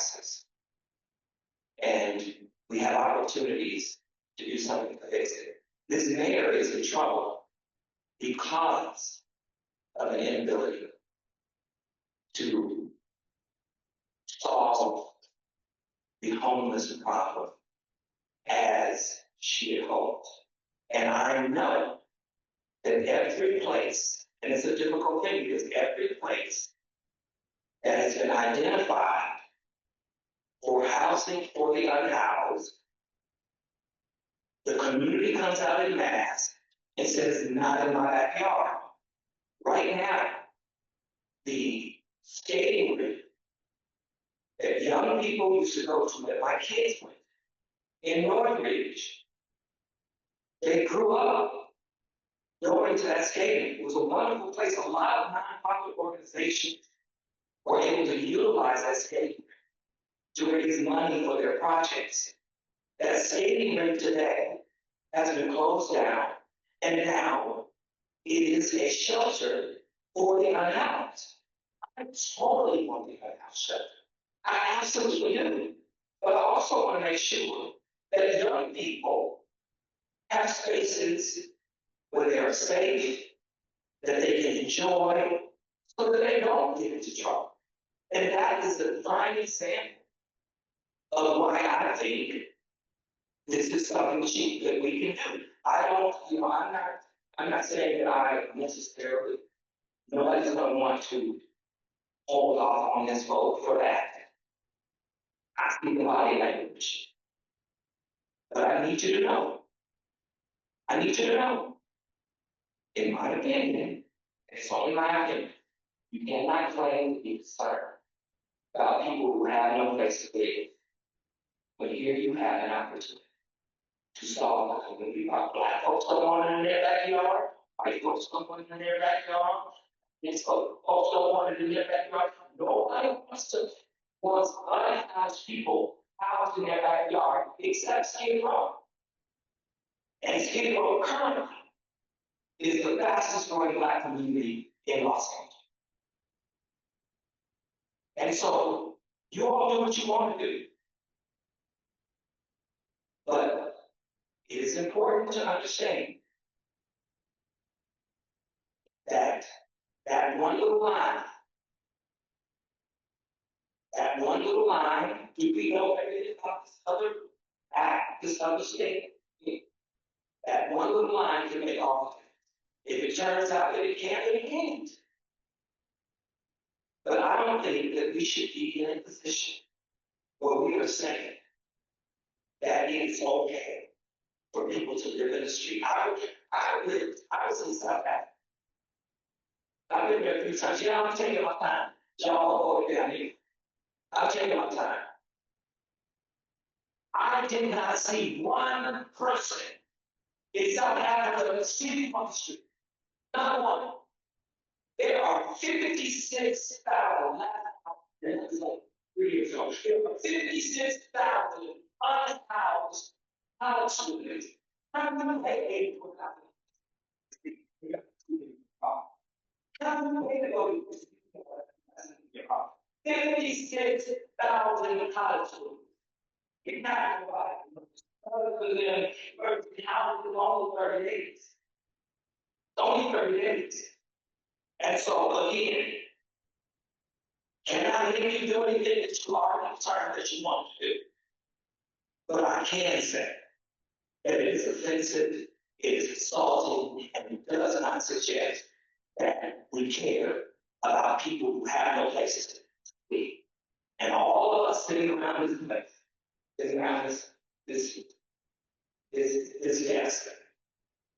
crisis. And we have opportunities to do something to fix it. This mayor is in trouble because of an inability to solve the homeless problem as she had hoped. And I know that every place, and it's a difficult thing because every place that has been identified for housing for the unhoused, the community comes out in mass and says, not in my backyard. Right now, the skating rink that young people used to go to, that my kids went, in Northridge, they grew up going to that skating. It was a wonderful place. A lot of nonprofit organizations were able to utilize that skating to raise money for their projects. That skating rink today has been closed down, and now it is a shelter for the unhoused. I totally want the unhoused shelter. I absolutely do. But I also want to make sure that young people have spaces where they are safe, that they can enjoy, so that they don't get into trouble. And that is the prime example of why I think this is something cheap that we can do. I don't, I'm not saying that I necessarily, nobody's gonna want to hold off on this vote for that. I speak the body language. But I need you to know. I need you to know. In my opinion, it's only my opinion, you cannot claim to be concerned about people who have no place to live. But here you have an opportunity to solve the community problem. Black folks don't want it in their backyard. White folks don't want it in their backyard. These folks don't want it in their backyard. Nobody wants unhoused people housed in their backyard except Skid Row. And Skid Row currently is the fastest growing Black community in Los Angeles. And so you all do what you want to do. But it is important to understand that that one little line, do we know everything about this other act, this other state? That one little line can make all of it. If it turns out that it can't, then it can't. But I don't think that we should be in a position where we are saying that it's okay for people to live in the street. I was in South Africa. I've been there a few times. I'm taking my time. Y'all over down here. I'm taking my time. I did not see one person in South Africa sleeping on the street. Not one. There are 56,000, that was like 3 years ago. There are 56,000 unhoused college students. How many they able to go? How many they go to 56,000 college students. You're not providing. Other than only 30 days. Only 30 days. And so again, cannot make you do anything that you are concerned that you want to do. But I can say that it is offensive, it is insulting, and it does not suggest that we care about people who have no places to be. And all of us sitting around this place, sitting around this desk,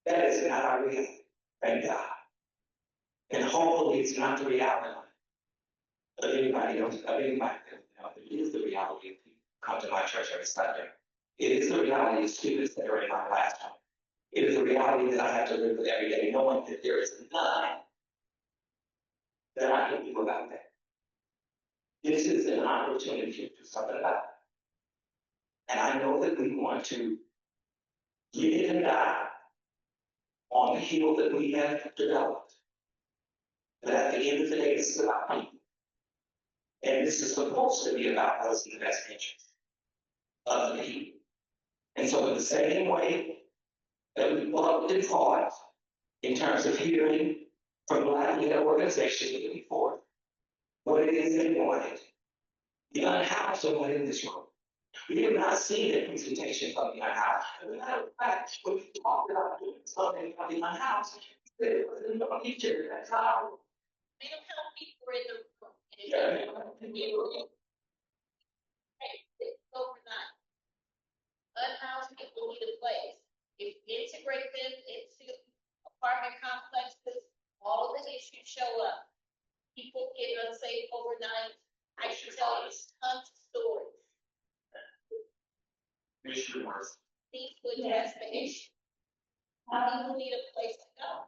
that is not our reality. Thank God. And hopefully it's not the reality of anybody else, of anybody else. It is the reality of people who come to my church every Sunday. It is the reality of students that are in my classroom. It is the reality that I have to live with every day, knowing that there is nothing that I can do about that. This is an opportunity to do something about it. And I know that we want to live and die on the hill that we have developed. But at the end of the day, this is about people. And this is supposed to be about what's in the best interest of the people. And so in the same way that we loved and fought in terms of hearing from Black-led organizations moving forward, what it is they wanted, the unhoused are not in this room. We have not seen a presentation from the unhoused. As a matter of fact, when we talked about doing something for the unhoused, there was no teacher. That's how.
They don't help people in the room. It's overnight. Unhoused people need a place. If you integrate them into apartment complexes, all of the issues show up. People get unsafe overnight. I should tell you tons of stories.
Commissioner Morris.
People in desperation. People need a place to go.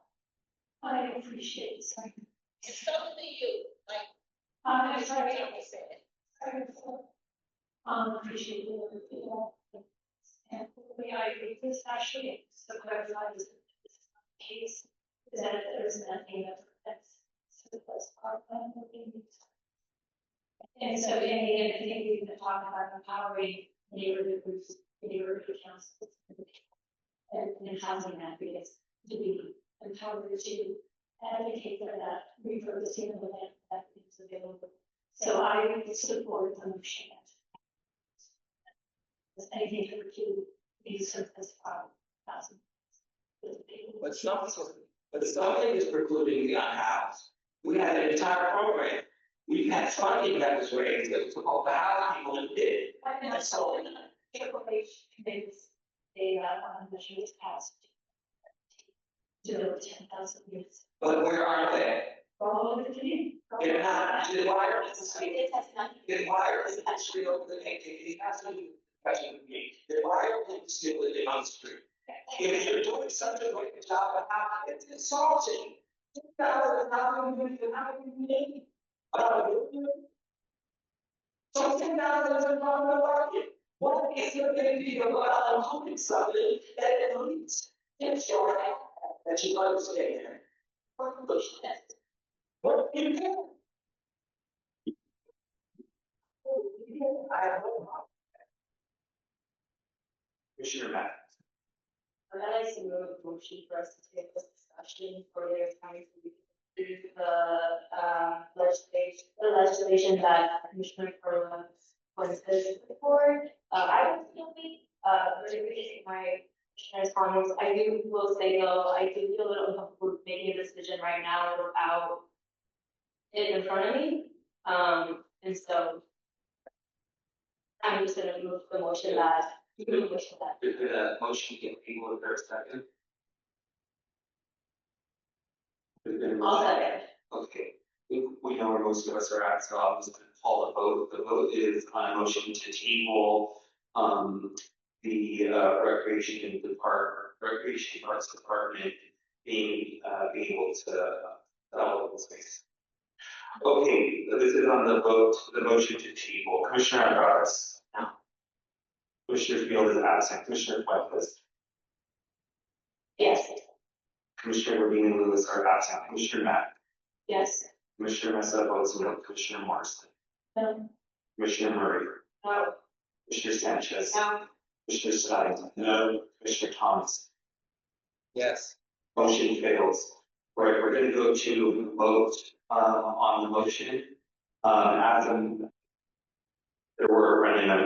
I appreciate it.
And so do you, like,
I
Commissioner Campbell said.
appreciate it, you know. And the way I read this, actually, so clarify this case, is that there's nothing that prevents surplus parkland moving. And so, in the end, I think we've been talking about empowering neighborhood groups, neighborhood councils, and housing advocates to be empowered to advocate for that repurposing of the land that is available. So I support the motion. Anything to be surplus housing.
But something is precluding the unhoused. We had an entire program. We've had funding that was raised that was supposed to house people and did.
And so, committees, they, on the sheet passed. To build 10,000 units.
But where are they?
All over the community.
They're not, the wire is the same.
It has nothing.
The wire is actually over the it has to be question with me. The wire is still living on the street. If you're doing such a great job of how it's insulting. 10,000, how many you need? So 10,000 is a problem of market. What is your big deal about including something that at least ensure that you understand? What you can. I have no problem. Commissioner Matt.
I'd like to move a motion for us to take this discussion for their time to do the legislation that Commissioner Perla was put forward. I would still be, repeating my commissioner's comments. I will say though, I do feel a little uncomfortable making a decision right now without it in front of me. And so I'm just gonna move the motion that.
Did the motion get people in their second?
I'll second.
Okay, we know where most of us are at, so I'll just call a vote. The vote is on a motion to table, the recreation parks department being able to sell open space. Okay, this is on the vote, the motion to table. Commissioner Andradas. No. Commissioner Field is absent. Commissioner Fuentes.
Yes.
Commissioner Rubin and Lewis are absent. Commissioner Matt.
Yes.
Commissioner Mesa votes no. Commissioner Morrison.
No.
Commissioner Murray.
No.
Commissioner Sanchez.
No.
Commissioner Stein. No. Commissioner Thomas.
Yes.
Motion fails. Right, we're gonna go to vote on the motion.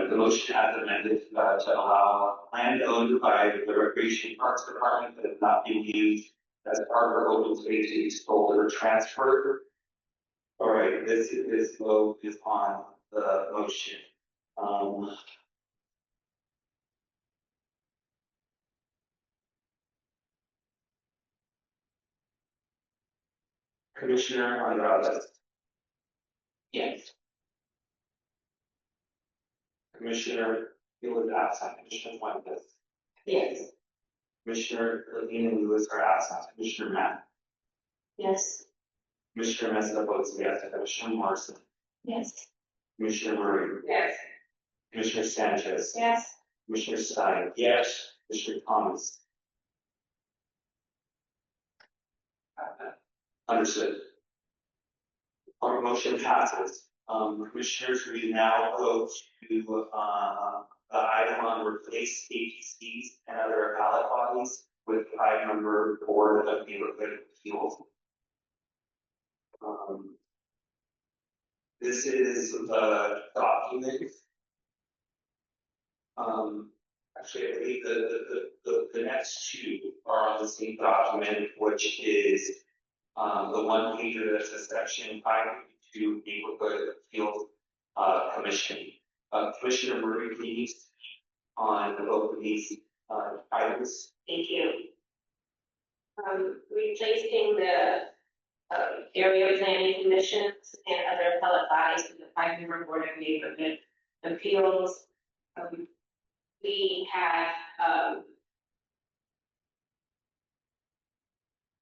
The motion as amended to allow land owned by the Recreation Parks Department that is not being used as part of open space to be sold or transferred. All right, this vote is on the motion. Commissioner Andradas.
Yes.
Commissioner Field is absent. Commissioner Fuentes.
Yes.
Commissioner Levine and Lewis are absent. Commissioner Matt.
Yes.
Commissioner Mesa votes yes. Commissioner Morrison.
Yes.
Commissioner Murray.
Yes.
Commissioner Sanchez.
Yes.
Commissioner Stein. Yes. Commissioner Thomas. Understood. Our motion passes.
Commissioners, we now go to, the item on replace agencies and other appellate bodies with item number Board of Neighborhood Appeals. This is the document. Actually, I believe the next two are on the same document, which is the one pager that says section 552 Neighborhood Appeals Commission. Commissioner Murray, can you speak on both of these items?
Thank you. Replacing the area planning commissions and other appellate bodies with the 5-member Board of Neighborhood Appeals. We have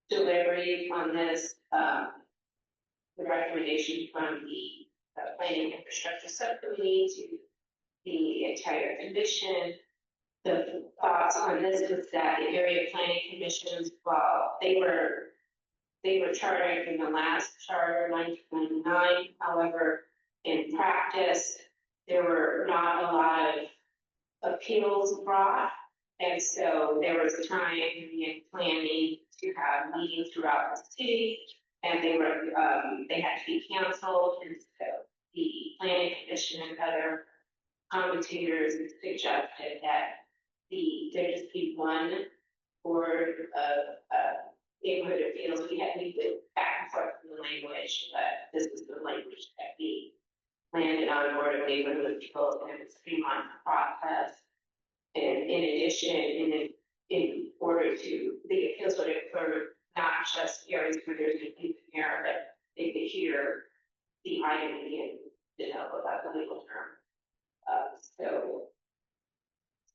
delivery on this, the recommendation from the Planning Infrastructure Subcommittee to the entire commission. The thoughts on this was that the area planning commissions, while they were chartered in the last charter, 1999, however, in practice, there were not a lot of appeals brought. And so there was time in planning to have meetings throughout the city, and they had to be canceled. And so the planning commission and other commentators suggested that there just be one board of neighborhood appeals. We went back and forth in the language, but this is the language that we landed on, Board of Neighborhood Appeals, and it's a 3-month process. And in addition, in order to, the appeals would occur not just areas where there's an error, but they could hear the item again, about the legal term. So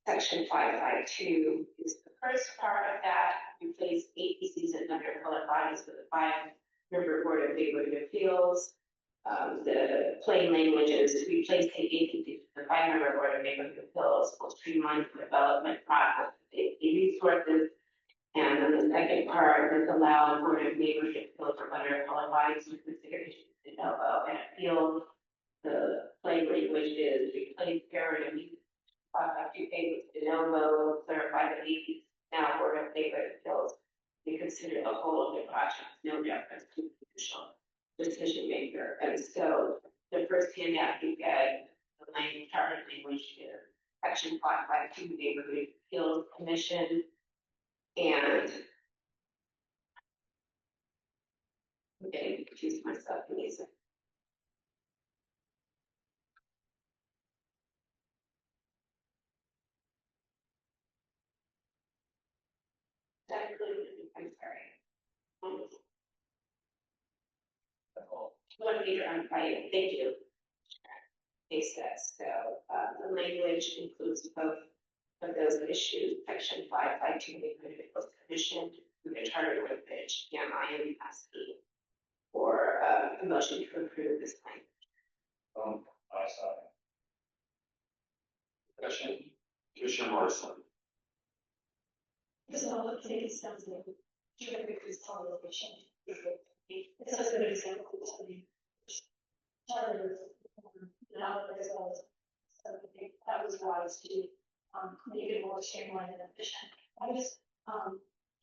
section 552 is the first part of that. Replace APCs and other appellate bodies with a 5-member Board of Neighborhood Appeals. The plain language is replace the APC with the 5-member Board of Neighborhood Appeals will streamline the development process of resources. And then the second part is allow Board of Neighborhood Appeals or other appellate bodies to consider issues de novo and appeal. The plain language is replace parent and to pay with de novo, clarify that these now Board of Neighborhood Appeals be considered the whole of the project, no reference to judicial decision maker. And so the first handout you get, the language, charter language here, section 552 Neighborhood Appeals Commission. And I'm getting confused myself in these. I'm sorry. One meter on fire, thank you. It says, so the language includes both of those issues, section 552 Neighborhood Appeals Commission, the charter with which I am asking for a motion to approve this language.
I saw it. Question, Commissioner Morrison.
Because all the things sounds like geographic consolidation. It's also an example of something. Charter, now as well as something that was wise to make it more streamlined and efficient. I'm just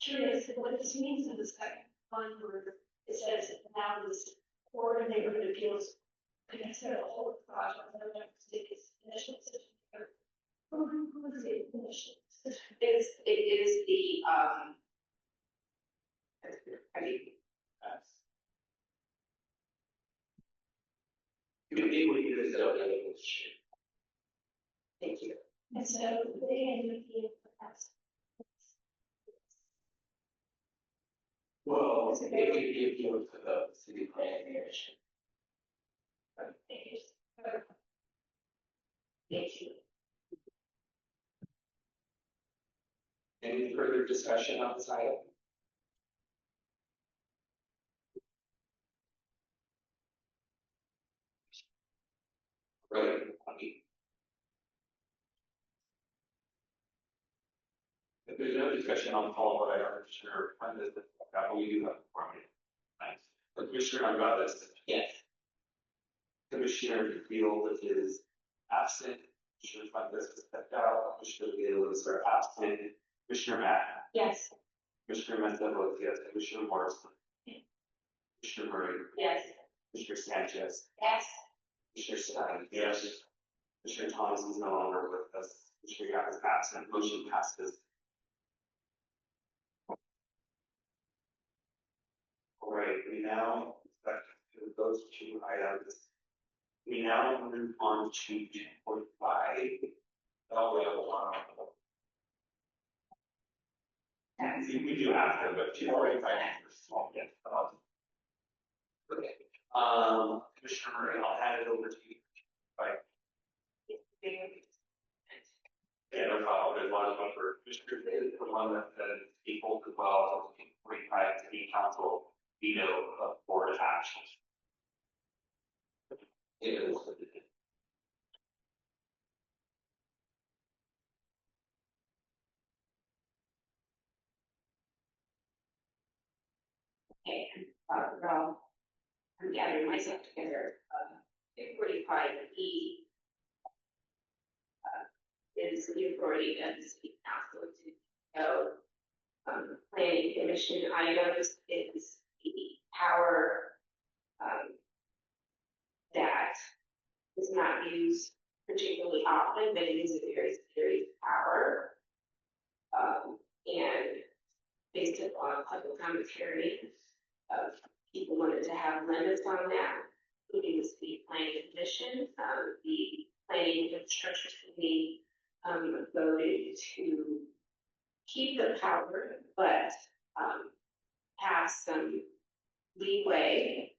curious what this means in the second one where it says now this Board of Neighborhood Appeals can consider the whole project and not just take its initial decision. Who is the initial decision?
It is the thank you.
And so they end up being perhaps.
Well, if you look to the city planning commission.
Thank you.
Any further discussion on this item? Right. If there's no discussion on the call, what I are Commissioner Fernandez, that we do have for me. Thanks. Commissioner Gonzalez.
Yes.
Commissioner
Commissioner DeField is absent. Commissioner Fuentes is stepped out. Commissioner Gales are absent. Commissioner Matt.
Yes.
Commissioner Mendez votes yes. Commissioner Morrison. Commissioner Murray.
Yes.
Commissioner Sanchez.
Yes.
Commissioner Stein. Yes. Commissioner Thomas is no longer with us. Commissioner Yap is absent. Motion passes. All right, we now, back to those two items. We now move on to 2.5. We do have to, but 2.5 is small, yes. Okay, Commissioner Murray, I'll hand it over to you. Right. Yeah, no problem. There's a lot of for Commissioner Davis, the one that says equal as well, 45 city council veto of board actions. It is. Okay, well, I'm gathering myself together. It 45E is the authority of the city council to go planning commission items. Is the power that is not used particularly often, but it is a very serious power. And based upon public commentary, people wanted to have limits on that, including the city planning commission. The planning infrastructure committee voted to keep the power, but have some leeway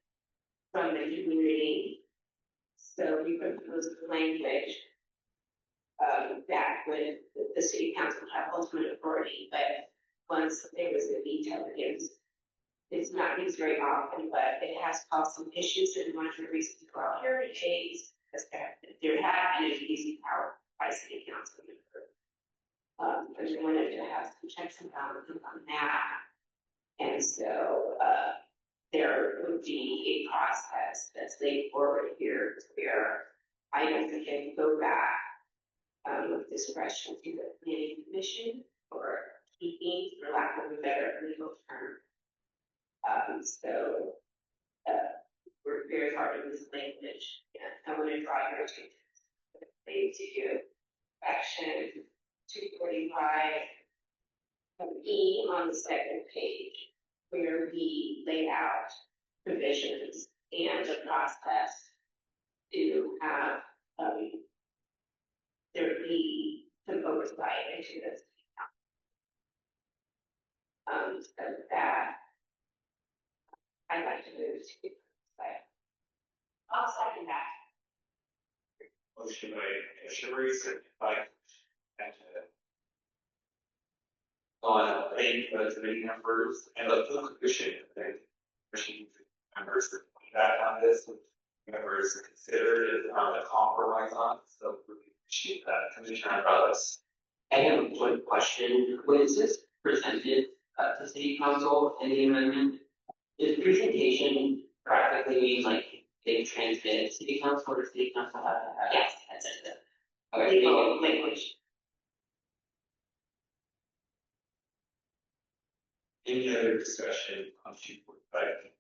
from the community. So we proposed language that would the city council have ultimate authority, but once there was a veto, it's not used very often, but it has caused some issues. And one of the reasons to go out here is that there have been easy power by city council member. And we wanted to have some checks and balances on that. And so there would be a process that's laid forward here where items can go back with discretion to the planning commission or keeping, for lack of a better legal term. So we're very hard on this language. And I want to draw your attention to section 245 E on the second page, where we lay out provisions and the process to have there be some oversight into this. So that I'd like to move to. I'll second that. Motion by Commissioner Reese, by on any committee members and the full commission members that on this members considered it on a compromise on, so we appreciate that. Commissioner Brothers. I have one question. When is this presented to city council in the amendment? Does presentation practically mean like they transmit city council or city council have to have? Yes, that's it. Okay, legal language. Any other discussion on 245?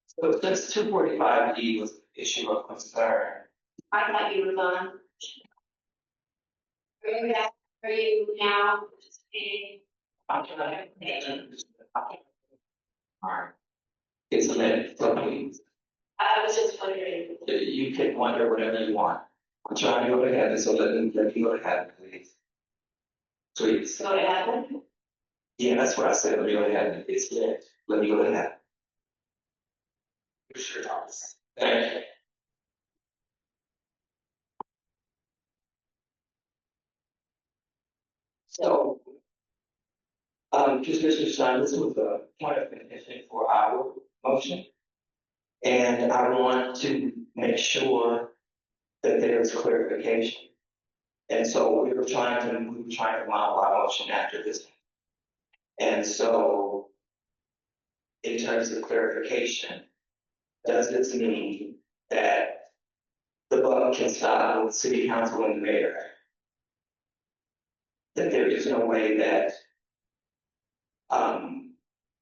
So since 245E was the issue of concern. I thought you were done. Are you now participating? It's a minute, so please. I was just wondering. You can wonder whatever you want. I'm trying to go ahead, so let me go ahead, please. Please. Go ahead. Yeah, that's what I said. Let me go ahead. It's good. Let me go ahead. Sure, Thomas. Thank you. So, just Mr. Stein, this was a point of contention for our motion. And I want to make sure that there is clarification. And so we were trying to model our motion after this. And so in terms of clarification, does this mean that the buck can stop with city council and the mayor? That there is no way that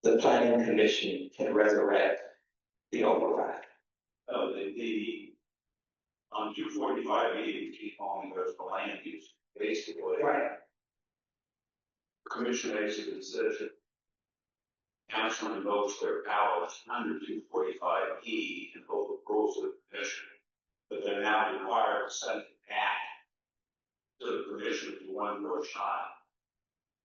the planning commission can resurrect the override?
On 245, we keep on goes the land use, basically.
Right.
Commission makes a decision. Council invokes their powers under 245E and overrules the commission, but they're now required to send it back to the commission for one more shot.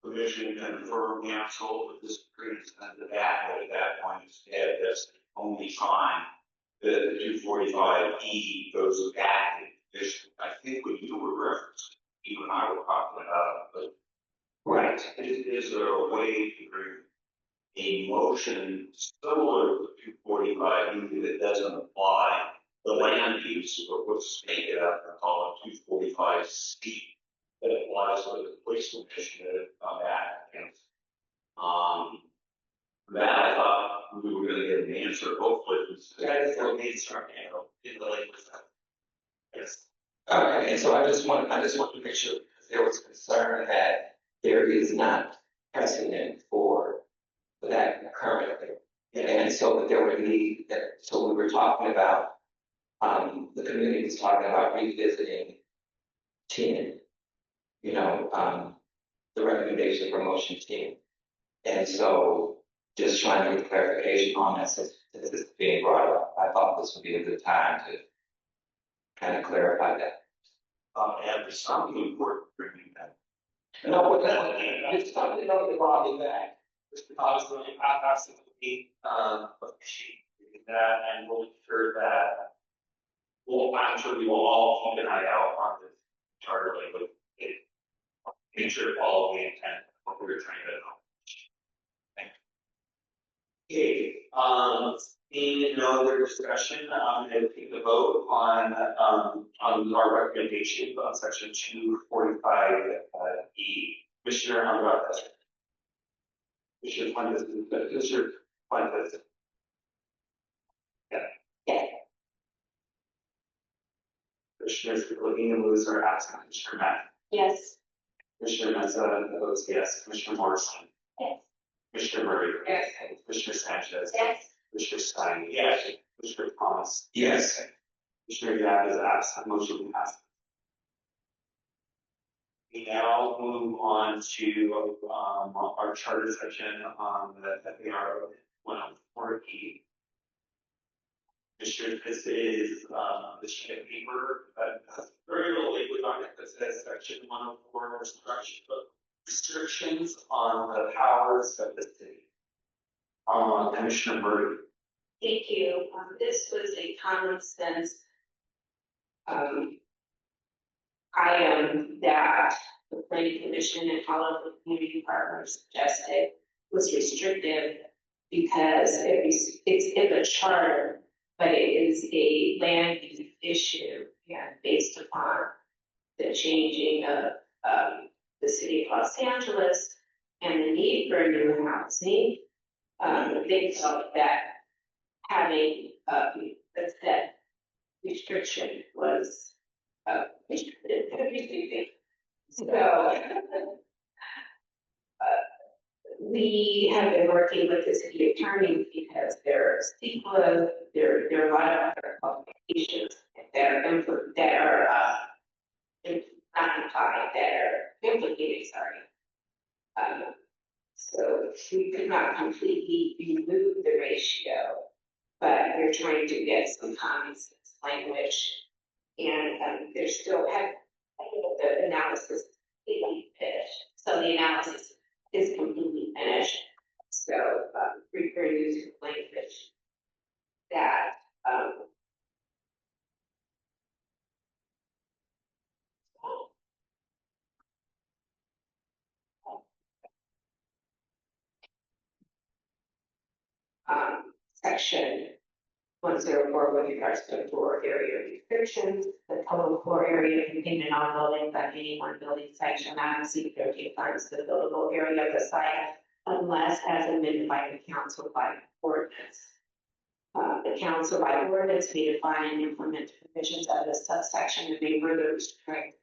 Commission can affirm council with this agreement send it back, but at that point instead, that's the only time that the 245E goes back to the commission. I think what you were referencing, you and I were talking about, but
right,
is there a way to bring a motion similar to 245E that doesn't apply the land use, but let's make it up and call it 245C that applies to the police commission that have come back against? That I thought we were gonna get an answer, hopefully.
That is the answer, in the language. Yes. Okay, and so I just want to make sure, because there was concern that there is not precedent for that currently. And so that there would be, so we were talking about, the community was talking about revisiting 10, the recommendation for motion 10. And so just trying to get clarification on that since this is being brought up. I thought this would be a good time to kind of clarify that.
And there's something important bringing that.
No, but it's something that we're bringing back.
Just because I absolutely appreciate that, and we'll ensure that. Well, I'm sure we will all keep an eye out on this charter language. Make sure to follow the intent of what we were trying to accomplish. Thank you. Okay, seeing no other discussion, I'm going to take the vote on our recommendation on section 245E. Commissioner Alvarez. Commissioner Fuentes. Commissioner Fuentes. Yeah. Commissioners Levine and Lewis are absent. Commissioner Mack.
Yes.
Commissioner Meza votes yes. Commissioner Morrison.
Yes.
Commissioner Murray.
Yes.
Commissioner Sanchez.
Yes.
Commissioner Stein. Yes. Commissioner Thomas.
Yes.
Commissioner Yap is absent. Motion passes. We now move on to our charter section on the FAR 104E. Commissioner, this is the sheet of paper that has very little language on it that says section 104 restrictions on the powers of the city. Commissioner Murray.
Thank you. This was a common sense item that the planning commission and all of the community partners suggested was restrictive because it's in the charter, but it is a land use issue and based upon the changing of the city of Los Angeles and the need for new housing. They felt that having a set restriction was restricted to everything. So we have been working with the city attorney because there's CEQA, there are a lot of other qualifications that are not implied, that are implicated, sorry. So we could not completely remove the ratio, but we're trying to get some common sense language. And there's still the analysis is completely finished. So the analysis is completely finished. So we're using language that section 104 with regards to floor area restrictions, the total floor area contained in all buildings by any one building site shall not exceed 13 times the buildable area of the site unless as amended by the council by ordinance. the council by ordinance may define and implement provisions of this subsection and may further restrict,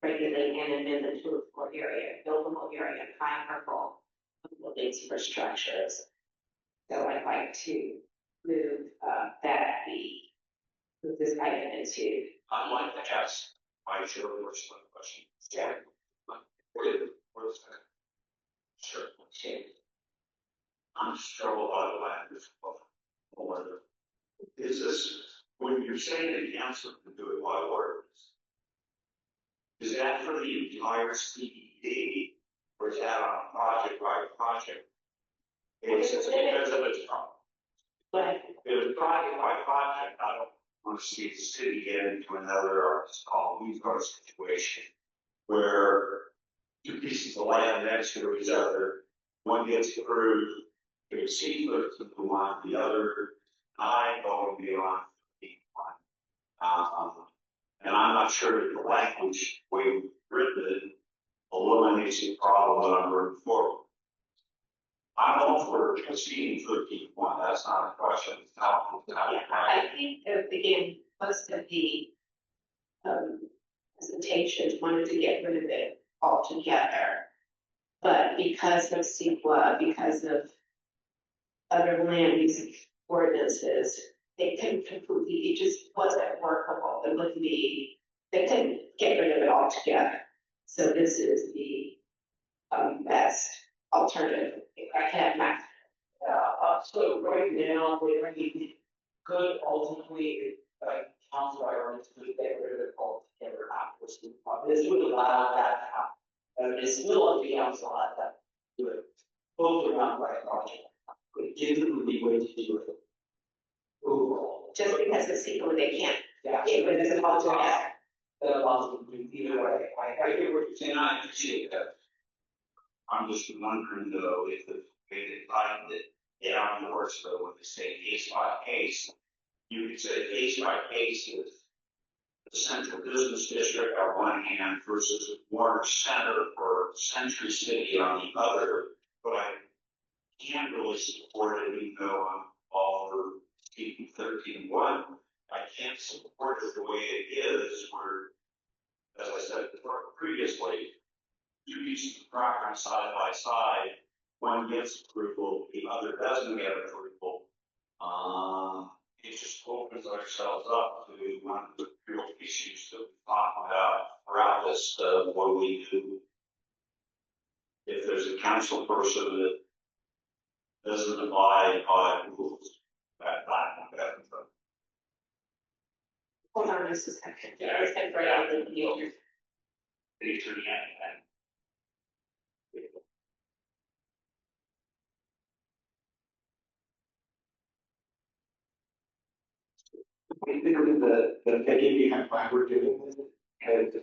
regulate, and amend the tool floor area, buildable area, comparable buildings or structures. So I'd like to move that move this item into.
I'd like to ask my chairperson a question.
Sure.
Sure. I'm troubled by the language of order. Is this, when you're saying the council can do it by ordinance, is that for the entire CED, or is that on a project by project? It's because of its problem.
But
if it's project by project, I don't want to see the city get into another, situation where two pieces of land next to each other, one gets approved, it's cheaper to the one, the other, I go beyond the one. And I'm not sure that the language we've written eliminates the problem that I'm bringing forward. I'm all for proceeding 13.1, that's not a question. It's not.
I think again, most of the presentations wanted to get rid of it altogether. But because of CEQA, because of other land use ordinances, they couldn't completely, it just wasn't workable. It wouldn't be, they couldn't get rid of it altogether. So this is the best alternative. If I can, Max.
So right now, we could ultimately, council by ordinance, could get rid of it altogether afterwards. This would allow that to happen. It's still up to council at that, do it, both around by project. But give them the leeway to do it overall.
Just because of CEQA, they can't.
Yeah.
Get rid of it altogether.
That allows them to do either way.
I hear what you're saying, I appreciate that. I'm just wondering though, if the way they find it down north, so when they say case by case, you could say case by case is the central business district on one hand versus Warner Center or Century City on the other, but I can't really support it even though I'm all for speaking 13.1. I can't support it the way it is where, as I said previously, two pieces of property side by side, one gets approval, the other doesn't get approval. It just opens ourselves up to one of the real issues that we talk about throughout this, what we do. If there's a council person that doesn't abide by rules, that.
Hold on just a second. Yeah, I think right out of the deal.
Basically, the thinking behind why we're doing this, because to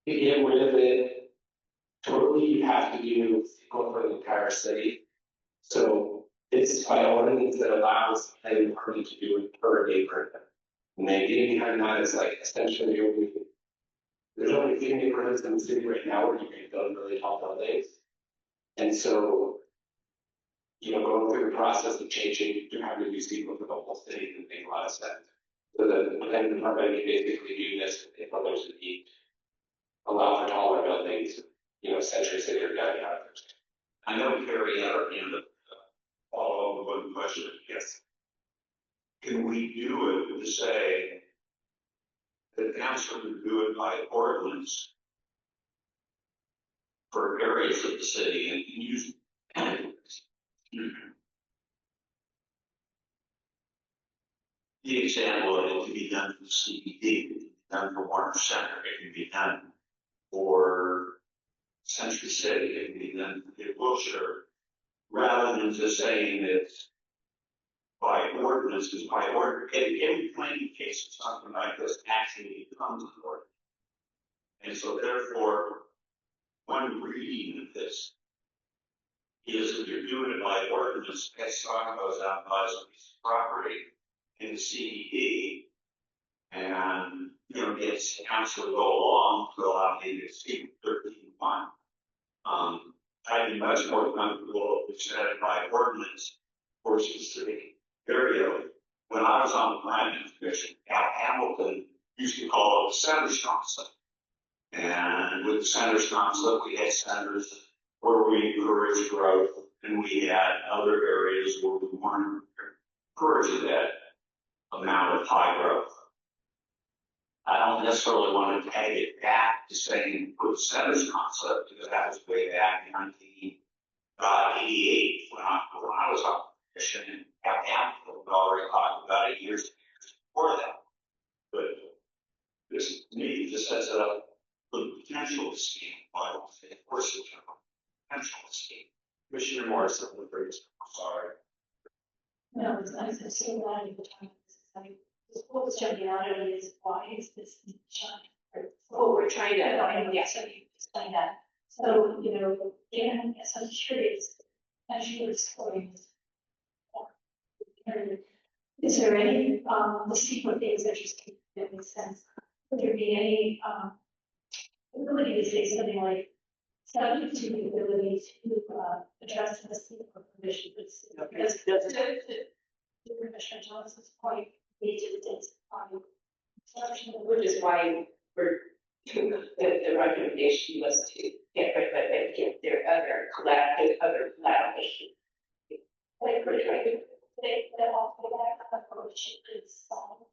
get rid of it totally, you have to do CEQA for the entire city. So it's by ordinance that allows any party to do it per neighborhood. And the idea behind that is like essentially there's only a few neighborhoods in the city right now where you can build really tall buildings. And so, going through the process of changing to having to do CEQA for the whole city can make a lot of sense. So the planning department can basically do this if there's a need, allow for taller buildings, Century City or down.
I know Carrie had her hand up. Follow up with one question. Yes. Can we do it to say that the council would do it by ordinance for areas of the city and use the example of it can be done for the CBD, it can be done for Warner Center, it can be done for Century City, it can be done for Wilshire, rather than just saying that by ordinance is by order. Every planning case or something like this actually becomes an ordinance. And so therefore, one reading of this is if you're doing it by ordinance, as someone goes out and buys a piece of property in the CED and, gets council to go along to allow me to see 13.1. I'd be much more comfortable if we said it by ordinance for a specific area
was on the planning commission, Al Hamilton used to call it Senators Council. And with the Senators Council, we had centers where we encouraged growth, and we had other areas where we weren't encouraging that amount of high growth. I don't necessarily want to tag it back to saying put Senators Concept, because that was way back in 1988 when I was on the commission, and Al Hamilton already talked about it years before that. But this, to me, just sets it up for the potential scheme. I don't say force it, potential scheme. Commissioner Morrison, please. Sorry.
No, it's nice to see that in the time. What was jumping out at me is why is this shine?
Well, we're trying to,
Yes, so you explain that. So, you know, again, yes, I'm curious, as you're exploring this. Is there any, the secret things that just that make sense? Would there be any, ability to say something like, subject to the ability to, address the secret provision? Because to Commissioner Johnson's point, need to intensify construction.
which is why the recommendation was to get rid of it and get their other collaboration.
Like, we're trying to take that off the back of the ship is solid,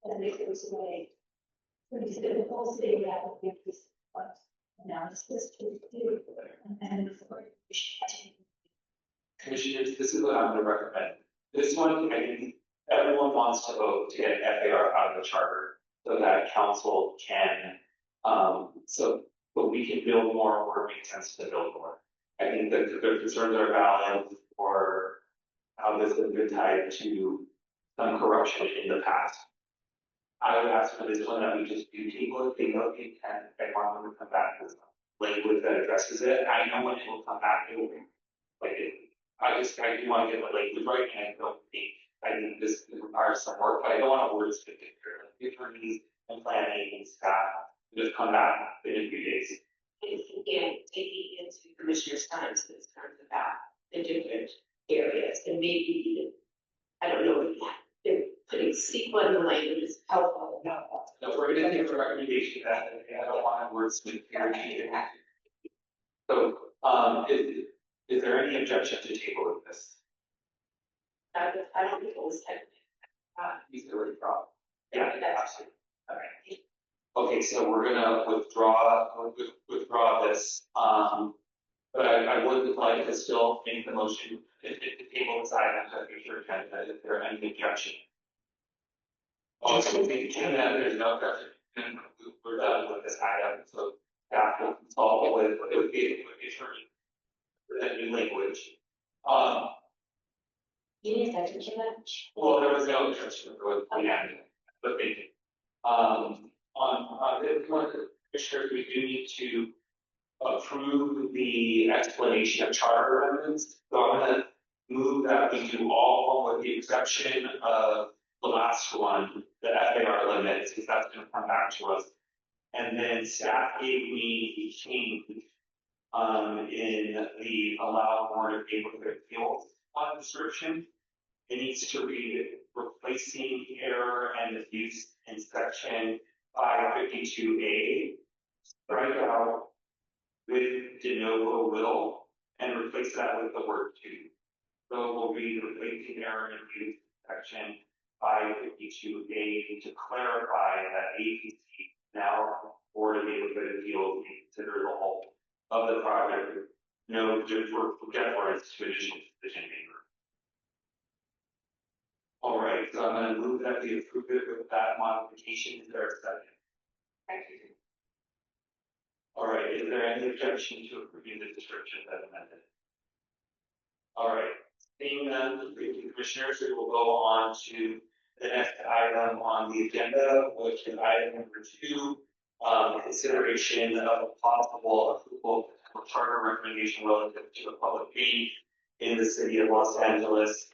and if there's a way. Pretty difficult, they would have to be increased, but now it's this to do, and for.
Commissioners, this is what I'm gonna recommend. This one, I think everyone wants to vote to get FAR out of the charter so that council can, but we can build more where it makes sense to build more. I think that their concerns are valid for how this has been tied to some corruption in the past. I would ask for this one that we just do table it, they know the intent, I want them to come back with language that addresses it. I know when it will come back, it will be like it. I do want to get the language right, and I think this requires some work, but I don't want to word stick it here. Like the attorneys and planning and staff just come back in a few days.
And again, taking into Commissioner's time, so it's kind of about the different areas, and maybe even, I don't know, if putting sequence in the language is helpful.
No, we're gonna take the recommendation that I don't want to word stick here. So, is there any objection to table this?
I don't think it was technically.
He's already brought. Yeah, absolutely. Okay, so we're gonna withdraw this, but I would like to still make the motion to table this item to future agenda if there are any objection. Oh, so we can, there's no objection, and we're done with this item, so staff will consult with the attorney for that new language.
You need that, did you?
Well, there was no objection for the end, but thank you. On this one, Commissioners, we do need to approve the explanation of charter amendments. So I'm gonna move that we do all with the exception of the last one, the FAR limits, because that's gonna come back to us. And then staff gave me the change in the allowed more of neighborhood fields description. It needs to read replacing error and diffuse in section 552A. Strike out with de novo will and replace that with the word to. So we'll read replacing error and diffuse section 552A to clarify that APC now Board of Neighborhood Appeals consider the whole of the project, no deference to initial decision maker. All right, so I'm gonna move that we approve it with that modification. Is there a second?
Thank you.
All right, is there any objection to approving the description as amended? All right, seeing none, thank you, Commissioners, we will go on to the next item on the agenda, which is item number 2, consideration of a possible approval of charter recommendation relative to the public being in the city of Los Angeles.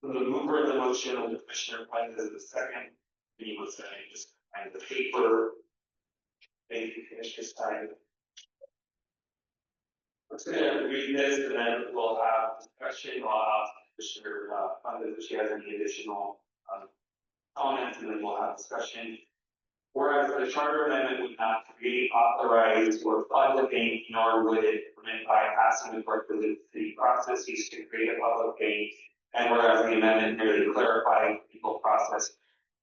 The mover of the motion of the Commissioner Pines is the second. He was saying just find the paper. Thank you, Commissioner Stein. I'm just going to read this and then we'll have discussion. I'll ask Commissioner, if she has any additional, comments, and then we'll have discussion. Whereas the charter amendment would not create, authorize, or fund the bank, nor would it permit bypassing the requisite city processes to create a public bank. And whereas the amendment merely clarified the legal process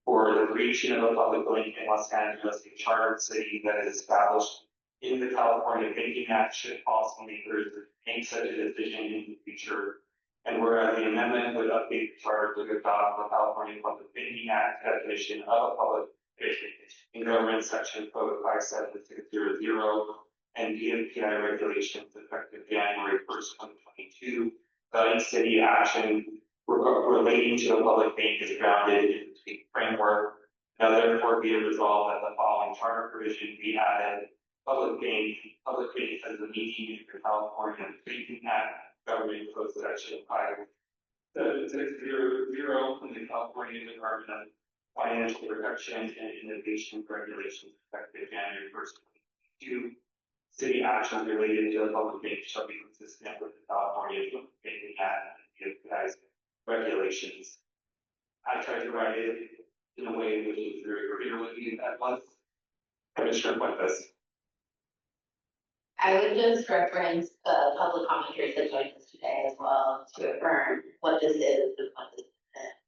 for the creation of a public bank in Los Angeles, a chartered city that is established in the California Banking Act, should policymakers make such a decision in the future. And whereas the amendment would update the charter to adopt the California Public Banking Act definition of a public bank in government section code 57600 and DMPI regulations effective January 1st, 2022, the city action relating to a public bank is grounded in the state framework. Now therefore be it resolved that the following charter provision be added. Public bank as a meaning in the California Banking Act, government code section 57600 from the California Department of Financial Protection and Innovation Regulations effective January 1st, 2022. City actions related to the public bank shall be consistent with the California Banking Act and DFI's regulations. I tried to write it in a way which is very clear with you that was Commissioner Fuentes.
I would just reference the public commenters that joined us today as well to affirm what this is and what this isn't.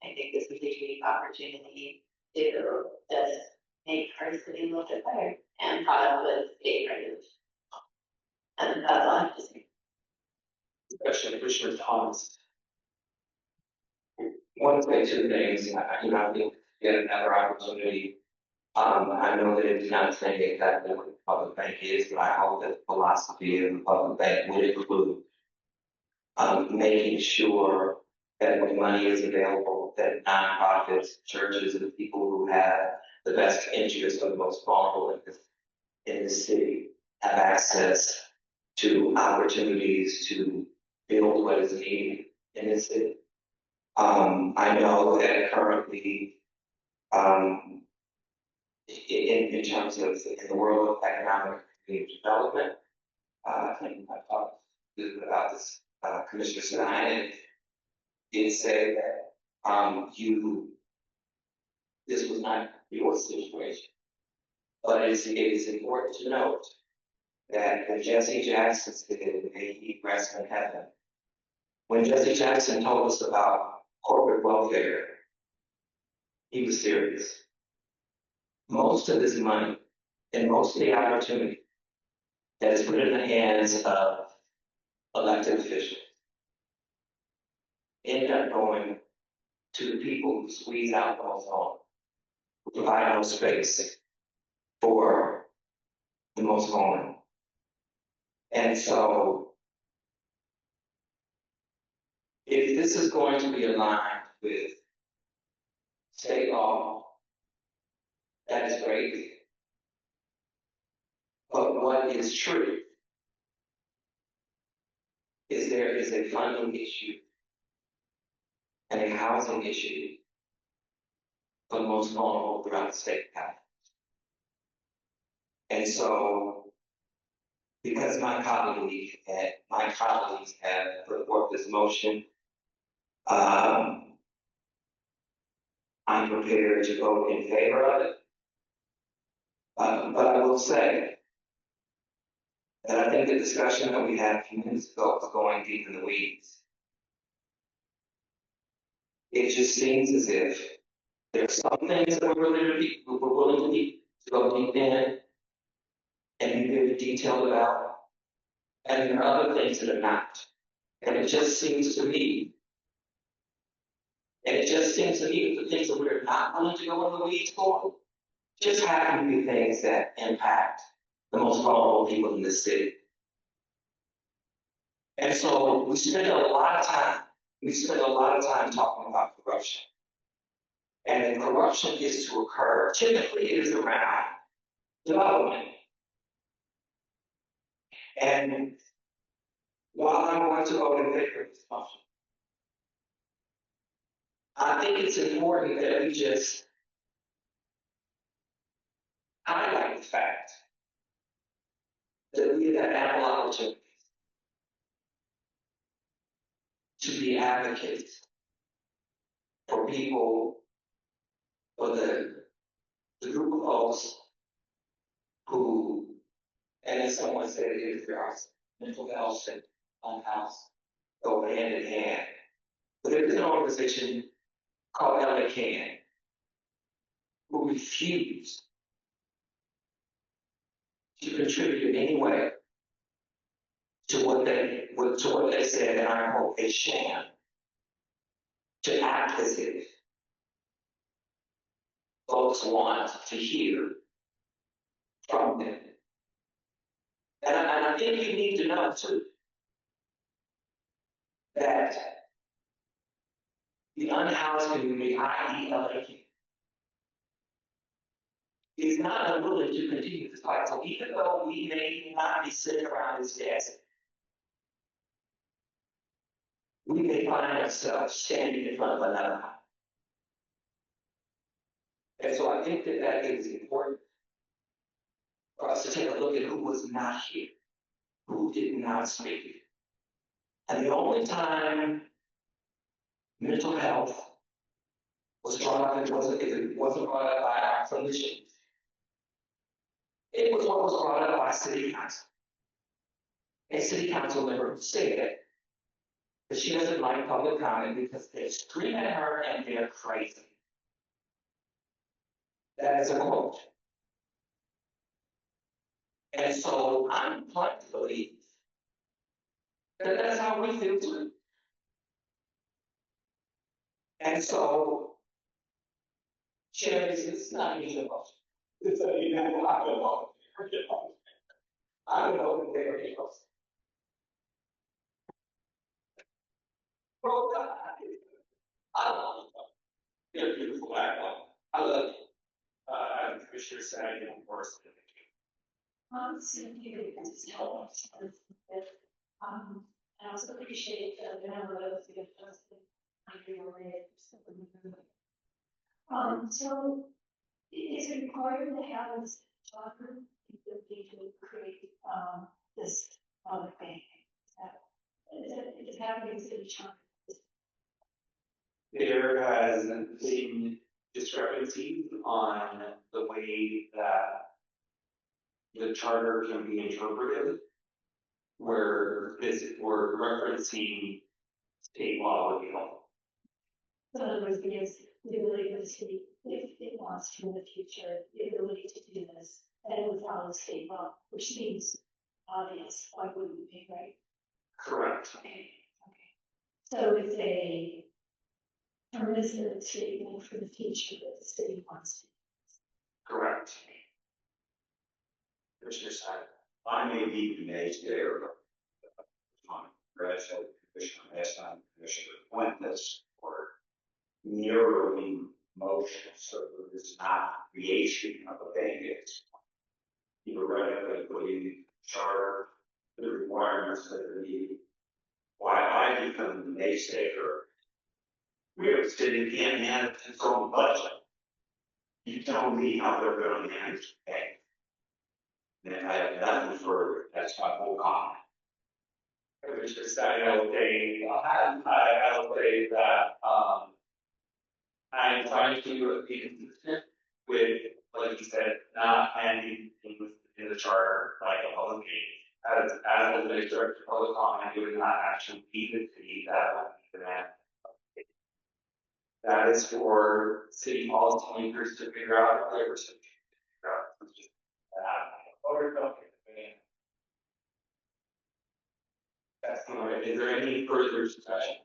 I think this is a unique opportunity to just make our city a little bit better and product with state regulations. And that's all I have to say.
Especially Commissioner Thomas.
One to say two things, I think get another opportunity. I know that it did not say exactly what the public bank is, but I hope that the philosophy of the public bank would include making sure that when money is available, that nonprofits, churches, and people who have the best interests of the most vulnerable in the city have access to opportunities to build what is needed in the city. I know that currently, in terms of in the world of economic development, I think I talked a little bit about this, Commissioner Stein did say that this was not your situation, but it is important to note that when Jesse Jackson said, "May he rest in heaven," when Jesse Jackson told us about corporate welfare, he was serious. Most of this money and most of the opportunity that is put in the hands of elected officials end up going to the people who squeeze out the most vulnerable, who provide no space for the most vulnerable. And so, if this is going to be aligned with state law, that is great. But what is true is there is a funding issue and a housing issue for the most vulnerable throughout the state of California. And so, because my colleagues have put forth this motion, I'm prepared to vote in favor of it. But I will say that I think the discussion that we had a few minutes ago was going deep in the weeds. It just seems as if there's some things that we're willing to go deep in and be very detailed about, and there are other things that are not. And it just seems to me that the things that we're not willing to go in the weeds for just happen to be things that impact the most vulnerable people in this city. And so we spend a lot of time talking about corruption. And if corruption is to occur, typically it is around development. And while I'm going to vote in favor of this motion, I think it's important that we just highlight the fact that we have had ample opportunities to be advocates for people, for the group of folks who, and as someone said, it is their mental health and house go hand in hand. But there's an organization called LA Can who refused to contribute in any way to what they said, and I hope a sham, to act as if folks want to hear from them. And I think you need to know too that the unhoused community, i.e. LA, is not unwilling to continue this fight. So even though we may not be sitting around this desk, we may find ourselves standing in front of another house. And so I think that is important for us to take a look at who was not here, who did not speak. And the only time mental health was brought up, it wasn't brought up by our clinicians. It was what was brought up by city council. A city council member who stated that she doesn't like public comment because they scream at her and they're crazy. That is a quote. And so I'm inclined to believe that that's how we feel too. And so, Sherry, it's not me about it's a I don't know. I don't know if there is. Bro, I love you. You're a beautiful black woman. I love you. I'm Commissioner Sagi, of course.
I also appreciate the number of the so is it required to have this charter to create this public bank? Is it happening in city charter?
There has been discrepancies on the way that the charter can be interpreted, where we're referencing state law would be helpful.
So in other words, it gives the ability of the city, if it wants to in the future, the ability to do this, and it would follow state law, which seems obvious. Why wouldn't it be, right?
Correct.
Okay. So it's a permissive statement for the future that the city wants to.
Correct. Commissioner Stein.
I may be the naysayer, but congratulate Commissioner Mesa and Commissioner Fuentes for mirroring motion, so there is not creation of a bank. Theoretically, putting charter the requirements that are needed. Why I become the naysayer, we have a city can't manage its own budget. You tell me how they're going to manage the bank. And I have nothing further. That's my whole comment.
Commissioner Stein, I will say that, I'm trying to be consistent with, like you said, not handing things in the charter like a public meeting. As an administrator of public comment, it would not actually be the city that would be the man. That is for city policymakers to figure out if they were to figure out. It's just, that's all right. Is there any further discussion?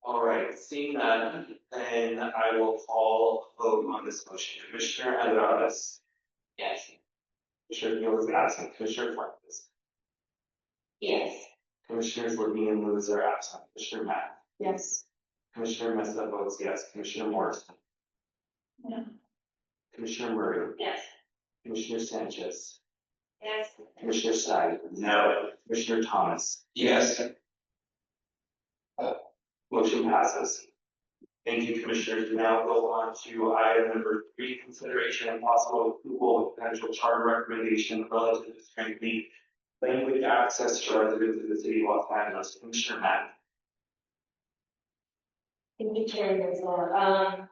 All right, seeing none, then I will call vote on this motion. Commissioner Alvarez.
Yes.
Commissioner Neal is absent. Commissioner Fuentes.
Yes.
Commissioners Levine and Lewis are absent. Commissioner Matt.
Yes.
Commissioner Mesa votes yes. Commissioner Morrison.
No.
Commissioner Murray.
Yes.
Commissioner Sanchez.
Yes.
Commissioner Stein.
No.
Commissioner Thomas.
Yes.
Motion passes. Thank you, Commissioners. We now go on to item number 3, consideration and possible approval of potential charter recommendation relative to strengthening
language access to residents of the city of Los Angeles. Commissioner Matt.
Thank you, Chair Rizzo. I'm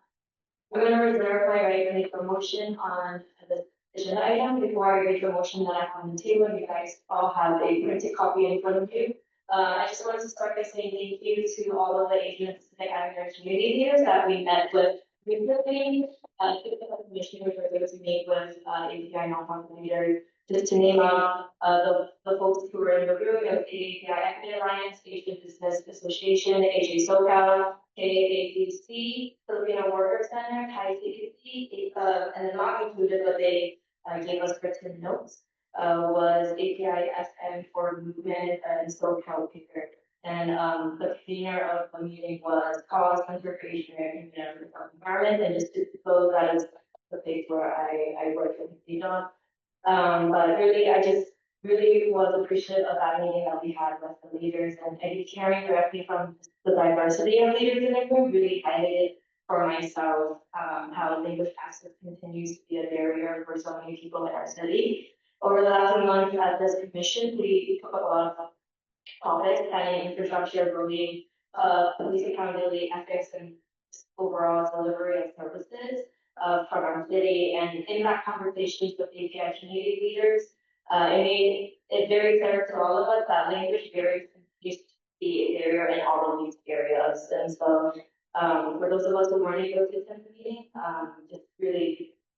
gonna reserve my right to make a motion on the agenda item before I make the motion that I have on the table. You guys all have a printed copy in front of you. I just wanted to start by saying thank you to all of the Asian Pacific Islander community leaders that we met with recently. The commissioners were able to meet with API nonprofit leaders. Just to name out the folks who were in the room, it was API Equity Alliance, Asian Business Association, AJ SoCal, KAAC, Filipino Worker Center, Thai CPC, and then not included, but they gave us written notes, was API SM for Movement and SoCal Picker. And the convener of the meeting was Cause Center for Asian American Environment, and just to disclose that is the place where I work in Casino. But really, I just really was appreciative of that meeting that we had with the leaders, and Eddie hearing directly from the diversity of leaders in the group really highlighted for myself how language access continues to be a barrier for so many people in our city. Over the last month at this commission, we took up a lot of topics, planning, infrastructure, building, police accountability, ethics, and overall delivery of services from our city. And in that conversations with API community leaders, it made it very clear to all of us that language barriers continues to be a barrier in all of these areas. And so for those of us who weren't able to attend the meeting,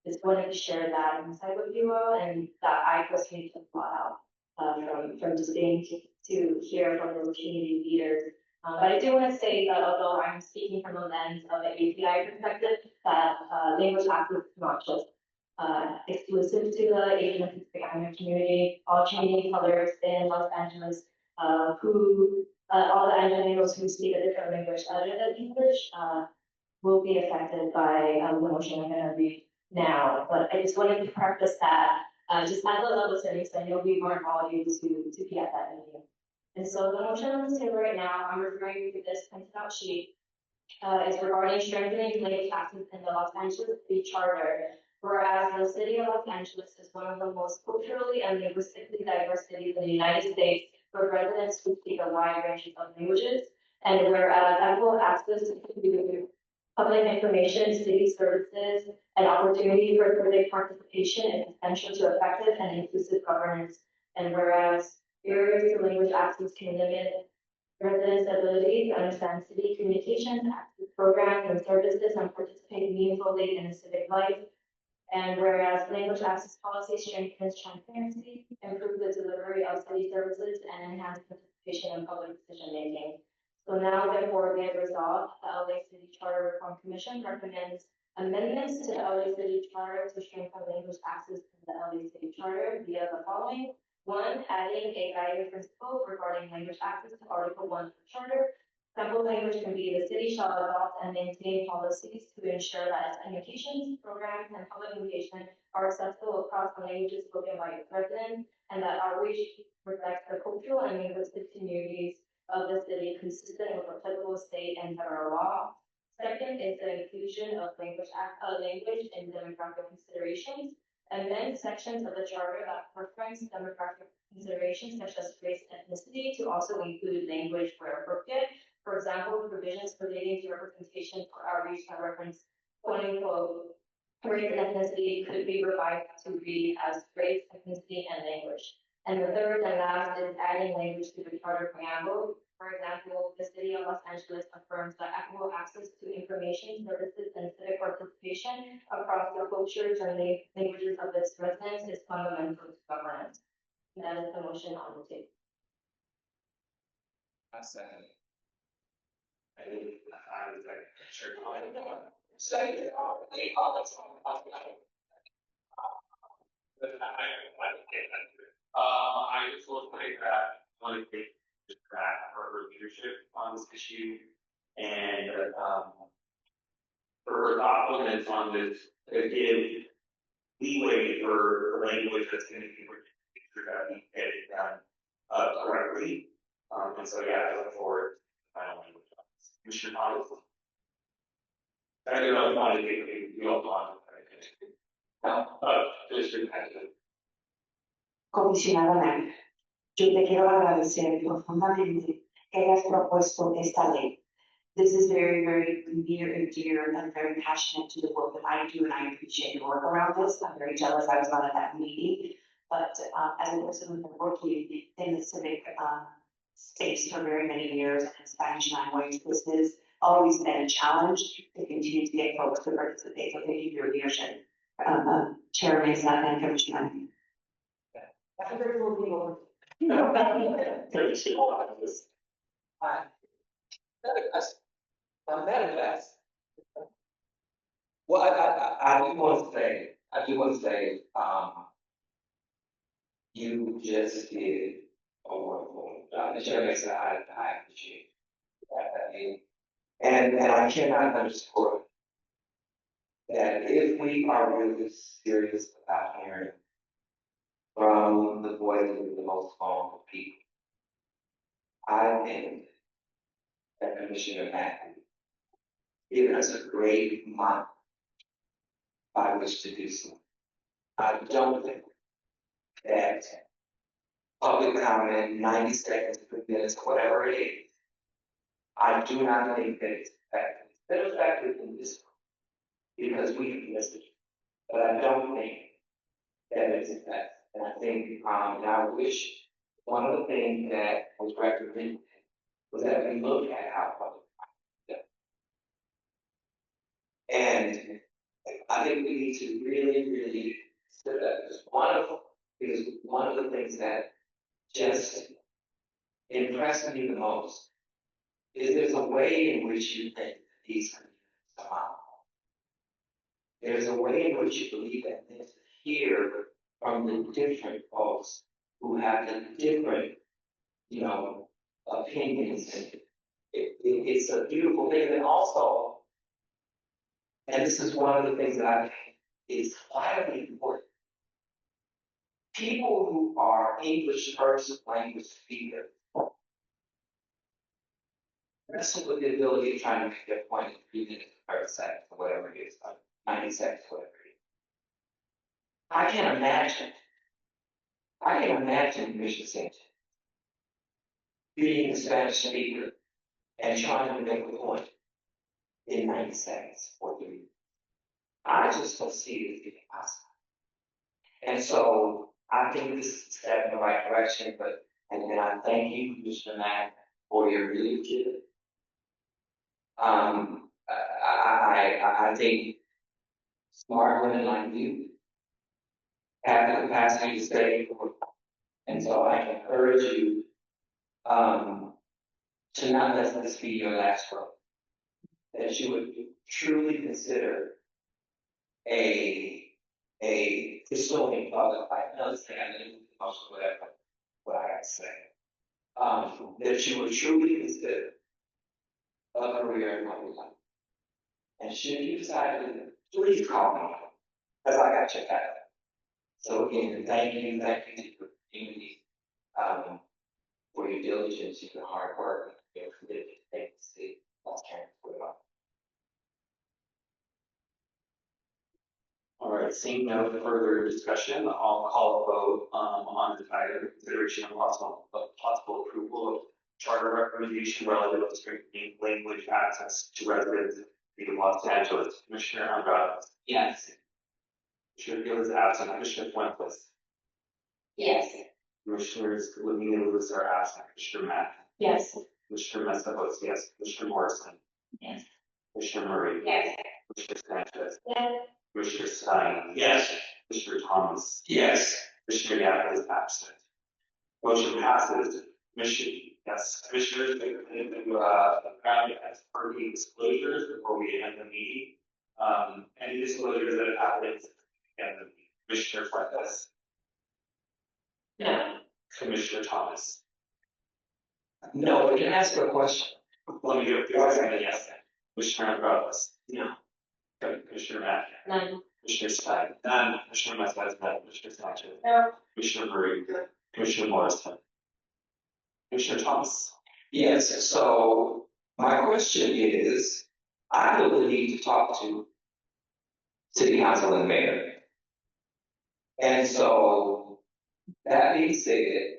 just wanted to share that insight with you all, and that I personally took a lot out from just being to hear from those community leaders. But I do want to say that although I'm speaking from a lens of an API perspective, that language access is not just exclusive to the Asian Pacific Islander community. All community colors in Los Angeles, all the Angeles who speak a different language other than English, will be affected by the motion I'm going to read now. But I just wanted to preface that just as a level setting, so I know we weren't all able to be at that meeting. And so the motion on the table right now, I'm referring to this printed out sheet, is regarding strengthening language access in the Los Angeles City Charter. Whereas the city of Los Angeles is one of the most culturally and linguistically diverse cities in the United States, for residents who speak a wide range of languages, and whereas equitable access to public information, city services, and opportunity for civic participation is essential to effective and inclusive governance, and whereas barriers to language access can limit residents' ability to understand city communications, access programs and services, and participate meaningfully in the civic life. And whereas language access policy strengthens transparency, improves the delivery of city services, and enhance participation in public decision making. So now, therefore, we have resolved the LA City Charter Reform Commission recommends amendments to the LA City Charter to strengthen language access in the LA City Charter via the following. One, adding a guiding principle regarding language access to Article 1 of the Charter. Sample language can be the city shall adopt and maintain policies to ensure that its communications, programs, and public engagement are accessible across the languages spoken by its residents, and that outreach reflects the cultural and linguistic communities of the city consistent with applicable state and federal law. Second is the inclusion of language in demographic considerations. Amend sections of the charter that reference demographic considerations such as race and ethnicity to also include language where appropriate. For example, provisions relating to representation for outreach that reference quote unquote race and ethnicity could be revised to read as race, ethnicity, and language. And the third and last is adding language to the charter preamble. For example, the city of Los Angeles affirms that equitable access to information, services, and civic participation across the cultures and languages of its residents is fundamental to governance. And that is the motion on the table.
Second. I think I was like, sure. Second.
I just will say that I want to take the track for her leadership on this issue and for her thoughtfulness on this to give leeway for language that's going to be sure that we get it done correctly. And so yeah, I look forward to final language. Commissioner Thomas. I don't know if I you don't want Commissioner Patton.
Comisionada Mac.
Yo te quiero agradecer profundamente que hayas propuesto esta ley. This is very, very near and dear and very passionate to the work that I do, and I appreciate your work around this. I'm very jealous I was not at that meeting, but as a person who's been working in the civic space for very many years and Spanish language, this has always been a challenge to continue to get folks to participate. So thank you for your leadership, Chair Mesa and Commissioner. That's a very cool deal.
Manifest. Well, I do want to say, you just did a wonderful job. The chair makes I appreciate that. And I cannot underscore that if we are really serious about hearing from the voices of the most vulnerable people, I think that Commissioner Matthews given us a great model by which to do so. I don't think that public comment, 90 seconds, 3 minutes, whatever it is, I do not think that it's effective. It's effective in this one because we missed it. But I don't think that it's effective. And I think, and I wish one of the things that was recommended was that we look at how public comment. And I think we need to really, really consider that because one of the things that just impressed me the most is there's a way in which you think that these communities somehow. There's a way in which you believe that things hear from the different folks who have the different, opinions. And it's a beautiful thing. And also, and this is one of the things that I think is vitally important. People who are English first language speakers wrestle with the ability of trying to make their point in 3 minutes, 30 seconds, or whatever it is, 90 seconds, whatever it is. I can imagine Commissioner Sanchez being a Spanish speaker and trying to make a point in 90 seconds or 3 minutes. I just don't see it as being possible. And so I think this is a step in the right direction, and I thank you, Commissioner Mack, for your leadership. I think smart women like you have the capacity to stay forward. And so I encourage you to not let this be your last word. That you would truly consider a pursuing public life. Another thing I didn't whatever what I got to say. That you would truly consider a career in public life. And should you decide to, please call me, because I got your back. So again, thank you to the community for your diligence, your hard work, your commitment to make the city Los Angeles.
All right, seeing no further discussion, I'll call a vote on the item consideration of possible approval of charter recommendation relative to strengthening language access to residents in Los Angeles. Commissioner Andrade.
Yes.
Commissioner Gill is absent. Commissioner Fuentes.
Yes.
Commissioners Levine and Lewis are absent. Commissioner Mack.
Yes.
Commissioner Mesa votes yes. Commissioner Morrison.
Yes.
Commissioner Murray.
Yes.
Commissioner Sanchez.
Yes.
Commissioner Stein. Yes. Commissioner Thomas.
Yes.
Commissioner Yap is absent. Motion passes. Yes, commissioners, apparently as per the disclosures before we end the meeting. Any disclosures that happened and the Commissioner Fuentes.
No.
Commissioner Thomas.
No, we can ask a question.
Let me do it. Yes. Commissioner Andrade.
No.
Commissioner Mack.
None.
Commissioner Stein. None. Commissioner Mesa. Commissioner Sanchez.
No.
Commissioner Murray. Commissioner Morrison. Commissioner Thomas.
Yes, so my question is, I feel the need to talk to City Council and Mayor. And so, that being said,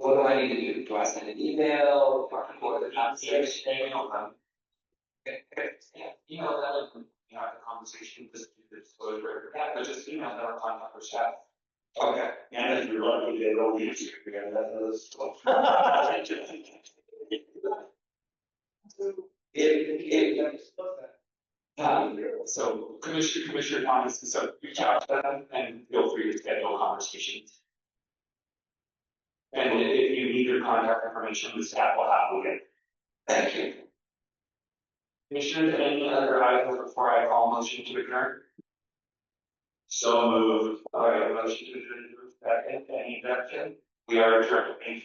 What do I need to do? Do I send an email? Do I record the conversation?
Email them. Email them, and you have the conversation, just do the disclosure, but just email them or contact their staff.
Okay.
And if you're lucky, they don't need you, yeah, that is. So Commissioner Thomas, so reach out to them and feel free to schedule conversations. And if you need their contact information, the staff will have it.
Thank you.
Commissioners, any other items before I call motion to adjourn? So moved. All right, motion to adjourn, second, any objection? We are adjourned. Thank you.